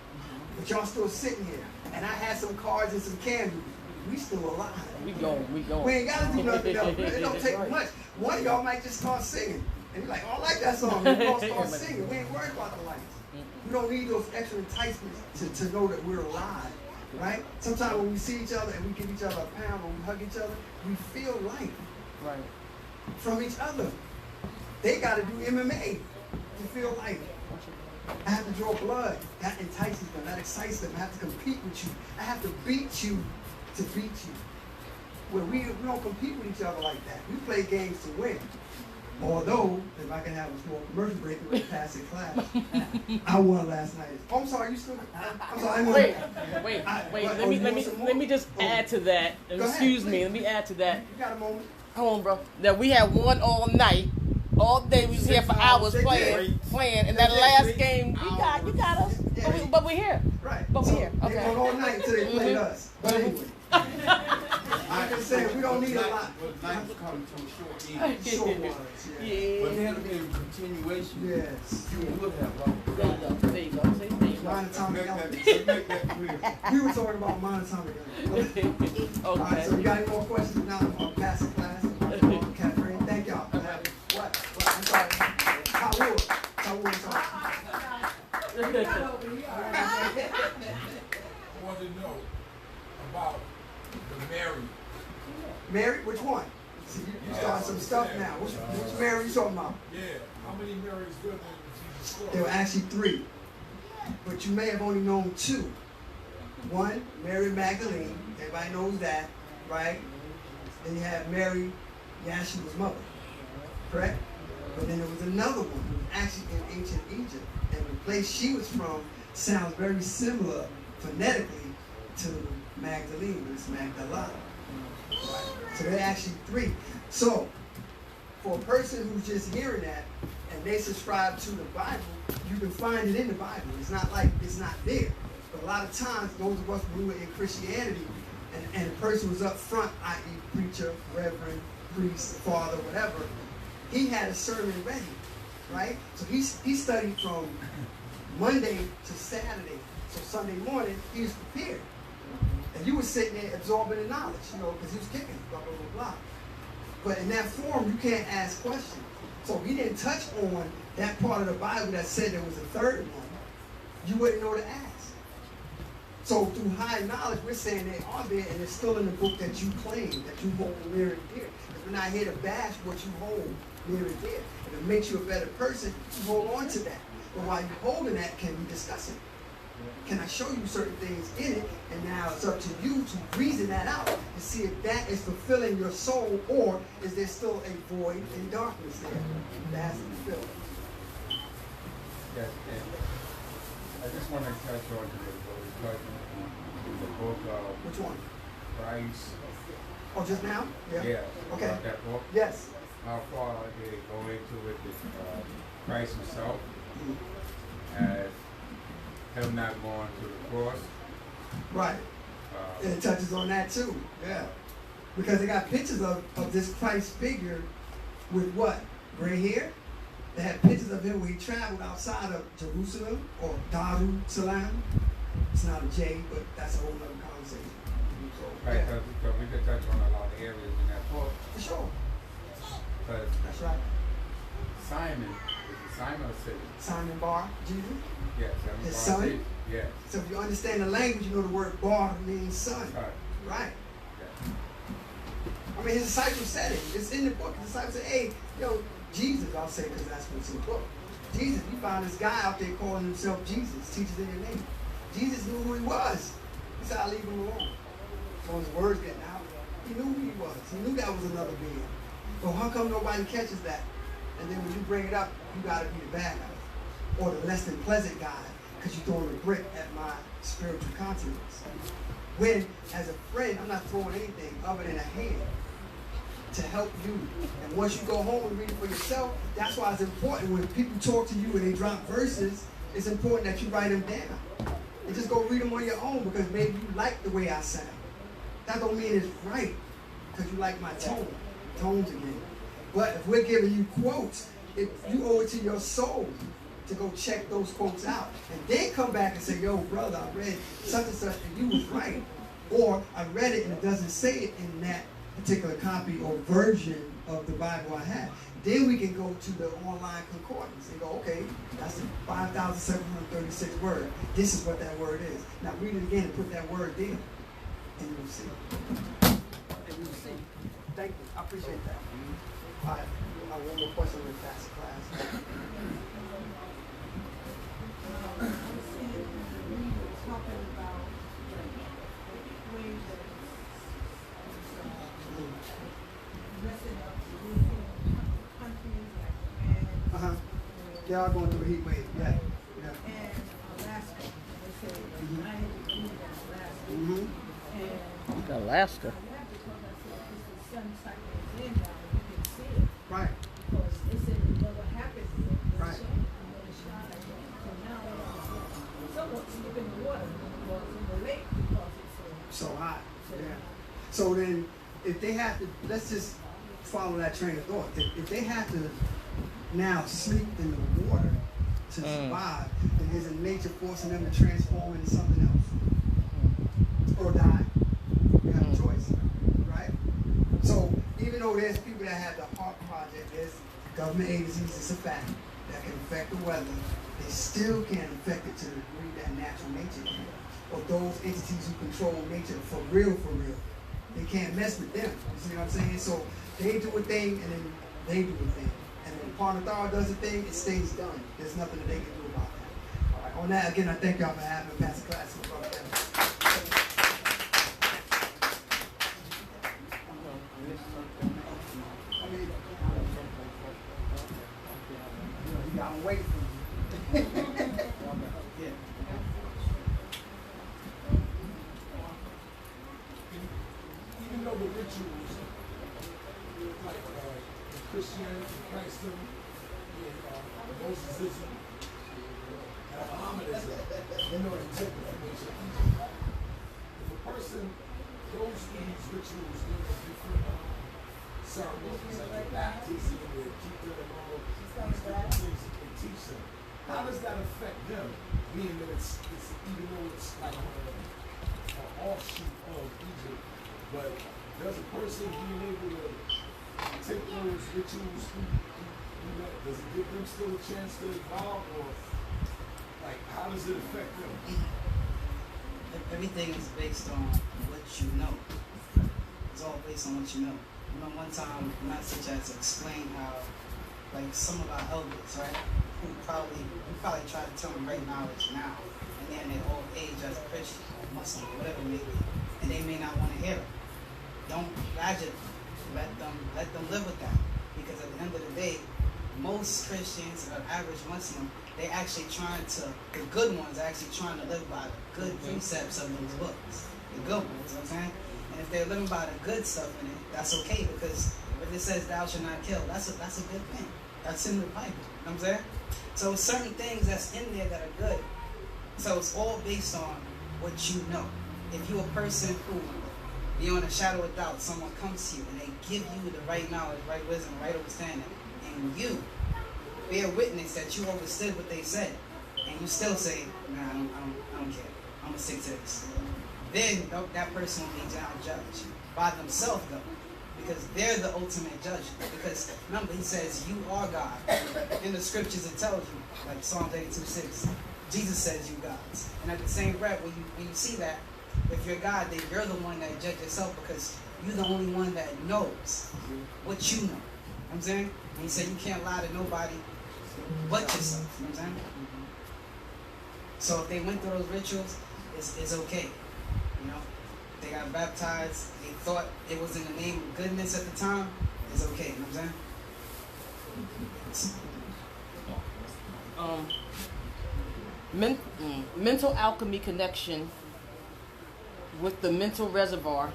But y'all still sitting here. And I had some cards and some candles. We still alive. We going. We ain't got to do nothing else. It don't take much. One of y'all might just start singing. And you're like, oh, I like that song. We're going to start singing. We ain't worried about the lights. We don't need those extra enticements to know that we're alive. Right? Sometimes when we see each other and we give each other a pound or we hug each other, we feel life. Right. From each other. They got to do MMA to feel life. I have to draw blood. That entices them. That excites them. I have to compete with you. I have to beat you to beat you. Where we don't compete with each other like that. We play games to win. Although, if I can have a small commercial break with a passing class, I won last night. Oh, I'm sorry. You still? I'm sorry. Let me just add to that. Excuse me. Let me add to that. You got a moment? Hold on, bro. That we had won all night. All day we was here for hours playing, and that last game, you got us, but we're here. Right. But we're here. Okay. They won all night until they played us. But anyway, I'm just saying we don't need a lot. Life was coming to a short end. Yeah. But there had been a continuation. Yes. You would have lost. There you go. Monatomic elements. We were talking about monatomic elements. Okay. All right. So you got any more questions now? On passing class. Khaf-re. Thank y'all. What? I'm sorry. Tawu, sorry. I want to know about the Mary. Mary? Which one? See, you started some stuff now. Which Mary you talking about? Yeah. How many Marys were there in Jesus' story? There were actually 3. But you may have only known 2. One, Mary Magdalene. Everybody knows that, right? Then you have Mary, Yeshua's mother. Correct? But then there was another one who was actually in ancient Egypt. And the place she was from sounds very similar phonetically to Magdalene, but it's Magdala. Right? So they're actually 3. So for a person who's just hearing that and they subscribe to the Bible, you can find it in the Bible. It's not like it's not there. But a lot of times, those of us who were in Christianity, and the person was up front, i.e. preacher, reverend, priest, father, whatever, he had a sermon ready, right? So he studied from Monday to Saturday. So Sunday morning, he was prepared. And you were sitting there absorbing the knowledge, because he was kicking, blah, blah, blah, blah. But in that form, you can't ask questions. So if he didn't touch on that part of the Bible that said there was a third one, you wouldn't know to ask. So through high knowledge, we're saying they are there, and it's still in the book that you claim, that you hold near and dear. Because we're not here to bash what you hold near and dear. If it makes you a better person, you hold on to that. But while you're holding that, can we discuss it? Can I show you certain things in it? And now it's up to you to reason that out and see if that is fulfilling your soul, or is there still a void and darkness there that has to be filled? Yes, and I just want to touch on to the book of Which one? Christ. Oh, just now? Yeah. Okay. That book. Yes. How far they go into it with Christ himself as him not going to the cross. Right. And it touches on that too. Yeah. Because they got pictures of this Christ figure with what? Gray hair? They had pictures of him when he traveled outside of Jerusalem or Darussalam. It's not a J, but that's a whole other conversation. So, Right, yeah. because we could touch on a lot of areas in that book. For sure. But That's right. Simon said, Simon Bar, Jesus. yes, His son? Yes. So if you understand the language, you know the word bar means son. Right. Yeah. I mean, his disciples said it. It's in the book. His disciples said, hey, Jesus, I'll say because that's what's in the book. Jesus, you found this guy out there calling himself Jesus, teaches in your name. Jesus knew who he was. He said, I'll leave him alone. So his words getting out. He knew who he was. He knew that was another being. So how come nobody catches that? And then when you bring it up, you got to be the bad guy or the less than pleasant guy because you're throwing a brick at my spiritual continence. When, as a friend, I'm not throwing anything other than a hand to help you. And once you go home and read it for yourself, that's why it's important when people talk to you and they drop verses, it's important that you write them down. And just go read them on your own because maybe you like the way I sound. That don't mean it's right because you like my tones again. But if we're giving you quotes, if you owe it to your soul to go check those quotes out. And then come back and say, yo, brother, I read such and such and you was right. Or I read it and it doesn't say it in that particular copy or version of the Bible I have. Then we can go to the online concordance and go, okay, that's the 5,736 word. This is what that word is. Now read it again and put that word there. And you'll see. And you'll see. Thank you. I appreciate that. All right. One more question in the class. They are going through a heat wave, yeah. And Alaska, they said, I had to do that Alaska. And Alaska. because I said, because the sun cycle is in now, you can see it. Right. Because they said it never happened here. Right. So now someone's skipping the water because in the lake because it's so hot. so Yeah. So then, if they have to, let's just follow that train of thought. If they have to now sleep in the water to survive, then there's a nature forcing them to transform into something else or die. They have a choice, right? So even though there's people that have the HARP project, there's government agencies, it's a fact, that can affect the weather, they still can't affect it to the degree that natural nature can. Or those entities who control nature for real. They can't mess with them. You see what I'm saying? So they do a thing and then they do a thing. And when Parnathar does a thing, it stays done. There's nothing that they can do about that. All right. On that, again, I thank y'all for having me. Pass the class to my brother. You got to wait for me. Yeah. Even though the rituals, like Christianity, Christendom, Mosesism, Mohammedanism, in order to take the formation of Egypt. If a person goes through these rituals, there are different ceremonies like the baptism, and keep them along, these different things that they teach them. How does that affect them, being that it's even though it's like an offshoot of Egypt, but does a person being able to take those rituals through that, does it give them still a chance to evolve, or like how does it affect them? Everything is based on what you know. It's all based on what you know. You know, one time the master teacher had to explain how, like some of our elders, right? We probably try to tell them right knowledge now, and they're in their old age as a Christian or Muslim, whatever it may be, and they may not want to hear it. Don't badger them. Let them live with that, because at the end of the day, most Christians or average Muslim, they actually the good ones are actually trying to live by the good precepts of those books, the good ones. You know what I'm saying? And if they're living by the good stuff in it, that's okay, because if it says thou shalt not kill, that's a good thing. That's in the Bible. You know what I'm saying? So certain things that's in there that are good. So it's all based on what you know. If you're a person who you're in a shadow of doubt, someone comes to you and they give you the right knowledge, right wisdom, right understanding, and you bear witness that you understood what they said, and you still say, nah, I don't care. I'm gonna stick to this. Then that person will be down judged by themselves, though, because they're the ultimate judge. Because remember, he says, you are God. In the scriptures, it tells you, like Psalm 82:6, Jesus says you gods. And at the same breath, when you see that, if you're God, then you're the one that judge yourself, because you're the only one that knows what you know. You know what I'm saying? And he said you can't lie to nobody but yourself. You know what I'm saying? So if they went through those rituals, it's okay. You know, they got baptized, they thought it was in the name of goodness at the time, it's okay. You know what I'm saying? Mental alchemy connection with the mental reservoir.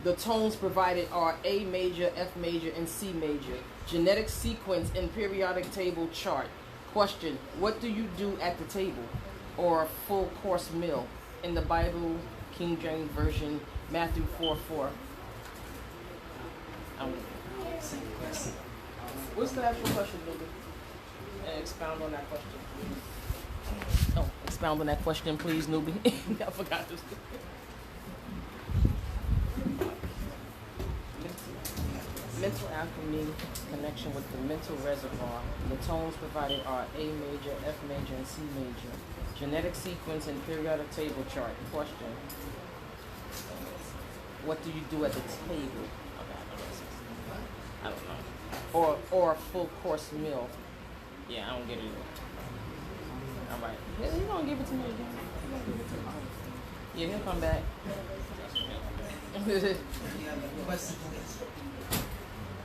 The tones provided are A major, F major, and C major. Genetic sequence in periodic table chart. Question: what do you do at the table, or full course meal? In the Bible, King James Version, Matthew 4:4. What's the actual question, Luby? And expound on that question. Oh, expound on that question, please, Newbie. I forgot this. Mental alchemy connection with the mental reservoir. The tones provided are A major, F major, and C major. Genetic sequence and periodic table chart. Question: what do you do at the table? I don't know. Or a full course meal. Yeah, I don't get it. All right. Yeah, you gonna give it to me again? Yeah, he'll come back.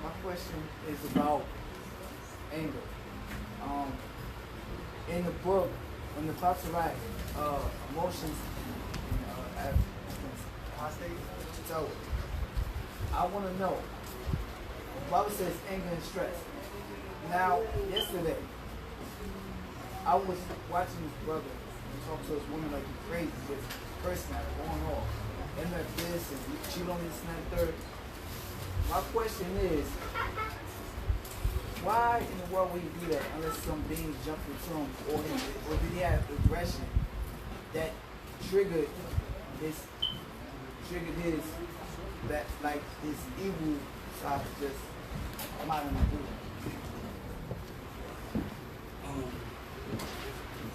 My question is about anger. In the book, when the Khaf-re emotions so I want to know. The Bible says anger and stress. Now, yesterday, I was watching this brother talk to this woman like he's crazy, just cursing at her, going off. And like this, and you cheat on this and that third. My question is, why in the world would he do that unless some beings jumped into him, or did he have aggression that triggered his that like his evil side just come out of the blue?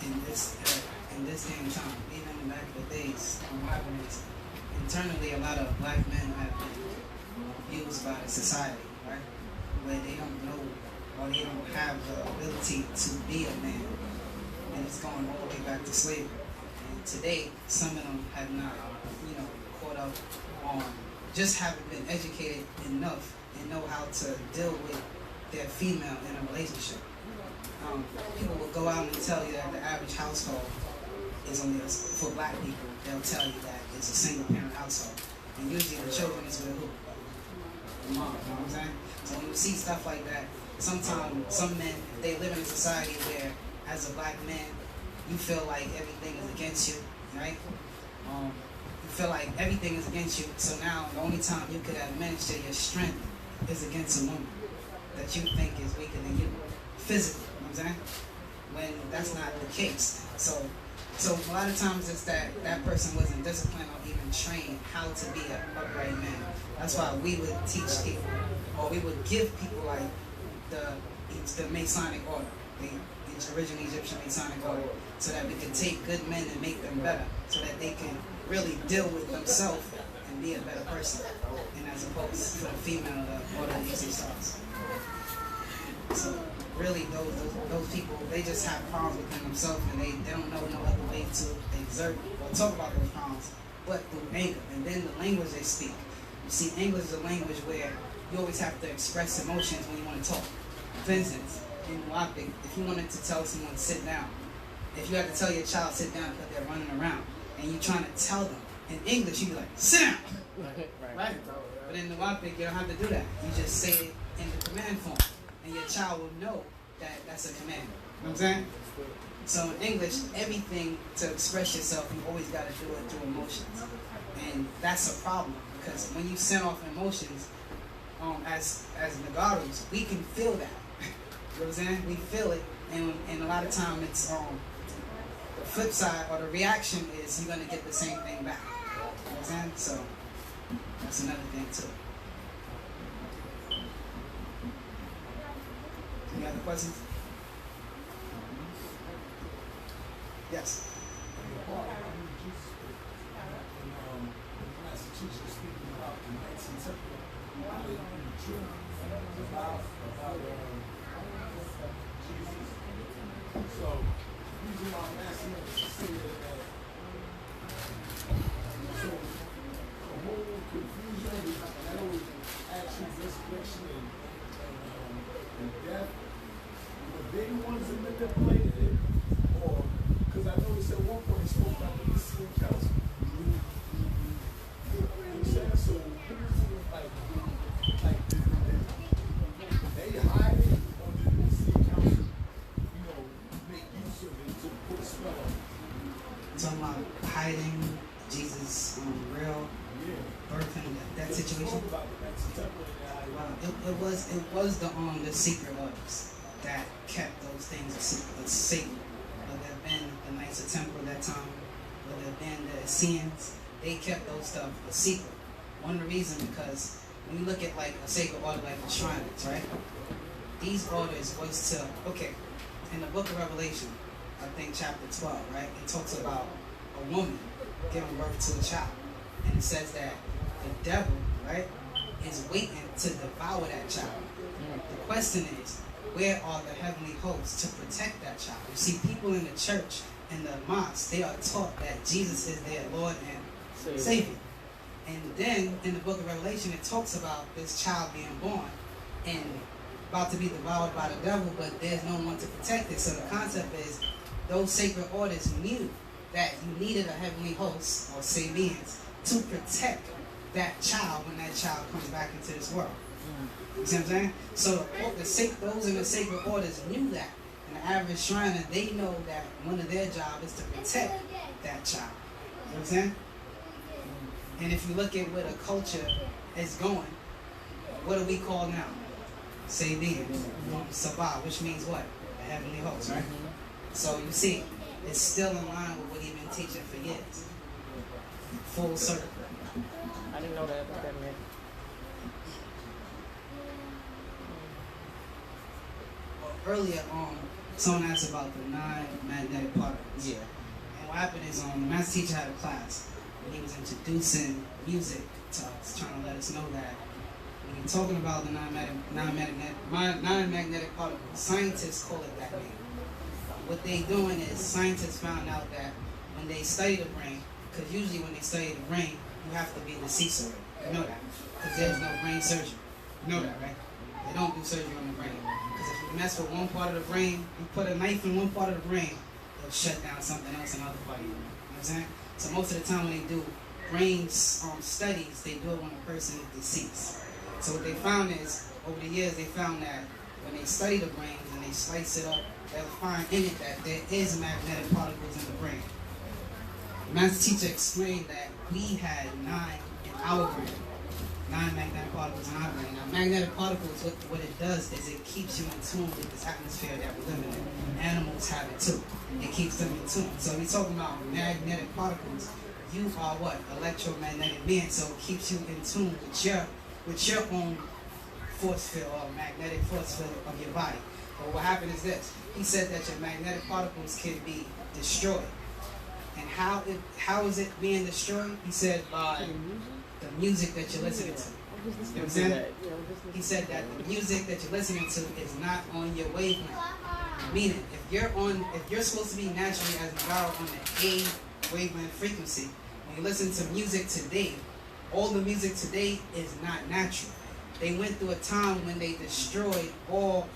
In this day and time, even back in the days, what happened is internally a lot of black men have been used by the society, right? Where they don't know or they don't have the ability to be a man. And it's going all the way back to slavery. And today, some of them have not, caught up on just haven't been educated enough and know how to deal with their female in a relationship. People will go out and tell you that the average household is only for black people. They'll tell you that it's a single parent household. And usually the children is with who? The mom, you know what I'm saying? So when you see stuff like that, sometimes some men, they live in a society where, as a black man, you feel like everything is against you, right? You feel like everything is against you, so now the only time you could administer your strength is against a woman that you think is weaker than you, physically, you know what I'm saying? When that's not the case. So a lot of times it's that person wasn't disciplined or even trained how to be an upright man. That's why we would teach people, or we would give people like the Masonic order, the original Egyptian Masonic order, so that we can take good men and make them better, so that they can really deal with themselves and be a better person, and as opposed to the female, the order of these stars. So really, those people, they just have problems within themselves, and they don't know no other way to exert or talk about those problems but through anger. And then the language they speak. You see, English is a language where you always have to express emotions when you want to talk. For instance, in Wu-Nuwapu, if you wanted to tell someone to sit down, if you had to tell your child sit down because they're running around, and you're trying to tell them in English, you'd be like, sit down! Right? But in Wu-Nuwapu, you don't have to do that. You just say it in the command form, and your child will know that that's a command. You know what I'm saying? So in English, everything to express yourself, you always got to do it through emotions. And that's a problem, because when you send off emotions, as Nagaros, we can feel that. You know what I'm saying? We feel it, and a lot of time it's the flip side, or the reaction is you're going to get the same thing back. You know what I'm saying? So that's another thing too. Any other questions? Yes. So, the reason why I'm asking you to say that, so the whole confusion, that always action, resurrection, and death, were they the ones that manipulated it? Or, because I noticed at one point he spoke about the Nicene Council. You know what I'm saying? So, like, they hide it, or did the Nicene Council, make use of it to put a spell on it? Talking about hiding Jesus' real birth and that situation. Well, it was the secret orders that kept those things sacred. Whether it been the Knights of Temple at that time, whether it been the Essenes, they kept those stuff a secret. One of the reasons, because when you look at like a sacred order like the Shriners, right? These orders was to, okay, in the book of Revelation, I think chapter 12, right? It talks about a woman giving birth to a child. And it says that the devil, right, is waiting to devour that child. The question is, where are the heavenly hosts to protect that child? You see, people in the church and the mosque, they are taught that Jesus is their Lord and Savior. And then in the book of Revelation, it talks about this child being born and about to be devoured by the devil, but there's no one to protect it. So the concept is, those sacred orders knew that you needed a heavenly host, or Sabians, to protect that child when that child comes back into this world. You see what I'm saying? So those in the sacred orders knew that. And the average Shriner, they know that one of their jobs is to protect that child. You know what I'm saying? And if you look at where the culture is going, what do we call now? Sabians, Wu-Sabat, which means what? The heavenly host, right? So you see, it's still in line with what he's been teaching for years. Full circle. I didn't know that, what that meant. Well, earlier, someone asked about the 9 magnetic particles. Yeah. And what happened is, the master teacher had a class, and he was introducing music to us, trying to let us know that when you're talking about the non-magnetic particles, scientists call it that name. What they doing is, scientists found out that when they study the brain, because usually when they study the brain, you have to be deceased already. You know that. Because there's no brain surgery. You know that, right? They don't do surgery on the brain. Because if you mess with one part of the brain, you put a knife in one part of the brain, it'll shut down something else in another part. You know what I'm saying? So most of the time when they do brain studies, they do it when a person is deceased. So what they found is, over the years, they found that when they study the brains and they slice it up they'll find in it that there is magnetic particles in the brain. The master teacher explained that we had 9 in our brain. 9 magnetic particles in our brain. Now, magnetic particles, what it does is it keeps you in tune with this atmosphere that we're living in. Animals have it too. It keeps them in tune. So when you're talking about magnetic particles, you are what? Electromagnetic being. So it keeps you in tune with your own force field or magnetic force field of your body. But what happened is this. He said that your magnetic particles can be destroyed. And how is it being destroyed? He said by the music that you're listening to. You know what I'm saying? He said that the music that you're listening to is not on your wavelength. Meaning, if you're supposed to be naturally as a viral on the A wavelength frequency, when you listen to music today, all the music today is not natural. They went through a time when they destroyed all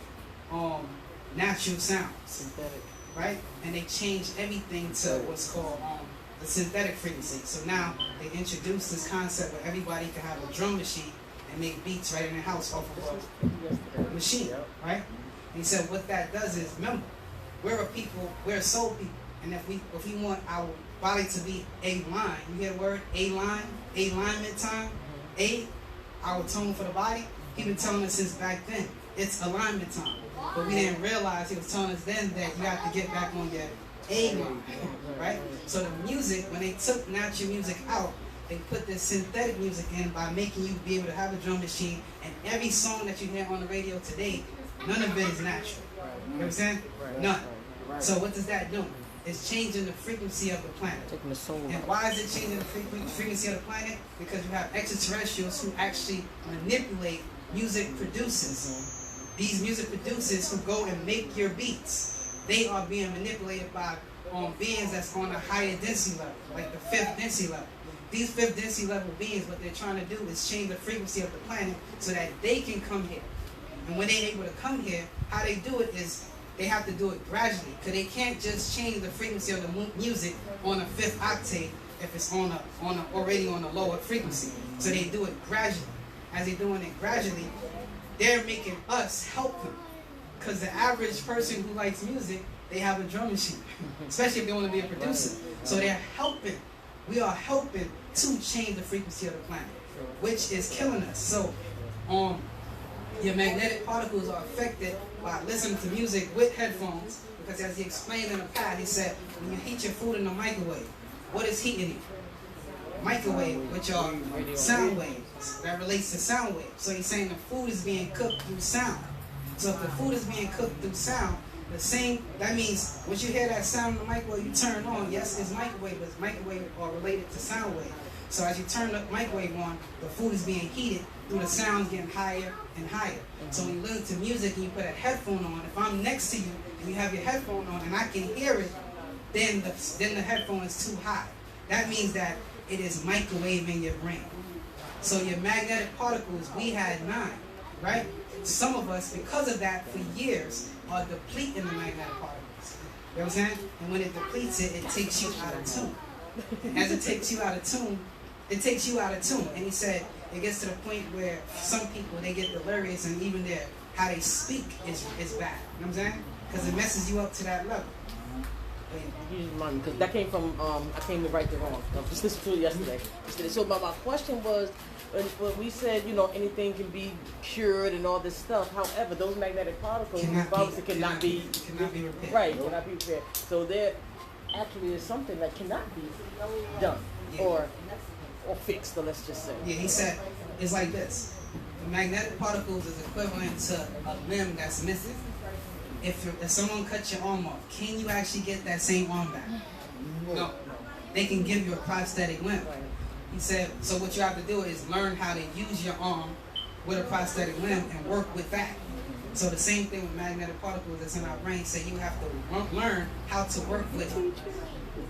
natural sounds, synthetic, right? And they changed everything to what's called the synthetic frequency. So now they introduced this concept where everybody can have a drum machine and make beats right in their house off of a machine, right? And he said what that does is, remember, we're a soul people, and if we want our body to be a line, you hear the word alignment time, our tone for the body. He been telling us since back then it's alignment time, but we didn't realize he was telling us then that you have to get back on your A line, right? So the music, when they took natural music out, they put this synthetic music in by making you be able to have a drum machine, and every song that you hear on the radio today, none of it is natural. You know what I'm saying? None. So what does that do? It's changing the frequency of the planet. And why is it changing the frequency of the planet? Because you have extraterrestrials who actually manipulate music producers. These music producers who go and make your beats, they are being manipulated by beings that's on a higher density level, like the 5th density level. These 5th density level beings, what they're trying to do is change the frequency of the planet so that they can come here. And when they're able to come here, how they do it is they have to do it gradually, because they can't just change the frequency of the music on a 5th octave if it's already on a lower frequency. So they do it gradually. As they're doing it gradually, they're making us help them. Because the average person who likes music, they have a drum machine, especially if they want to be a producer. So they're helping. We are helping to change the frequency of the planet, which is killing us. So, your magnetic particles are affected by listening to music with headphones, because as he explained in the past, he said, when you heat your food in the microwave, what is heating it? Microwave, which are sound waves. That relates to sound waves. So he's saying the food is being cooked through sound. So if the food is being cooked through sound, that means once you hear that sound in the microwave, you turn on. Yes, it's microwave, but microwave are related to sound wave. So as you turn the microwave on, the food is being heated through the sounds getting higher and higher. So when you listen to music and you put a headphone on, if I'm next to you and you have your headphone on and I can hear it, then the headphone is too high. That means that it is microwaving your brain. So your magnetic particles, we had 9, right? Some of us, because of that, for years, are depleting the magnetic particles. You know what I'm saying? And when it depletes it, it takes you out of tune. As it takes you out of tune, it takes you out of tune. And he said it gets to the point where some people, they get delirious, and even how they speak is bad. You know what I'm saying? Because it messes you up to that level. Because that came from, I came to right the wrong. I just listened to it yesterday. So my question was, when we said, anything can be cured and all this stuff, however, those magnetic particles cannot be repaired. Right, cannot be repaired. So there actually is something that cannot be done or fixed, let's just say. Yeah, he said, it's like this. The magnetic particles is equivalent to a limb that's missing. If someone cuts your arm off, can you actually get that same arm back? No. They can give you a prosthetic limb. He said, so what you have to do is learn how to use your arm with a prosthetic limb and work with that. So the same thing with magnetic particles that's in our brain. So you have to learn how to work with it.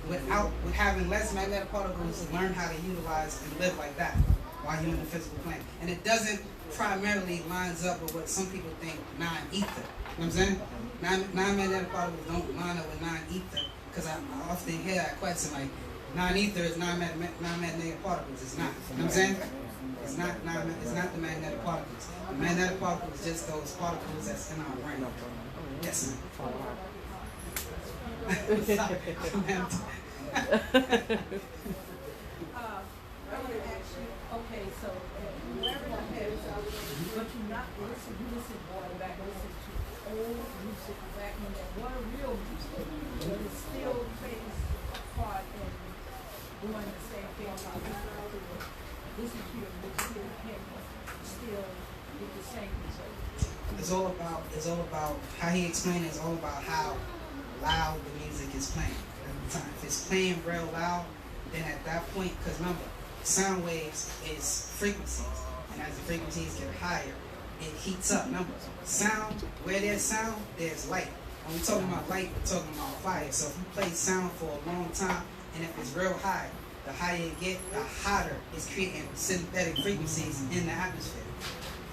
With having less magnetic particles, learn how to utilize and live like that while you're in the physical plane. And it doesn't primarily lines up with what some people think non-ether. You know what I'm saying? Non-magnetic particles don't line up with non-ether, because I often hear that question like, non-ether is non-magnetic particles. It's not. You know what I'm saying? It's not the magnetic particles. The magnetic particles is just those particles that's in our brain. Yes, ma'am. Sorry, I'm empty. I want to ask you, okay, so whoever the head is out, but you not listen, you listen boy back, listen to old music back when there was real music, but it still plays a part in doing the same thing about listen to your music and still get the same result. It's all about how he explained it. It's all about how loud the music is playing at the time. If it's playing real loud, then at that point, because remember, sound waves is frequencies, and as the frequencies get higher, it heats up. Remember, sound, where there's sound, there's light. When we're talking about light, we're talking about fire. So if you play sound for a long time, and if it's real high, the higher you get, the hotter it's creating synthetic frequencies in the atmosphere.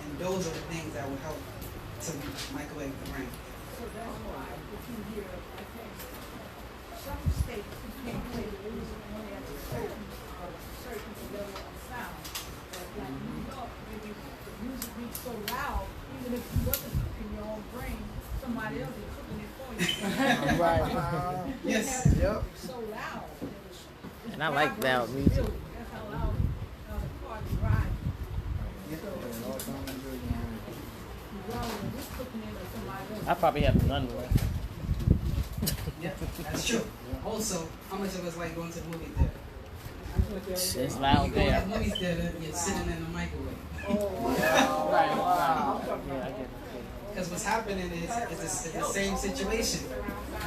And those are the things that will help to microwave the brain. So that's why if you hear, I think, some states you can't play the music only at a certain level of sound. But like New York, maybe the music be so loud, even if you wasn't cooking your own brain, somebody else is cooking it for you. Right. Yes. Yep. So loud. And I like loud music. That's how loud the car can ride. I probably have none left. Yeah, that's true. Also, how much of us like going to the movie theater? It's loud You go to there. the movie theater, you're sitting in the microwave. Right. Yeah, I get it. Because what's happening is it's the same situation.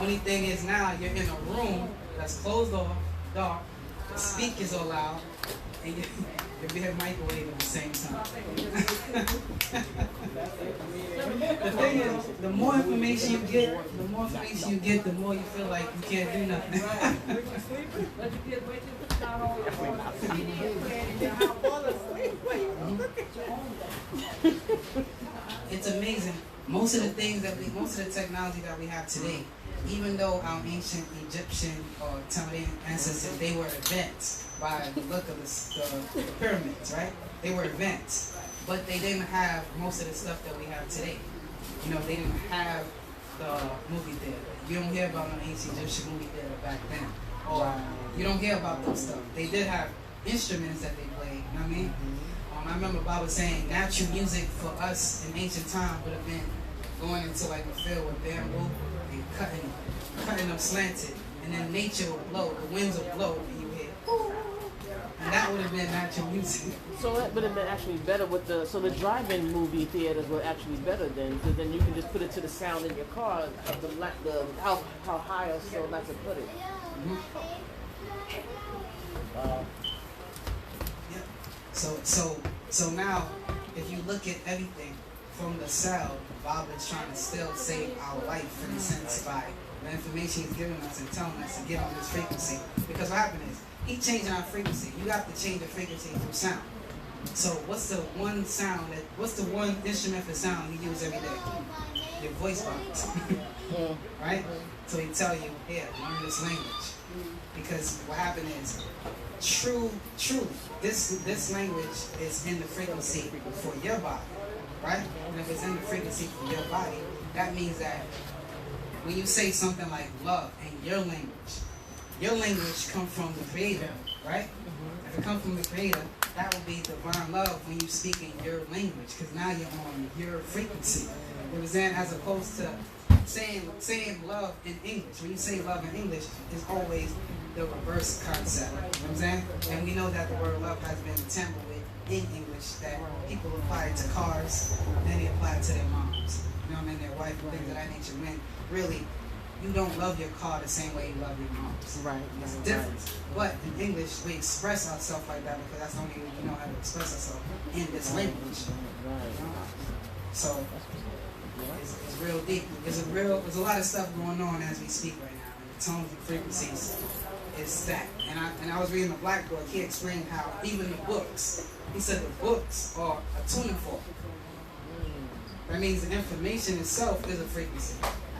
Only thing is now you're in a room that's closed off, dark, the speakers are loud, and you're being microwave at the same time. The thing is, the more information you get, the more you feel like you can't do nothing. It's amazing. Most of the technology that we have today, even though our ancient Egyptian or Talmudic ancestors, they were advanced by the look of the pyramids, right? They were advanced, but they didn't have most of the stuff that we have today. You know, they didn't have the movie theater. You don't hear about no ancient Egyptian movie theater back then. Or you don't hear about that stuff. They did have instruments that they played, you know what I mean? I remember Bob was saying natural music for us in ancient time would have been going into like a field with bamboo and cutting them slanted, and then nature would blow, the winds would blow, and you hear, and that would have been natural music. So that would have been actually better with the drive-in movie theaters were actually better then, because then you can just put it to the sound in your car of how high or so not to put it. So now, if you look at everything from the cell, Bob is trying to still save our life in a sense by the information he's giving us and telling us to get on this frequency. Because what happened is, he's changing our frequency. You have to change the frequency through sound. So what's the one instrument for sound you use every day? Your voice box. Right? So he tell you, here, learn this language. Because what happened is, this language is in the frequency for your body, right? And if it's in the frequency for your body, that means that when you say something like love in your language comes from the Creator, right? If it comes from the Creator, that will be divine love when you speak in your language, because now you're on your frequency. It was then as opposed to saying love in English. When you say love in English, it's always the reverse concept. You know what I'm saying? And we know that the word love has been tampered with in English, that people apply it to cars, then they apply it to their moms. You know what I mean? Their wife and things of that nature. When really, you don't love your car the same way you love your moms. Right. There's a difference. But in English, we express ourselves like that because that's the only way we know how to express ourselves in this language. So it's real deep. There's a lot of stuff going on as we speak right now. And the tones and frequencies is that. And I was reading the Black Book. He explained how even the books, he said the books are a tuning fork. That means the information itself is a frequency.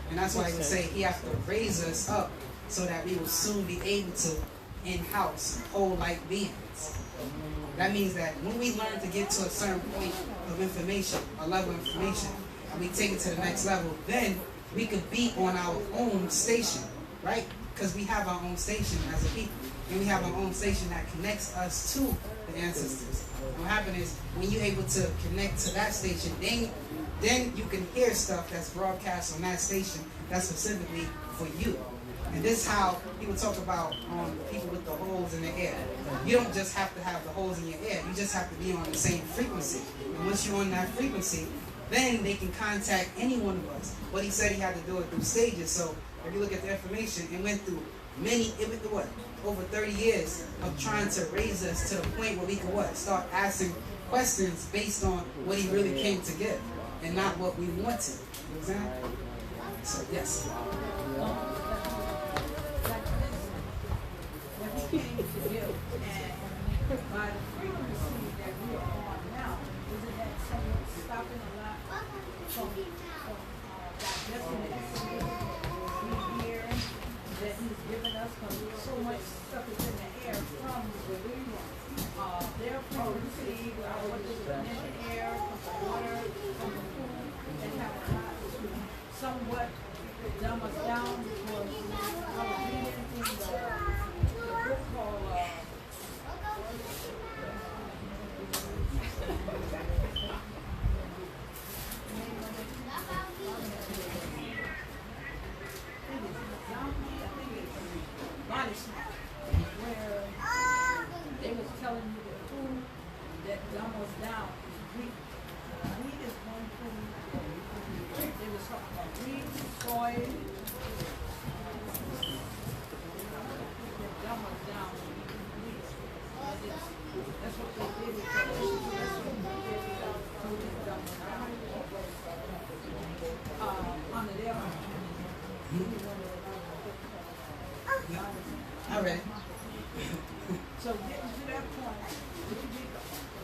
And that's why he would say he has to raise us up so that we will soon be able to, in-house, hold like beings. That means that when we learn to get to a certain point of information, a level of information, and we take it to the next level, then we could be on our own station. right? Because we have our own station as a people. And we have our own station that connects us to the ancestors. And what happens is, when you're able to connect to that station, then you can hear stuff that's broadcast on that station that's specifically for you. And this is how people talk about people with the holes in the air. You don't just have to have the holes in your ear. You just have to be on the same frequency. And once you're on that frequency, then they can contact any one of us. What he said, he had to do it through stages. So if you look at the information, it went through over 30 years of trying to raise us to the point where we could start asking questions based on what he really came to give and not what we wanted. You know what I'm saying? So yes. Came to you, and by the frequency that we are on now, isn't that somewhat stopping a lot from digesting it? We hear that he's given us, because so much stuff is in the air from their frequency, what is in the air, from the water, from the food, that have a lot to somewhat dumb us down, because I was reading in the book called Body Snatch, where they was telling you the food that dumb us down is wheat. Wheat is one food. They was talking about wheat, soy. Dumb us down. That's what they did. That's what they did. Dumb us down. Under their All right. So getting to that point, did you get the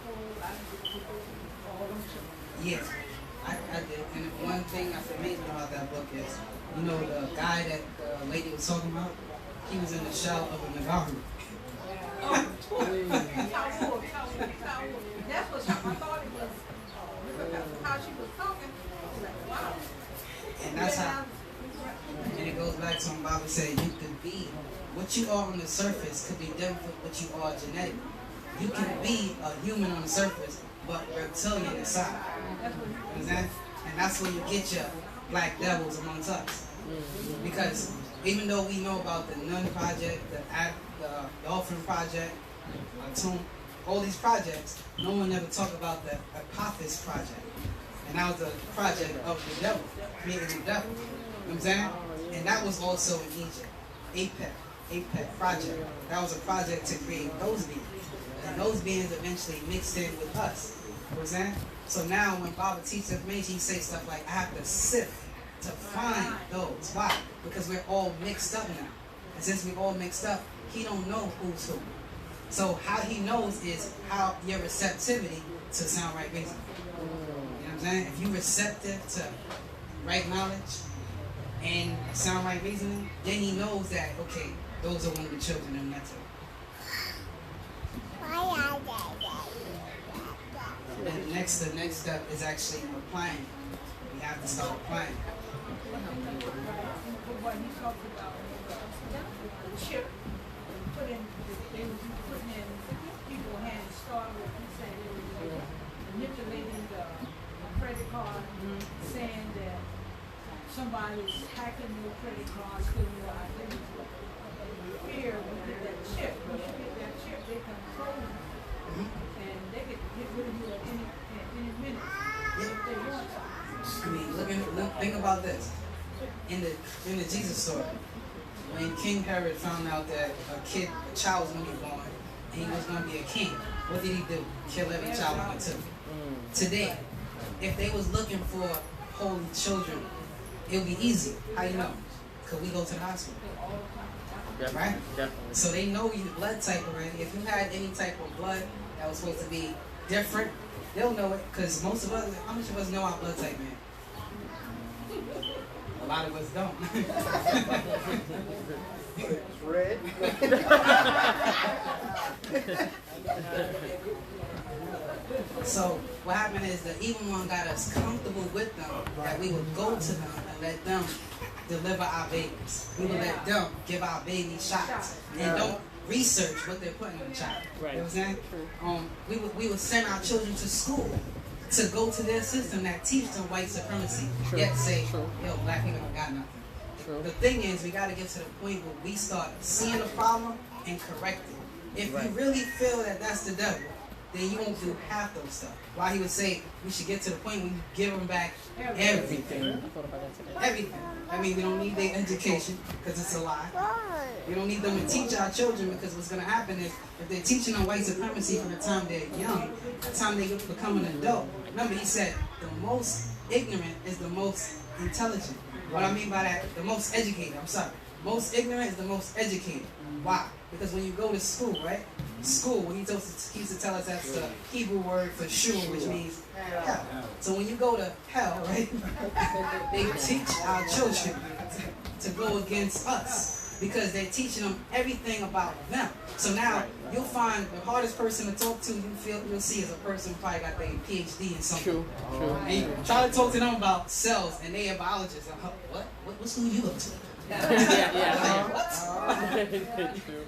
whole lot of people, all them children? Yeah, I did. And one thing that's amazing about that book is, you know, the guy that the lady was talking about, he was in the shell of a Nagaru. That's what I thought it was. How she was talking, I was like, wow. And that's how, and it goes back to when Baba said, you could be, what you are on the surface could be different from what you are genetically. You can be a human on the surface, but reptilian inside. Understand? And that's when you get your black devils amongst us. Because even though we know about the Nun Project, the Orphan Project, Tomb, all these projects, no one ever talked about the Apophis Project. And that was a project of the devil, creating the devil. You know what I'm saying? And that was also in Egypt. APEC project. That was a project to create those beings. And those beings eventually mixed in with us. You know what I'm saying? So now when Baba teaches information, he says stuff like, I have to sift to find those. Why? Because we're all mixed up now. And since we're all mixed up, he don't know who's who. So how he knows is how your receptivity to sound right reason. You know what I'm saying? If you're receptive to right knowledge and sound right reasoning, then he knows that, okay, those are one of the children in that too. And the next step is actually applying. We have to start applying. What he talked about the chip, they were putting in people's hands, start with, he said they were manipulating the credit card, saying that somebody's hacking your credit card, stealing your identity. Here, we get that chip. Once you get that chip, they control you. And they can get rid of you at any minute if they want to. I mean, think about this. In the Jesus story, when King Herod found out that a child was going to be born, and he was going to be a king, what did he do? Kill every child on the two. Today, if they was looking for holy children, it would be easy. How you know? Because we go to the hospital. Right? Definitely. So they know your blood type already. If you had any type of blood that was supposed to be different, they'll know it. Because most of us, how much of us know our blood type, man? A lot of us don't. Red. So what happened is the evil one got us comfortable with them, that we would go to them and let them deliver our babies. We would let them give our babies shots and don't research what they're putting in the child. Right. You know what I'm saying? We would send our children to school to go to their system that teach them white supremacy, yet say, yo, black people don't got nothing. The thing is, we got to get to the point where we start seeing the problem and correct it. If you really feel that that's the devil, then you won't do half those stuff. Why he would say we should get to the point where you give them back everything. Everything. I mean, we don't need their education because it's a lie. We don't need them to teach our children because what's going to happen is if they're teaching them white supremacy from the time they're young, the time they become an adult. Remember, he said the most ignorant is the most intelligent. What I mean by that, the most educated, I'm sorry. Most ignorant is the most educated. Why? Because when you go to school, right? School, he used to tell us that's the Hebrew word for shul, which means hell. So when you go to hell, right? They teach our children to go against us because they're teaching them everything about them. So now you'll find the hardest person to talk to you'll see is a person who probably got their PhD in something. True. And you try to talk to them about cells and they are biologists. What school you go to?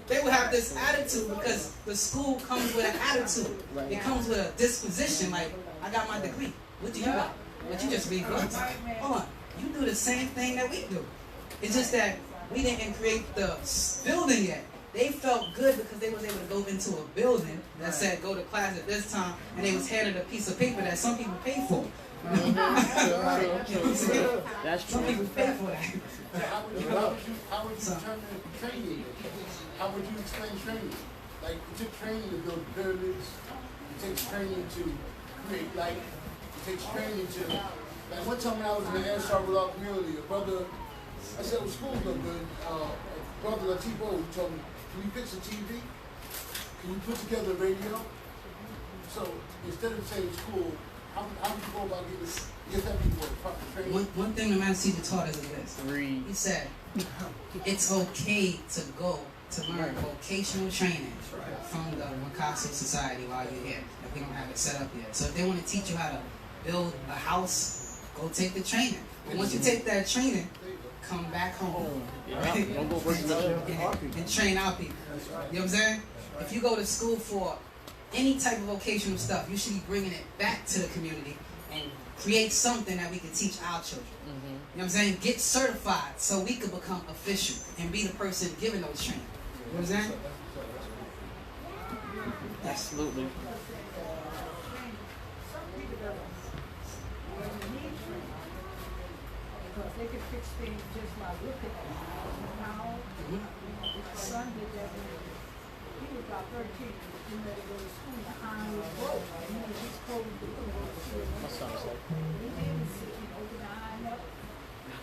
They would have this attitude because the school comes with an attitude. It comes with a disposition. Like, I got my degree. What do you got? But you just read books. Hold on. You do the same thing that we do. It's just that we didn't create the building yet. They felt good because they was able to go into a building that said go to class at this time, and they was handed a piece of paper that some people pay for. That's true. Some people pay for that. How would you determine training? How would you explain training? Like, it took training to build pyramids. It takes training to create light. It takes training to... Like, one time when I was in the Ansar Without community, a brother... I said, well, school's no good. A brother, Latipo, told me, can you fix a TV? Can you put together a radio? So, instead of saying school, how do you go about getting that people proper training? One thing the master teacher taught us is this. He said, it's okay to go to learn vocational training from the Makasu Society while you're here, if we don't have it set up yet. So if they want to teach you how to build a house, go take the training. And once you take that training, come back home. Right? And train our people. You know what I'm saying? If you go to school for any type of vocational stuff, you should be bringing it back to the community and create something that we can teach our children. You know what I'm saying? Get certified so we can become official and be the person giving those training. You know what I'm saying? Absolutely. Because they can fix things just by looking at it. How my son did that when he was about 13. He had to go to school. The iron was broke. He was just closed the door. My son's like, He didn't sit and open the iron up.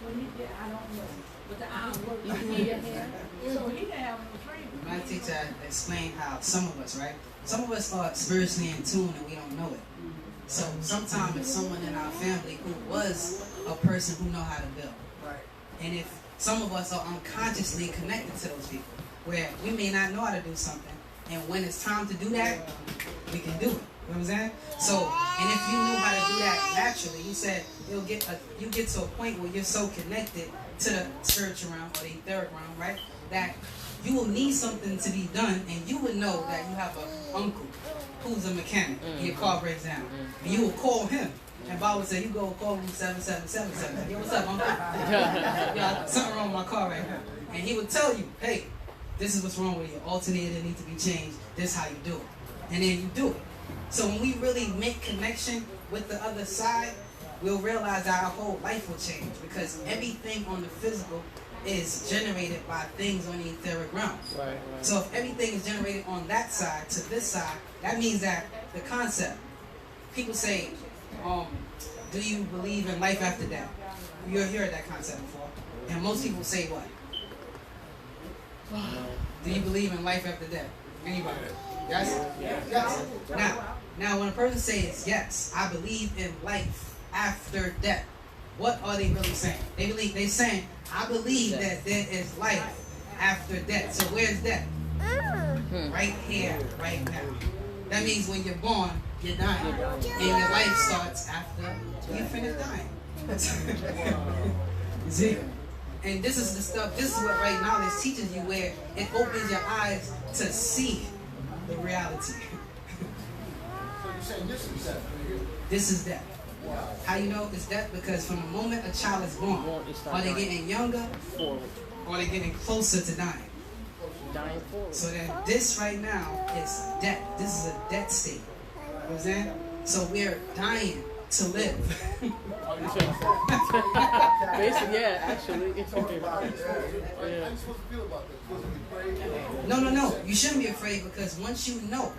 What he did, I don't know. But the iron worked. So he didn't have no training. My teacher explained how some of us, right? Some of us are spiritually in tune and we don't know it. So sometimes it's someone in our family who was a person who know how to build. Right. And if some of us are unconsciously connected to those people, where we may not know how to do something, and when it's time to do that, we can do it. You know what I'm saying? So, and if you knew how to do that naturally, he said you get to a point where you're so connected to the spiritual realm or the etheric realm, right? That you will need something to be done, and you would know that you have an uncle who's a mechanic, and your car breaks down, and you will call him. And Bob would say, you go call him 7777. Yo, what's up, uncle? Yeah, something wrong with my car right now. And he would tell you, hey, this is what's wrong with your alternator needs to be changed. This is how you do it. And then you do it. So when we really make connection with the other side, we'll realize that our whole life will change, because everything on the physical is generated by things on the etheric realm. right. So if everything is generated on that side to this side, that means that the concept, people say, do you believe in life after death? You've heard that concept before. And most people say what? Do you believe in life after death? Anybody? Yes? Yes. Now when a person says, yes, I believe in life after death, what are they really saying? They're saying, I believe that there is life after death. So where's death? Right here, right now. That means when you're born, you're dying. And your life starts after you finish dying. See? And this is the stuff, this is what right knowledge teaches you, where it opens your eyes to see the reality. So you're saying this is that right here? This is death. How you know it's death? Because from the moment a child is born, are they getting younger or are they getting closer to dying? Dying forward. So that this right now is death. This is a death state. You know what I'm saying? So we're dying to live. Basically, yeah, actually. It's okay. How you supposed to feel about that? Supposed to be afraid? No. You shouldn't be afraid, because once you know.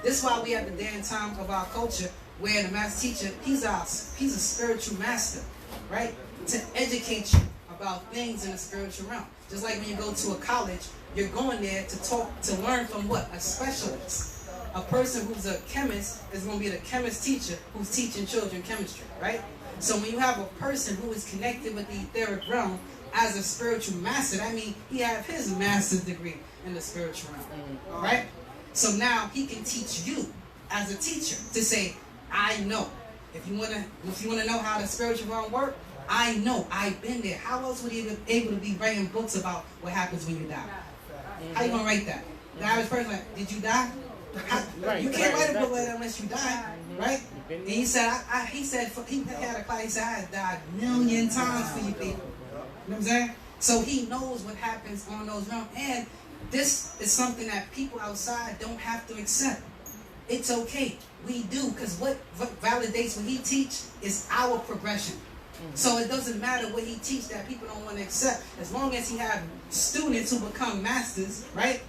This is why we have the day and time of our culture where the master teacher, he's a spiritual master, right? To educate you about things in the spiritual realm. Just like when you go to a college, you're going there to learn from what? A specialist. A person who's a chemist is going to be the chemist teacher who's teaching children chemistry, right? So when you have a person who is connected with the etheric realm as a spiritual master, that means he have his master's degree in the spiritual realm, right? So now he can teach you as a teacher to say, I know. If you want to know how the spiritual realm works, I know. I've been there. How else would he be able to be writing books about what happens when you die? How you gonna write that? The average person, like, did you die? You can't write a book like that unless you die, right? And he said, he had a class. He said, I had died a million times for you people. You know what I'm saying? So he knows what happens on those realms, and this is something that people outside don't have to accept. It's okay. We do, because what validates what he teach is our progression. So it doesn't matter what he teach that people don't want to accept. As long as he have students who become masters, right?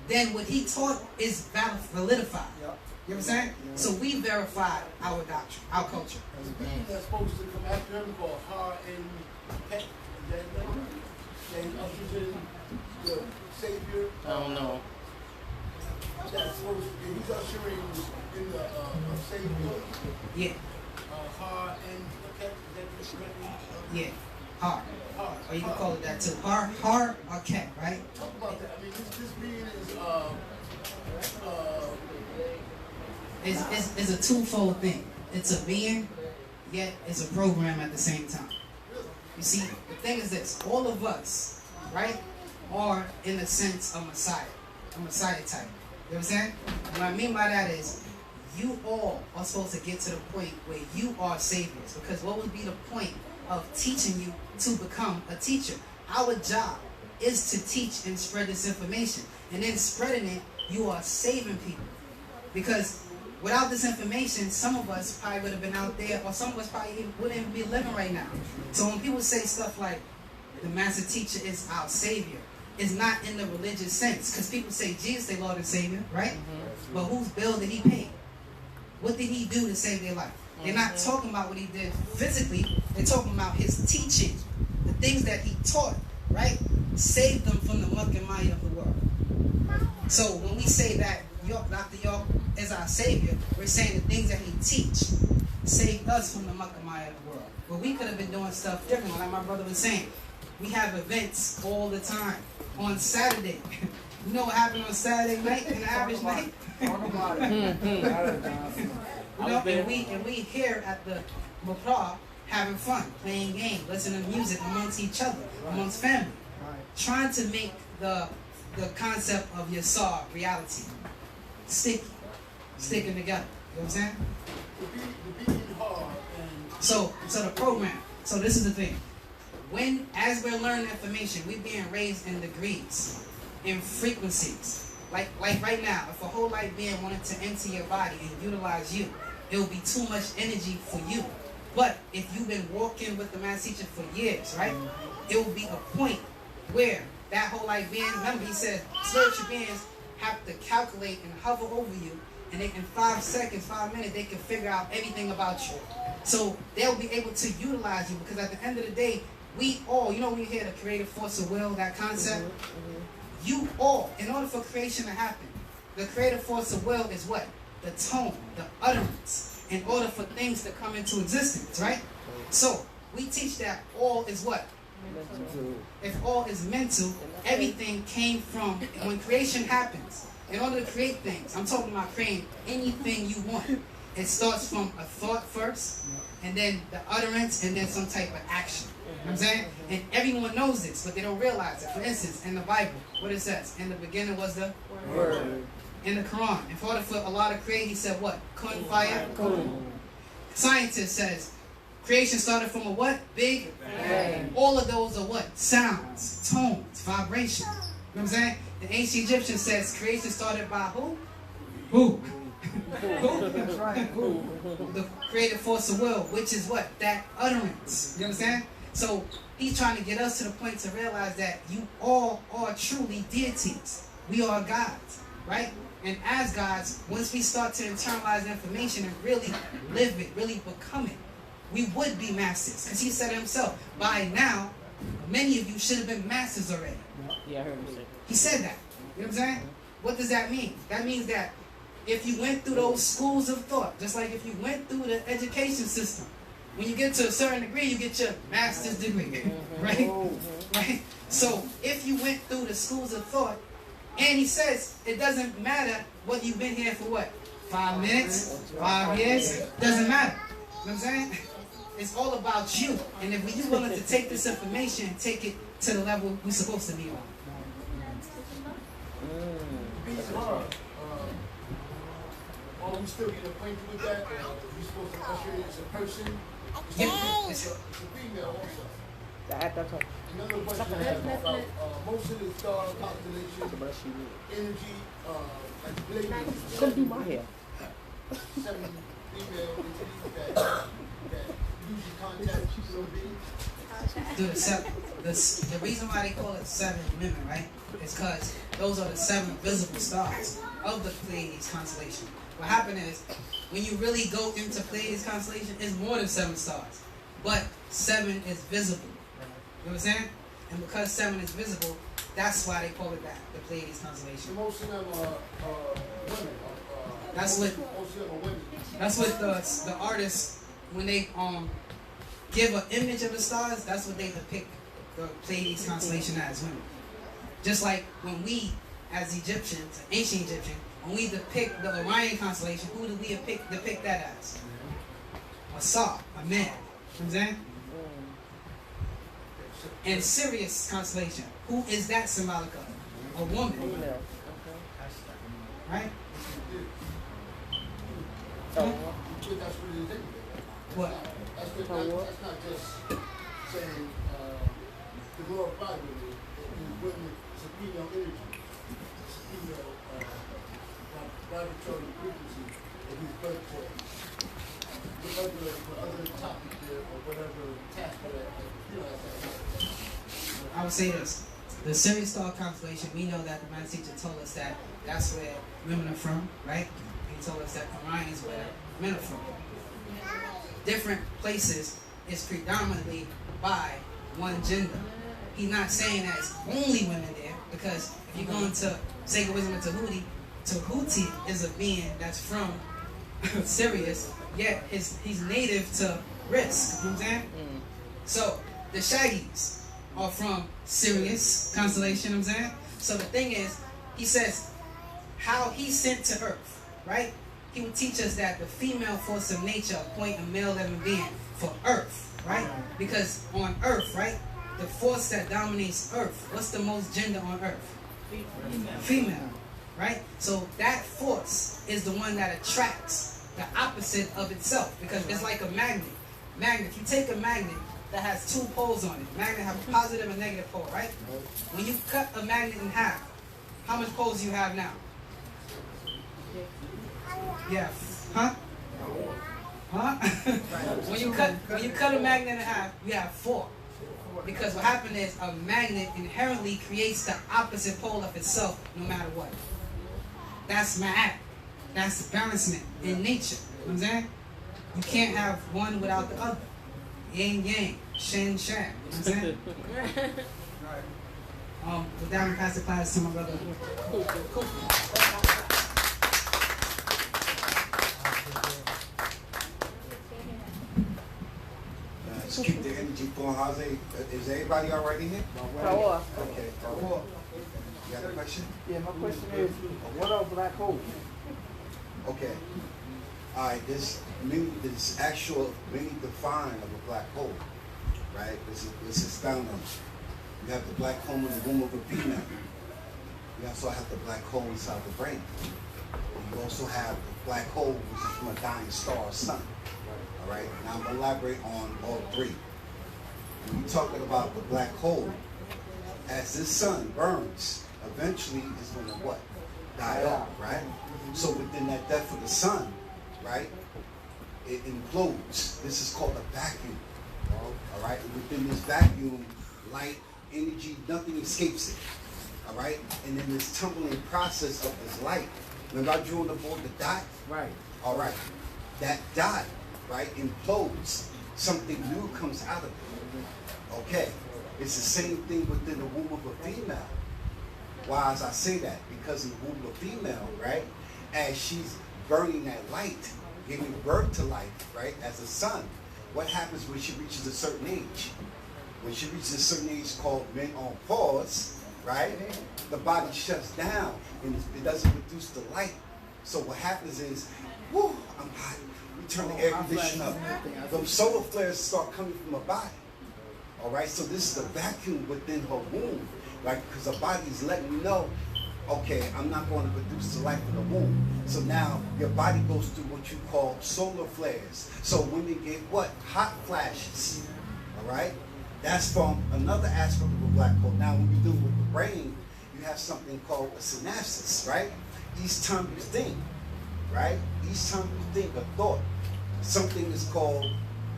Then what he taught is validified. You know what I'm saying? So we verified our doctrine, our culture. The being that's supposed to come after him called Har and Pet. And ushers in the Savior. I don't know. That's supposed to be, he's ushering in the Savior. Yeah. Har and Pet. Yeah. Har. Har. Or you can call it that too. Har or cat, right? Talk about that. I mean, this being is a twofold thing. It's a being, yet it's a program at the same time. You see, the thing is this: all of us, right, are in a sense a Messiah type. You know what I'm saying? What I mean by that is, you all are supposed to get to the point where you are saviors. Because what would be the point of teaching you to become a teacher? Our job is to teach and spread this information. And then spreading it, you are saving people. Because without this information, some of us probably would have been out there, or some of us probably wouldn't even be living right now. So when people say stuff like, the master teacher is our savior, it's not in the religious sense. Because people say Jesus, their Lord and Savior, right? But whose bill did he pay? What did he do to save their life? They're not talking about what he did physically. They're talking about his teaching. The things that he taught, right? Saved them from the muck and mire of the world. So when we say that Dr. York is our savior, we're saying the things that he teach saved us from the muck and mire of the world. But we could have been doing stuff different. Like my brother was saying, we have events all the time. On Saturday, you know what happened on Saturday night, an average night? And we here at the Mopra having fun, playing games, listening to music amongst each other, amongst family, trying to make the concept of Yasar reality, sticking together. You know what I'm saying? So the program. So this is the thing. As we're learning information, we're being raised in degrees, in frequencies. Like right now, if a whole light being wanted to enter your body and utilize you, it will be too much energy for you. But if you've been walking with the master teacher for years, right, it will be a point where that whole light being, remember he said, spiritual beings have to calculate and hover over you, and in 5 seconds, 5 minutes, they can figure out everything about you. So they'll be able to utilize you, because at the end of the day, we all, you know when you hear the creative force of will, that concept? You all, in order for creation to happen, the creative force of will is what? The tone, the utterance, in order for things to come into existence, right? So, we teach that all is what? If all is mental, everything came from, when creation happens, in order to create things, I'm talking about creating anything you want. It starts from a thought first, and then the utterance, and then some type of action. know what I'm saying? And everyone knows this, but they don't realize it. For instance, in the Bible, what it says, in the beginning was the Word. In the Quran, in order for Allah to create, He said what? Kun fire. Scientist says creation started from a what? Big bang. All of those are what? Sounds, tones, vibrations. You know what I'm saying? The ancient Egyptian says creation started by who? Who? Who? That's right. Who? The creative force of will, which is what? That utterance. You understand? So he's trying to get us to the point to realize that you all are truly deities. We are gods, right? And as gods, once we start to internalize information and really live it, really become it, we would be masters. Because he said himself, by now, many of you should have been masters already. Yeah, I heard him say. He said that. You know what I'm saying? What does that mean? That means that if you went through those schools of thought, just like if you went through the education system, when you get to a certain degree, you get your master's degree, right? Right? So if you went through the schools of thought, and he says it doesn't matter whether you've been here for what? 5 minutes, 5 years, doesn't matter. You know what I'm saying? It's all about you. And if you're willing to take this information and take it to the level we're supposed to be on. Are we still getting acquainted with that? We supposed to usher it as a person? It's a female also. That's all. Another question I have about most of the star constellation energy, like Blade, Come do my hair. 7 female entities that usually contact human beings. Dude, the reason why they call it 7 women, right, is because those are the 7 visible stars of the Pleiades constellation. What happened is, when you really go into Pleiades constellation, it's more than 7 stars. But 7 is visible. You know what I'm saying? And because 7 is visible, that's why they call it that, the Pleiades constellation. Most of them are women. That's what Most of them are women. That's what the artists, when they give an image of the stars, that's what they depict the Pleiades constellation as, women. Just like when we, as Egyptians, ancient Egyptian, when we depict the Orion constellation, who do we depict that as? A Sar, a man. You know what I'm saying? And Sirius constellation, who is that symbolic of? A woman. Right? That's what it is. What? That's not just saying to glorify women. It's a female energy. It's a female vibratory frequency that he's built for other topics there or whatever task that I would say this. The Sirius star constellation, we know that the master teacher told us that that's where women are from, right? He told us that Orion is where men are from. Different places is predominantly by one gender. He's not saying that it's only women there, because if you're going to Sacred Wisdom of Tahuti is a being that's from Sirius, yet he's native to Risk. You know what I'm saying? So the Shaggies are from Sirius constellation, you know what I'm saying? So the thing is, he says how he's sent to Earth, right? He would teach us that the female force of nature appoint a male living being for Earth, right? Because on Earth, right, the force that dominates Earth, what's the most gender on Earth? Female, right? So that force is the one that attracts the opposite of itself, because it's like a magnet. If you take a magnet that has 2 poles on it, magnet have a positive and negative pole, right? When you cut a magnet in half, how much poles do you have now? Yeah. Huh? When you cut a magnet in half, you have 4. Because what happened is a magnet inherently creates the opposite pole of itself no matter what. That's ma'at. That's balancement in nature. You know what I'm saying? You can't have one without the other. Yin yang, shin shan. You know what I'm saying? With that, I'm pass the class to my brother. Let's keep the energy flowing. Is everybody all right in here? Okay. You got a question? Yeah, my question is, what are black holes? Okay. All right. There's actual many define of a black hole. right? This is found on. You have the black hole in the womb of a female. You also have the black hole inside the brain. And you also have the black hole, which is from a dying star, sun. All right. Now I'm gonna elaborate on all three. When you're talking about the black hole, as this sun burns, eventually it's gonna what? Die off, right? So within that death of the sun, right, it implodes. This is called a vacuum. All right. And within this vacuum, light, energy, nothing escapes it. All right. And in this tumbling process of this light, remember I drew on the board the dot? Right. All right. That dot, right, implodes. Something new comes out of it. Okay. It's the same thing within the womb of a female. Why as I say that? Because in the womb of a female, right, as she's burning that light, giving birth to life, right, as a sun, what happens when she reaches a certain age? When she reaches a certain age called menopause, right, the body shuts down and it doesn't produce the light. So what happens is, whoo, I'm hot. We turn the air conditioner up. Those solar flares start coming from her body. All right, so this is the vacuum within her womb, right? Because her body's letting you know, okay, I'm not going to produce the light in the womb. So now your body goes through what you call solar flares. So women get what? Hot flashes. All right? That's from another aspect of a black hole. Now when you deal with the brain, you have something called a synapses, right? Each time you think, right? Each time you think a thought, something is called,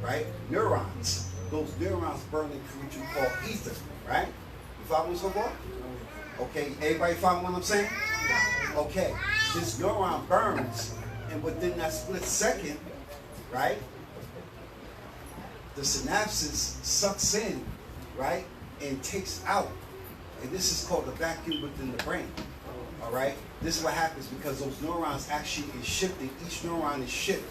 right, neurons. Those neurons burn into what you call ether, right? You follow me so far? Okay, everybody follow what I'm saying? Okay, this neuron burns, and within that split second, right, the synapses sucks in, right, and takes out. And this is called the vacuum within the brain. All right? This is what happens because those neurons actually is shifting. Each neuron is shifted,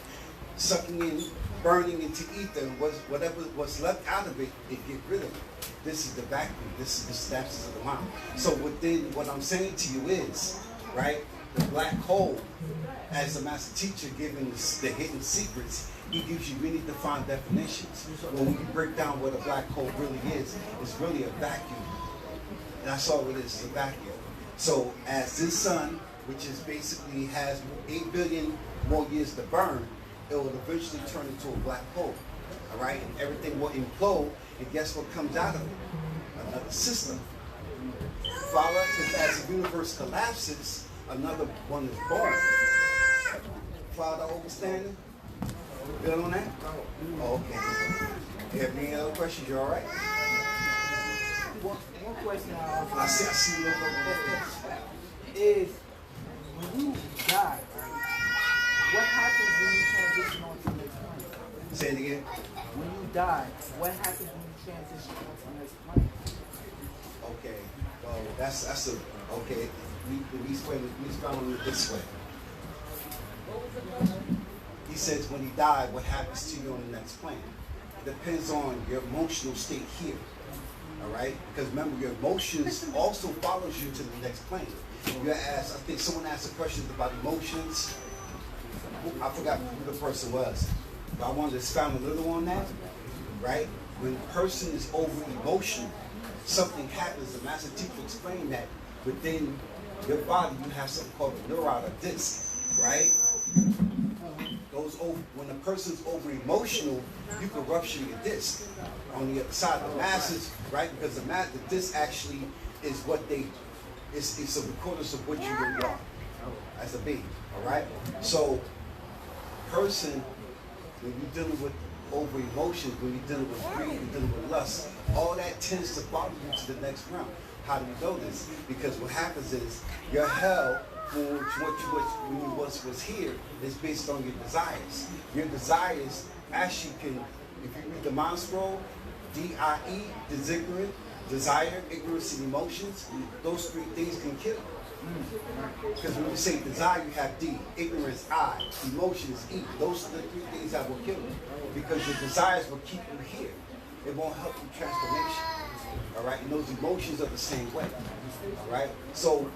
sucking in, burning into ether, and whatever was left out of it, it get rid of it. This is the vacuum. This is the synapses of the mind. So within what I'm saying to you is, right, the black hole, as the master teacher giving the hidden secrets, he gives you really defined definitions. When we break down what a black hole really is, it's really a vacuum. That's all it is, it's a vacuum. So as this sun, which is basically has 8 billion more years to burn, it will eventually turn into a black hole. All right? And everything will implode, and guess what comes out of it? Another system. Follow? Because as the universe collapses, another one is born. Follow the understanding? Good on that? Oh, okay. You have any other questions? You all right? One question I see you look over is when you die, right, what happens when you transition on to the next plane? Say it again. When you die, what happens when you transition on to the next plane? Okay. Well, that's a okay. We explain it this way. He says when he died, what happens to you on the next plane? It depends on your emotional state here. All right? Because remember, your emotions also follows you to the next plane. You asked, I think someone asked a question about emotions. I forgot who the person was. But I wanted to expound a little on that. Right? When a person is over emotional, something happens. The master teacher explained that within your body you have something called a neuron, a disc, right? When a person's over emotional, you can rupture your disc on the other side. The masses, right? Because the disc actually is what it's a recorders of what you really are as a being. All right. So, person, when you're dealing with over emotions, when you're dealing with greed, you're dealing with lust, all that tends to follow you to the next round. How do you know this? Because what happens is your hell, when you was here, is based on your desires. Your desires actually can, if you read the mind scroll, D-I-E, desire, ignorance, and emotions, those three things can kill you. Because when you say desire, you have D, ignorance, I, emotions, E. Those are the three things that will kill you. Because your desires will keep you here. It won't help you transformation. All right, and those emotions are the same way. All right, so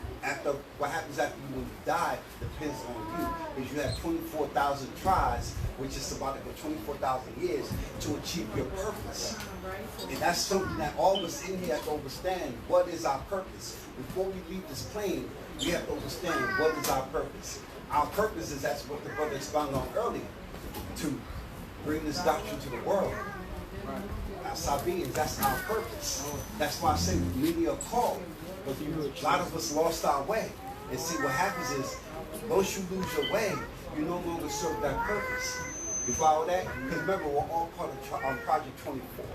what happens after you when you die depends on you, because you have 24,000 tries, which is about 24,000 years to achieve your purpose. And that's something that all of us in here have to understand. What is our purpose? Before we leave this plane, we have to understand what is our purpose. Our purpose is, that's what the brother expounded on earlier, to bring this doctrine to the world. Our Sabians, that's our purpose. That's why I say many are called. But a lot of us lost our way. And see, what happens is, once you lose your way, you no longer serve that purpose. You follow that? Because remember, we're all part of Project 24.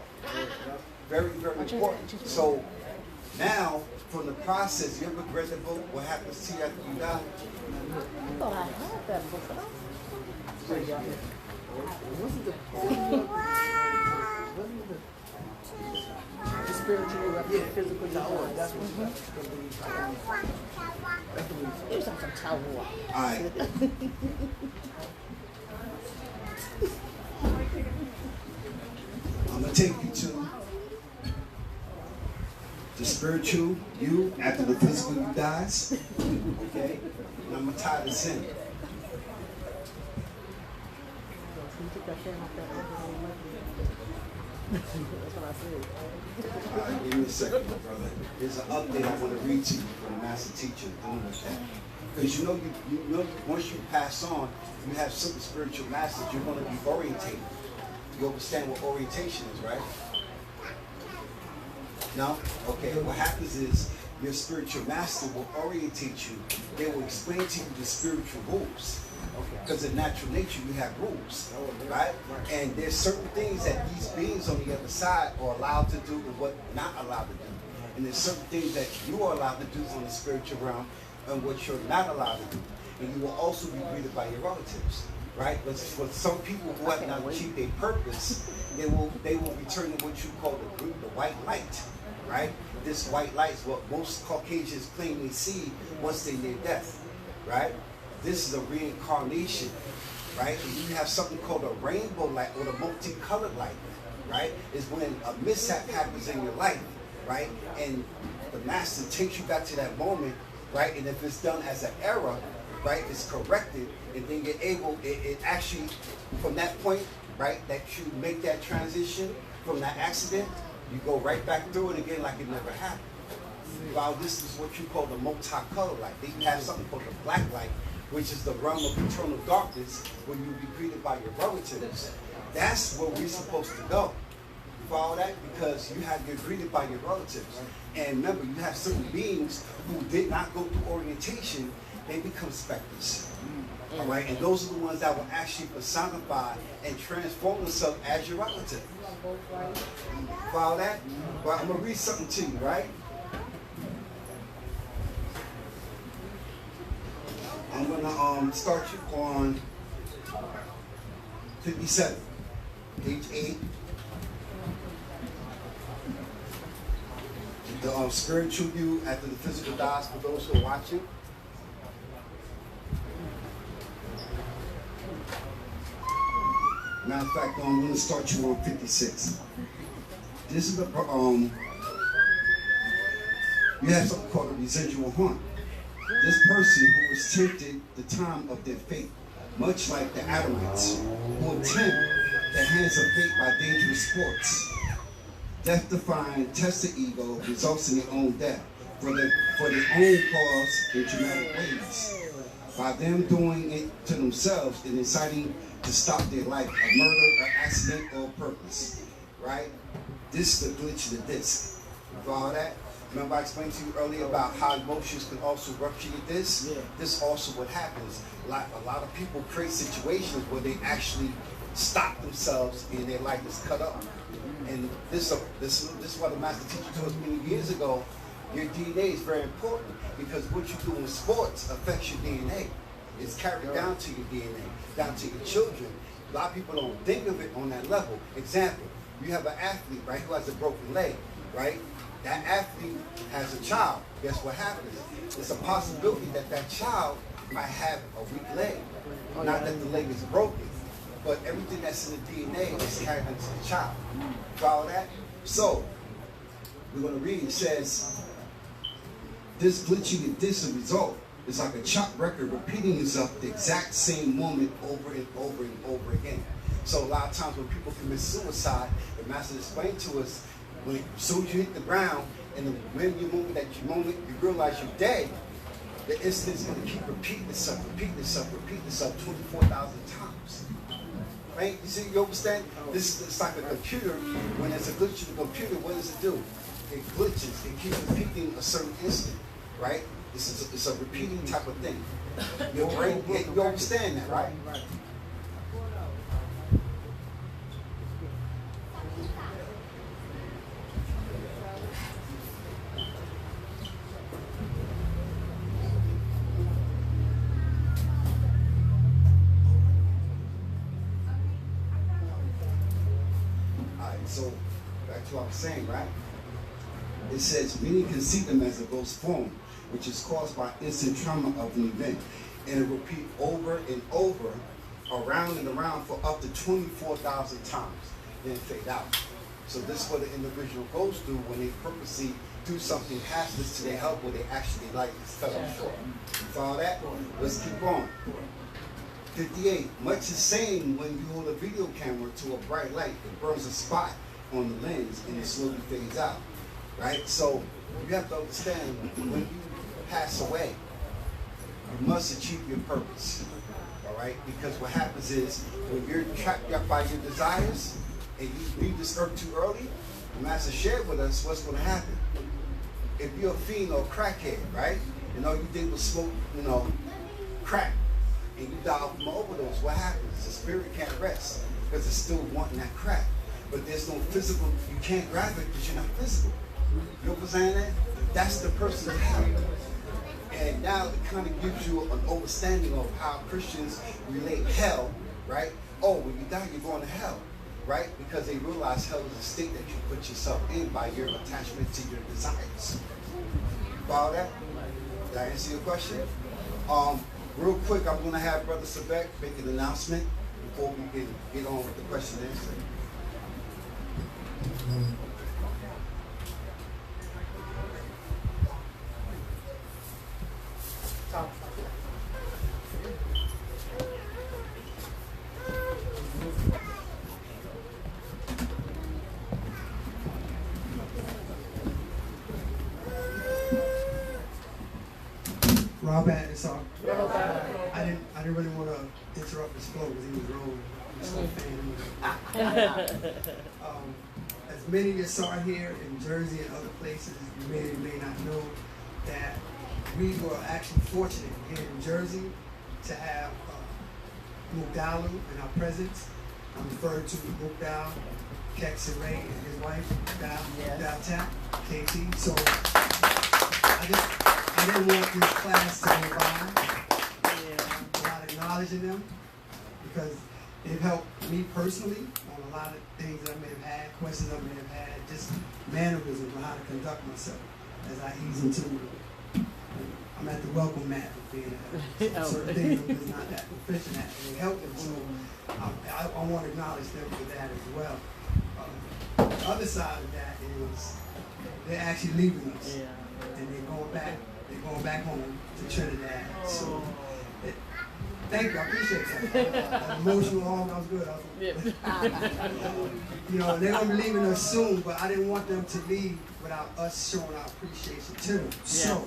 Very, very important. So now, from the process, you ever read the book, What Happens to You After You Die? I thought I had that book, but the spiritual after the physical. That's what it was some Tower. All right. I'm going to take you to the spiritual you after the physical you dies. Okay? And I'm going to tie this in. All right, give me a second, brother. There's an update I want to read to you from the master teacher doing with that. Because you know, once you pass on, you have certain spiritual masters, you're going to be orientated. You understand what orientation is, right? No? Okay, what happens is your spiritual master will orientate you. They will explain to you the spiritual rules. Because in natural nature, you have rules, right? And there's certain things that these beings on the other side are allowed to do and what not allowed to do. And there's certain things that you are allowed to do on the spiritual realm and what you're not allowed to do. And you will also be greeted by your relatives, right? But for some people who have not achieved their purpose, they will return to what you call the white light, right? This white light is what most Caucasians claim they see once they near death, right? This is a reincarnation, right? And you have something called a rainbow light or the multicolored light, right? Is when a mishap happens in your life, right? And the master takes you back to that moment, right? And if it's done as an error, right, it's corrected, and then you're able, it actually, from that point, right, that you make that transition from that accident, you go right back through it again like it never happened. While this is what you call the multicolored light. They have something called the black light, which is the realm of eternal darkness, where you'll be greeted by your relatives. That's where we're supposed to go. You follow that? Because you're greeted by your relatives. And remember, you have certain beings who did not go through orientation, they become specters. All right? And those are the ones that will actually personify and transform themselves as your relative. Follow that? Well, I'm going to read something to you, right? I'm going to start you on 57, page 8. The spiritual view after the physical dies, for those who are watching. Matter of fact, I'm going to start you on 56. This is the, you have something called a residual harm. This person who was tempted the time of their fate, much like the Adamites, who attempt the hands of fate by dangerous sports. Death-defying test the ego results in their own death for their own cause in dramatic ways. By them doing it to themselves and inciting to stop their life, a murder, an accident, or purpose. Right? This is the glitch of the disc. You follow that? Remember I explained to you earlier about how emotions can also rupture your disc? Yeah. This also what happens. A lot of people create situations where they actually stop themselves and their life is cut up. And this is what the master teacher told us many years ago. Your DNA is very important because what you do in sports affects your DNA. It's carried down to your DNA, down to your children. A lot of people don't think of it on that level. Example, you have an athlete, right, who has a broken leg, right? That athlete has a child. Guess what happens? It's a possibility that that child might have a weak leg. Not that the leg is broken, but everything that's in the DNA is carried into the child. Follow that? So, We're going to read. It says, this glitching and this result is like a chopped record repeating itself the exact same moment over and over and over again. So a lot of times when people commit suicide, the master explained to us, when as soon as you hit the ground, and the moment you realize you're dead, the incident's going to keep repeating itself 24,000 times. Right? You see, you understand? This is like a computer. When there's a glitch in the computer, what does it do? It glitches. It keeps repeating a certain instant. Right? It's a repeating type of thing. Your brain, you understand that, right? So, back to what I was saying, right? It says, many can see them as a ghost form, which is caused by instant trauma of an event, and it will repeat over and over, around and around for up to 24,000 times, then fade out. So this is what an individual goes through when they purposely do something hazardous to their health, where they actually like fell short. You follow that? Let's keep going. 58. Much the same when you hold a video camera to a bright light, it burns a spot on the lens and it slowly fades out. Right? So you have to understand, when you pass away, you must achieve your purpose. All right? Because what happens is, when you're trapped up by your desires and you leave this earth too early, the master shared with us what's going to happen. If you're a fiend or a crackhead, right? And all you did was smoke, crack, and you die from an overdose, what happens? The spirit can't rest because it's still wanting that crack. But there's no physical, you can't grab it because you're not physical. You know what I'm saying? That's the person's hell. And now it kind of gives you an understanding of how Christians relate hell, right? Oh, when you die, you're going to hell, right? Because they realize hell is a state that you put yourself in by your attachment to your desires. Follow that? Did I answer your question? Real quick, I'm going to have Brother Wu-Sabat make an announcement before we can get on with the question and answer. Robert, it's all. I didn't really want to interrupt his flow because he was rolling. I'm so fan. As many of you saw here in Jersey and other places, you may or may not know that we were actually fortunate here in Jersey to have Wu-Nuwapu in our presence. I'm referring to Wu-Nuwapu, Khaf-re, and his wife, Wu-Nuwapu, KT. So I didn't want this class to go by without acknowledging them, because it helped me personally on a lot of things that I may have had, questions I may have had, just mannerisms on how to conduct myself as I ease into it. I'm at the welcome mat for being at certain things I'm just not that proficient at, and they help them. So I want to acknowledge them for that as well. The other side of that is they're actually leaving us, and they're going back. They're going back home to Trinidad. So thank you, I appreciate that. Emotional, all that was good. They're going to be leaving us soon, but I didn't want them to leave without us showing our appreciation to them. So,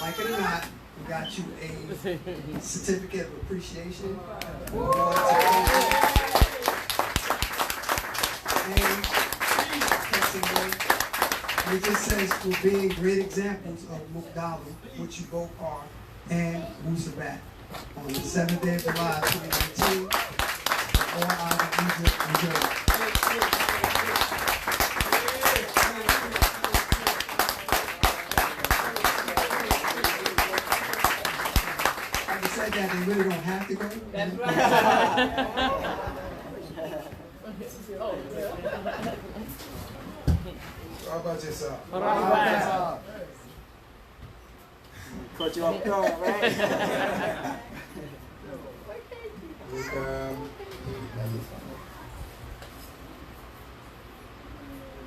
like it or not, we got you a certificate of appreciation. And it just says, for being great examples of Wu-Nuwapu, which you both are, and Wu-Sabat, on the 7th day of July, 2019, all out of Egypt, New Jersey. Having said that, they really don't have to go. That's right. How about yourself? All right. Caught you off guard, right?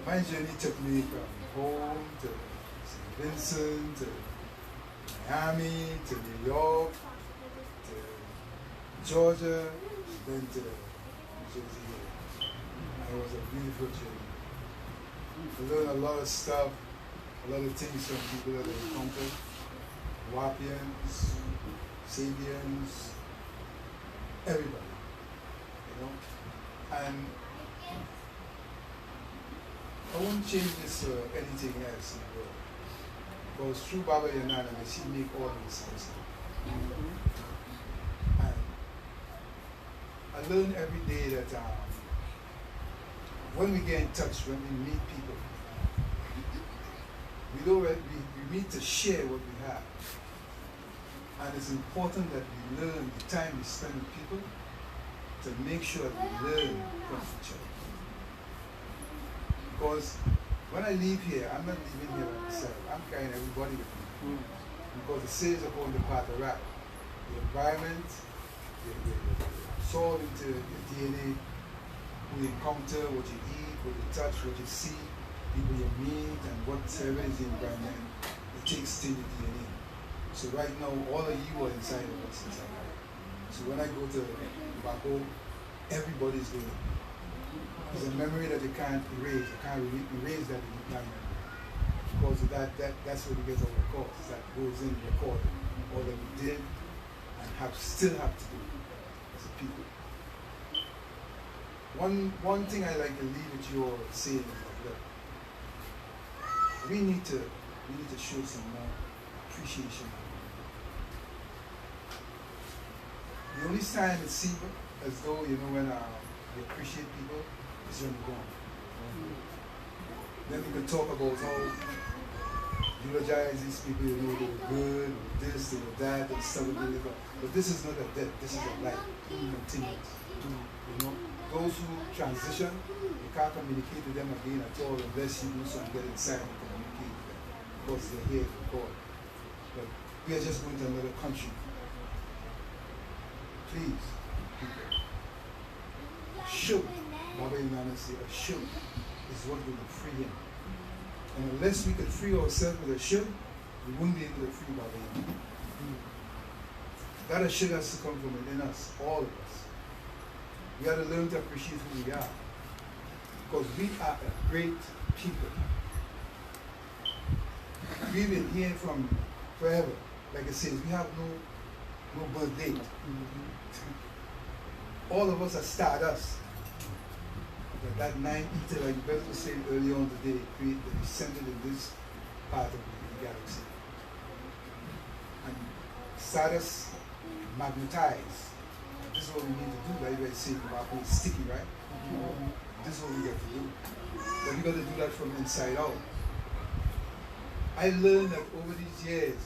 my journey took me from home to St. Vincent to Miami to New York to Georgia, then to New Jersey. It was a beautiful journey. I learned a lot of stuff, a lot of things from people that I encountered. Wapians, Sabians, everybody, you know. And I won't change this for anything else in the world. Because through Baba Yanana, I see make all of this sense. And I learn every day that when we get in touch, when we meet people, we meet to share what we have. And it's important that we learn the time we spend with people to make sure that we learn from each other. Because when I leave here, I'm not leaving here by myself. I'm carrying everybody with me. Because the sails are going to part of rap. The environment, the soil into your DNA, who you encounter, what you eat, what you touch, what you see, people you meet, and whatever is the environment, it takes to your DNA. So right now, all of you are inside of us inside of it. So when I go to back home, everybody's there. It's a memory that you can't erase. You can't erase that memory. Because that's what it gets over the course. That goes in recorded. All that we did and still have to do as a people. One thing I like to leave with you all saying is like that. We need to show some more appreciation. The only time it seems as though, you know, when we appreciate people, is when we're gone. Then we can talk about how eulogize these people, you know, they were good, they were this, they were that, and stuff like that. But this is not a death, this is a life. It continues. You know, those who transition, you can't communicate with them again at all unless you do something, get inside and communicate with them. Because they're here for God. But we are just going to another country. Please, people, should, Baba Yanana said, a should is what will free him. And unless we can free ourselves with a should, we won't be able to free Baba Yanana. That a should has to come from within us, all of us. We have to learn to appreciate who we are. Because we are a great people. We've been here from forever. Like I said, we have no birth date. All of us are stardust. But that nine ether, like Beth was saying earlier on today, descended in this part of the galaxy. And stardust magnetized. This is what we need to do. Like you say, it's sticky, right? This is what we got to do. But we got to do that from inside out. I learned that over these years,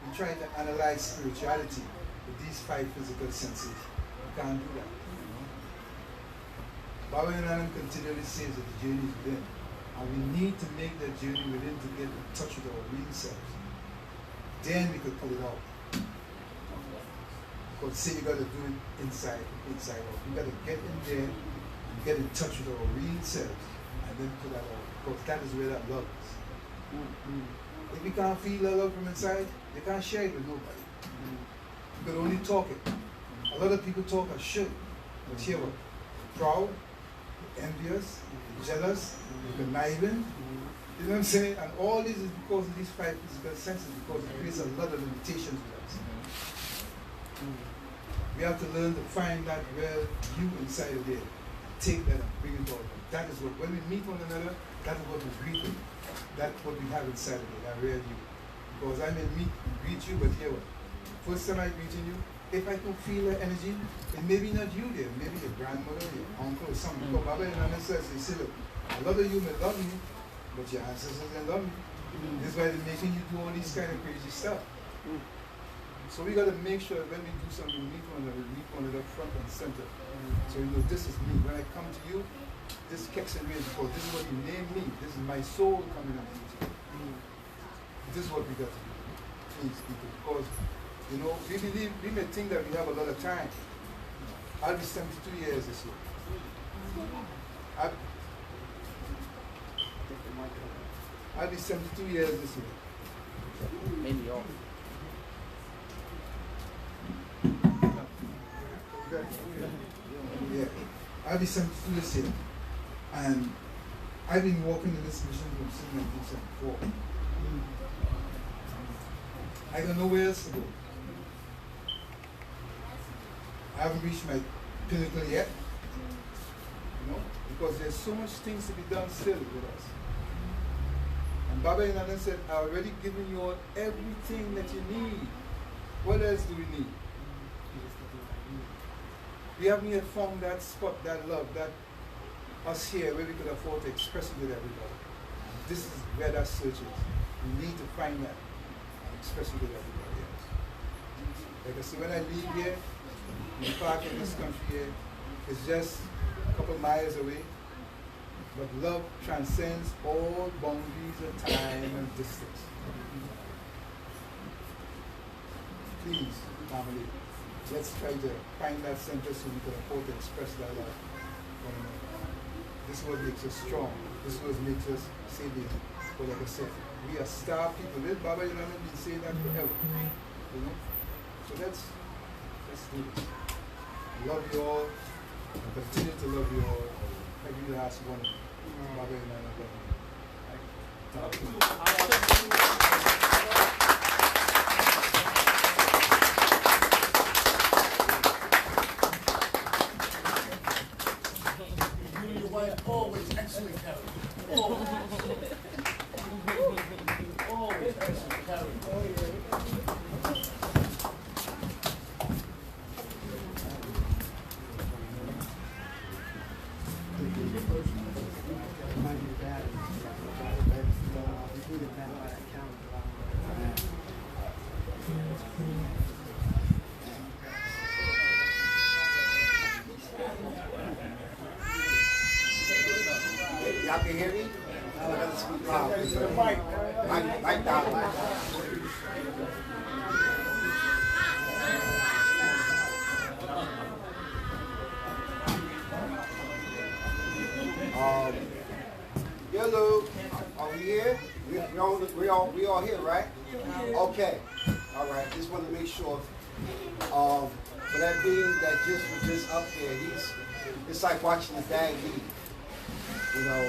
we try to analyze spirituality with these 5 physical senses. We can't do that. Baba Yanana continually says that the journey is within. And we need to make that journey within to get in touch with our real selves. Then we could pull it out. Because say you got to do it inside out. We got to get in there and get in touch with our real selves and then pull that out. Because that is where that love is. If we can't feel that love from inside, you can't share it with nobody. You can only talk it. A lot of people talk a should, but here what? Proud, envious, jealous, conniving. You know what I'm saying? And all this is because of these 5 physical senses, because it creates a lot of limitations with us. We have to learn to find that real you inside of there. Take that and bring it out. That is what, when we meet one another, that is what we greet them. That's what we have inside of it, that real you. Because I may meet and greet you, but here what? First time I greeting you, if I don't feel that energy, it may be not you there, maybe your grandmother, your uncle, or something. Because Baba Yanana says, they say, look, a lot of you may love me, but your ancestors don't love me. This is why they're making you do all these kind of crazy stuff. So we got to make sure that when we do something, we meet one another, we meet one another front and center. So you know, this is me. When I come to you, this kicks and rains because this is what you name me. This is my soul coming up to you. This is what we got to do. Please, people. Because, you know, we may think that we have a lot of time. I'll be 72 years this year. I'll be 72 years this year. Maybe all. Okay. Yeah. I'll be 72 this year. And I've been working in this mission since 1974. I don't know where else to go. I haven't reached my pinnacle yet, you know, because there's so much things to be done still with us. And Baba Yanana said, I already given you all everything that you need. What else do we need? We haven't yet found that spot, that love, that us here where we could afford to express it with everybody. This is where that search is. We need to find that and express it with everybody else. Like I said, when I leave here, the park in this country here is just a couple miles away, but love transcends all boundaries of time and distance. Please, family, let's try to find that center so we can afford to express that love. This is what makes us strong. This is what makes us saving. But like I said, we are star people. This Baba Yanana been saying that forever. You know? So let's do this. Love you all and continue to love you all. Every last one of you. Baba Yanana. You and your wife always excellent character. Always. Always excellent character. Y'all can hear me? Mic down. Hello, are we here? We all here, right? Okay. All right. Just want to make sure. For that being that just was just up there, it's like watching the dad lead. You know,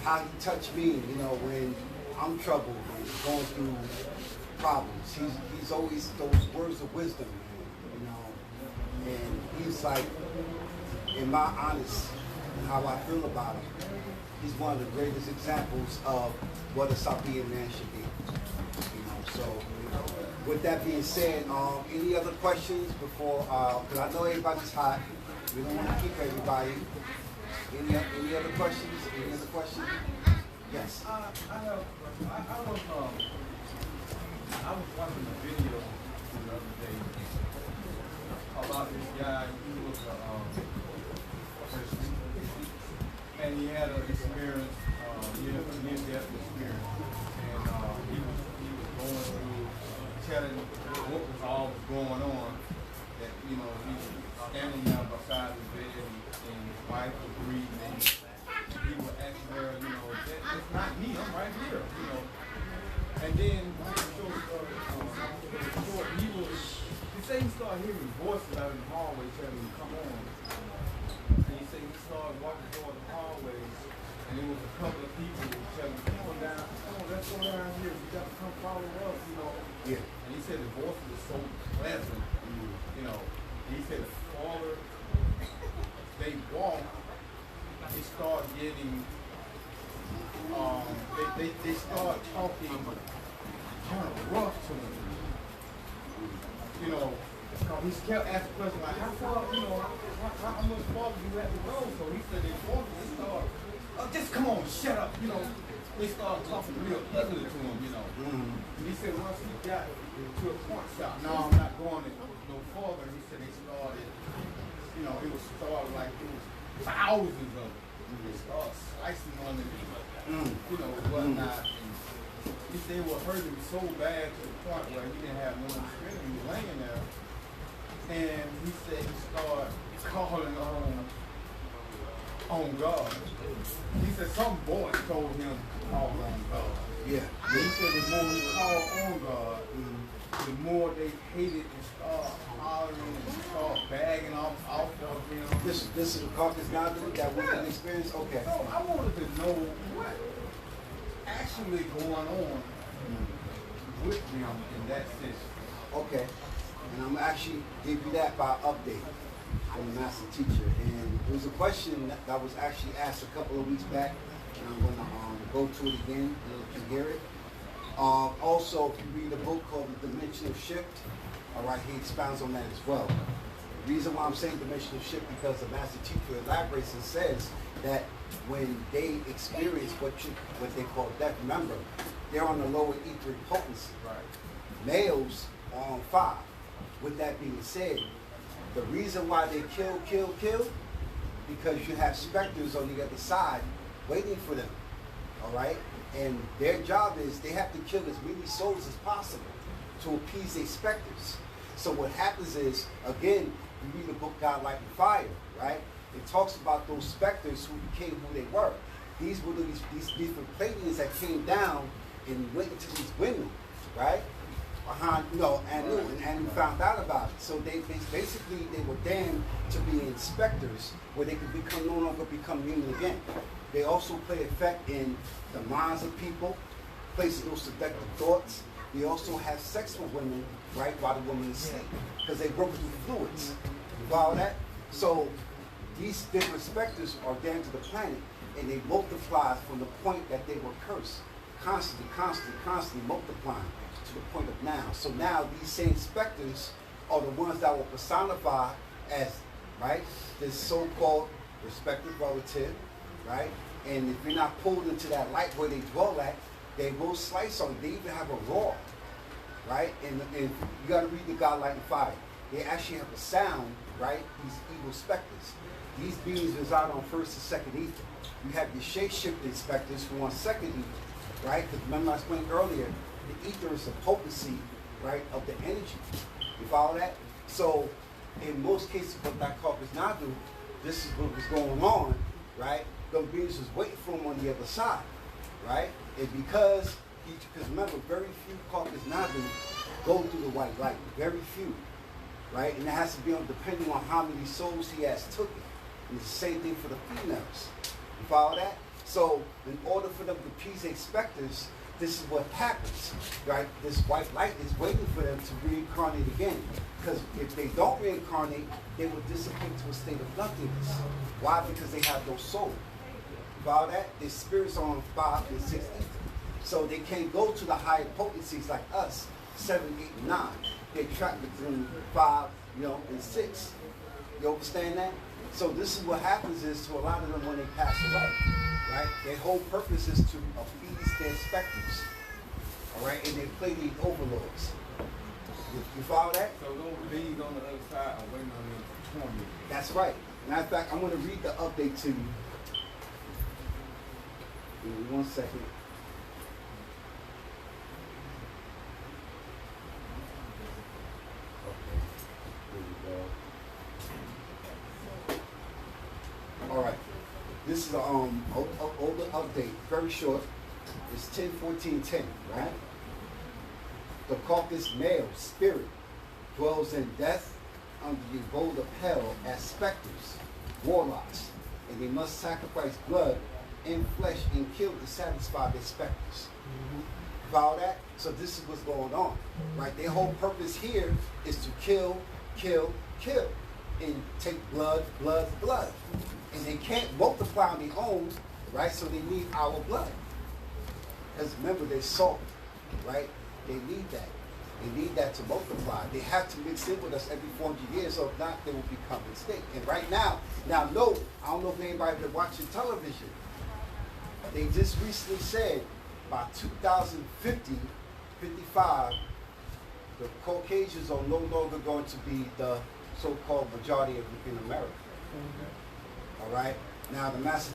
how he touched me, you know, when I'm troubled and going through problems. He's always those words of wisdom, you know. And he's like, in my honest, how I feel about him, he's one of the greatest examples of what a Sabian man should be. You know, so with that being said, any other questions before, because I know everybody's hot. We don't want to keep everybody. Any other questions? Any other questions? Yes. I was watching a video the other day about this guy. He was a Christian, and he had an experience, he had a near-death experience, and he was going through telling what was all going on. That he was standing there beside his bed, and his wife was breathing. And he would ask her, that's not me, I'm right here, And then he said he started hearing voices out in the hallway telling him, come on. And he said he started walking toward the hallway, and there was a couple of people who were telling him, come on, let's go down here, you got to come follow us, Yeah. And he said the voices were so pleasant, He said the farther they walked, they start getting, they start talking kind of rough to him. He kept asking questions like, how far, how much farther do you have to go? So he said they start, just come on, shut up, They started talking real ugly to him, And he said once he got to a point, shot, no, I'm not going no farther. He said they started, it was like it was thousands of them. They started slicing on him, whatnot. And he said it would hurt him so bad to the point where he didn't have no strength. He was laying there. And he said he started calling on on God. He said some voice told him to call on God. Yeah. He said the more he called on God, the more they hated and started hollering and started bagging off of him. This is the caucus now that was an experience? Okay. So I wanted to know what actually going on with them in that session. Okay. And I'm actually give you that by update from the master teacher. And it was a question that was actually asked a couple of weeks back, and I'm going to go to it again and you can hear it. Also, if you read a book called The Dimensional Shift, all right, he expounds on that as well. The reason why I'm saying dimensional shift because the master teacher elaborates and says that when they experience what they call death, remember, they're on the lower etheric potency. Right. Males are on 5. With that being said, the reason why they kill, because you have specters on the other side waiting for them, all right? And their job is they have to kill as many souls as possible to appease their specters. So what happens is, again, you read the book God, Light, and Fire, right? It talks about those specters who became who they were. These were these different Pleiadians that came down and went into these women, right? And found out about it. So they basically were damned to be inspectors where they could no longer become human again. They also play effect in the minds of people, placing those seductive thoughts. They also have sex with women, right, while the woman is asleep, because they work with fluids. You follow that? So these different specters are damned to the planet, and they multiply from the point that they were cursed, constantly multiplying to the point of now. So now these same specters are the ones that will personify as, right, this so-called respective relative, right? And if you're not pulled into that light where they dwell at, they will slice on you. They even have a raw, right? And you got to read the God, Light, and Fire. They actually have a sound, right? These evil specters. These beings reside on first and second ether. You have your shape-shifting specters who are on second ether, right? Because remember I explained earlier, the ether is the potency, right, of the energy. You follow that? So in most cases, what that caucus now do, this is what was going on, right? Those beings was waiting for him on the other side, right? And because remember, very few caucus Nadu go through the white light, very few, right? And it has to be on depending on how many souls he has taken. And it's the same thing for the females. You follow that? So in order for them to appease their specters, this is what happens, right? This white light is waiting for them to reincarnate again. Because if they don't reincarnate, they will dissipate to a state of nothingness. Why? Because they have no soul. You follow that? Their spirits are on 5 and 6 ether. So they can't go to the higher potencies like us, 7, 8, and 9. They're trapped between 5, and 6. You understand that? So this is what happens is to a lot of them when they pass away, right? Their whole purpose is to appease their specters, all right? And they play these overlords. You follow that? So those beings on the other side are waiting on them to torment. That's right. Matter of fact, I'm going to read the update to you. Give me 1 second. All right, this is an older update, very short. It's 10-14-10, right? The caucus male spirit dwells in death under the abode of hell as specters, warlocks, and they must sacrifice blood and flesh and kill to satisfy their specters. Follow that? So this is what's going on, right? Their whole purpose here is to kill, and take blood. And they can't multiply on their own, right? So they need our blood. Because remember, they're salt, right? They need that. They need that to multiply. They have to mix in with us every 400 years, or if not, they will become extinct. And right now note, I don't know if anybody's been watching television. They just recently said by 2050, 55, the Caucasians are no longer going to be the so-called majority in America. All right? Now, the master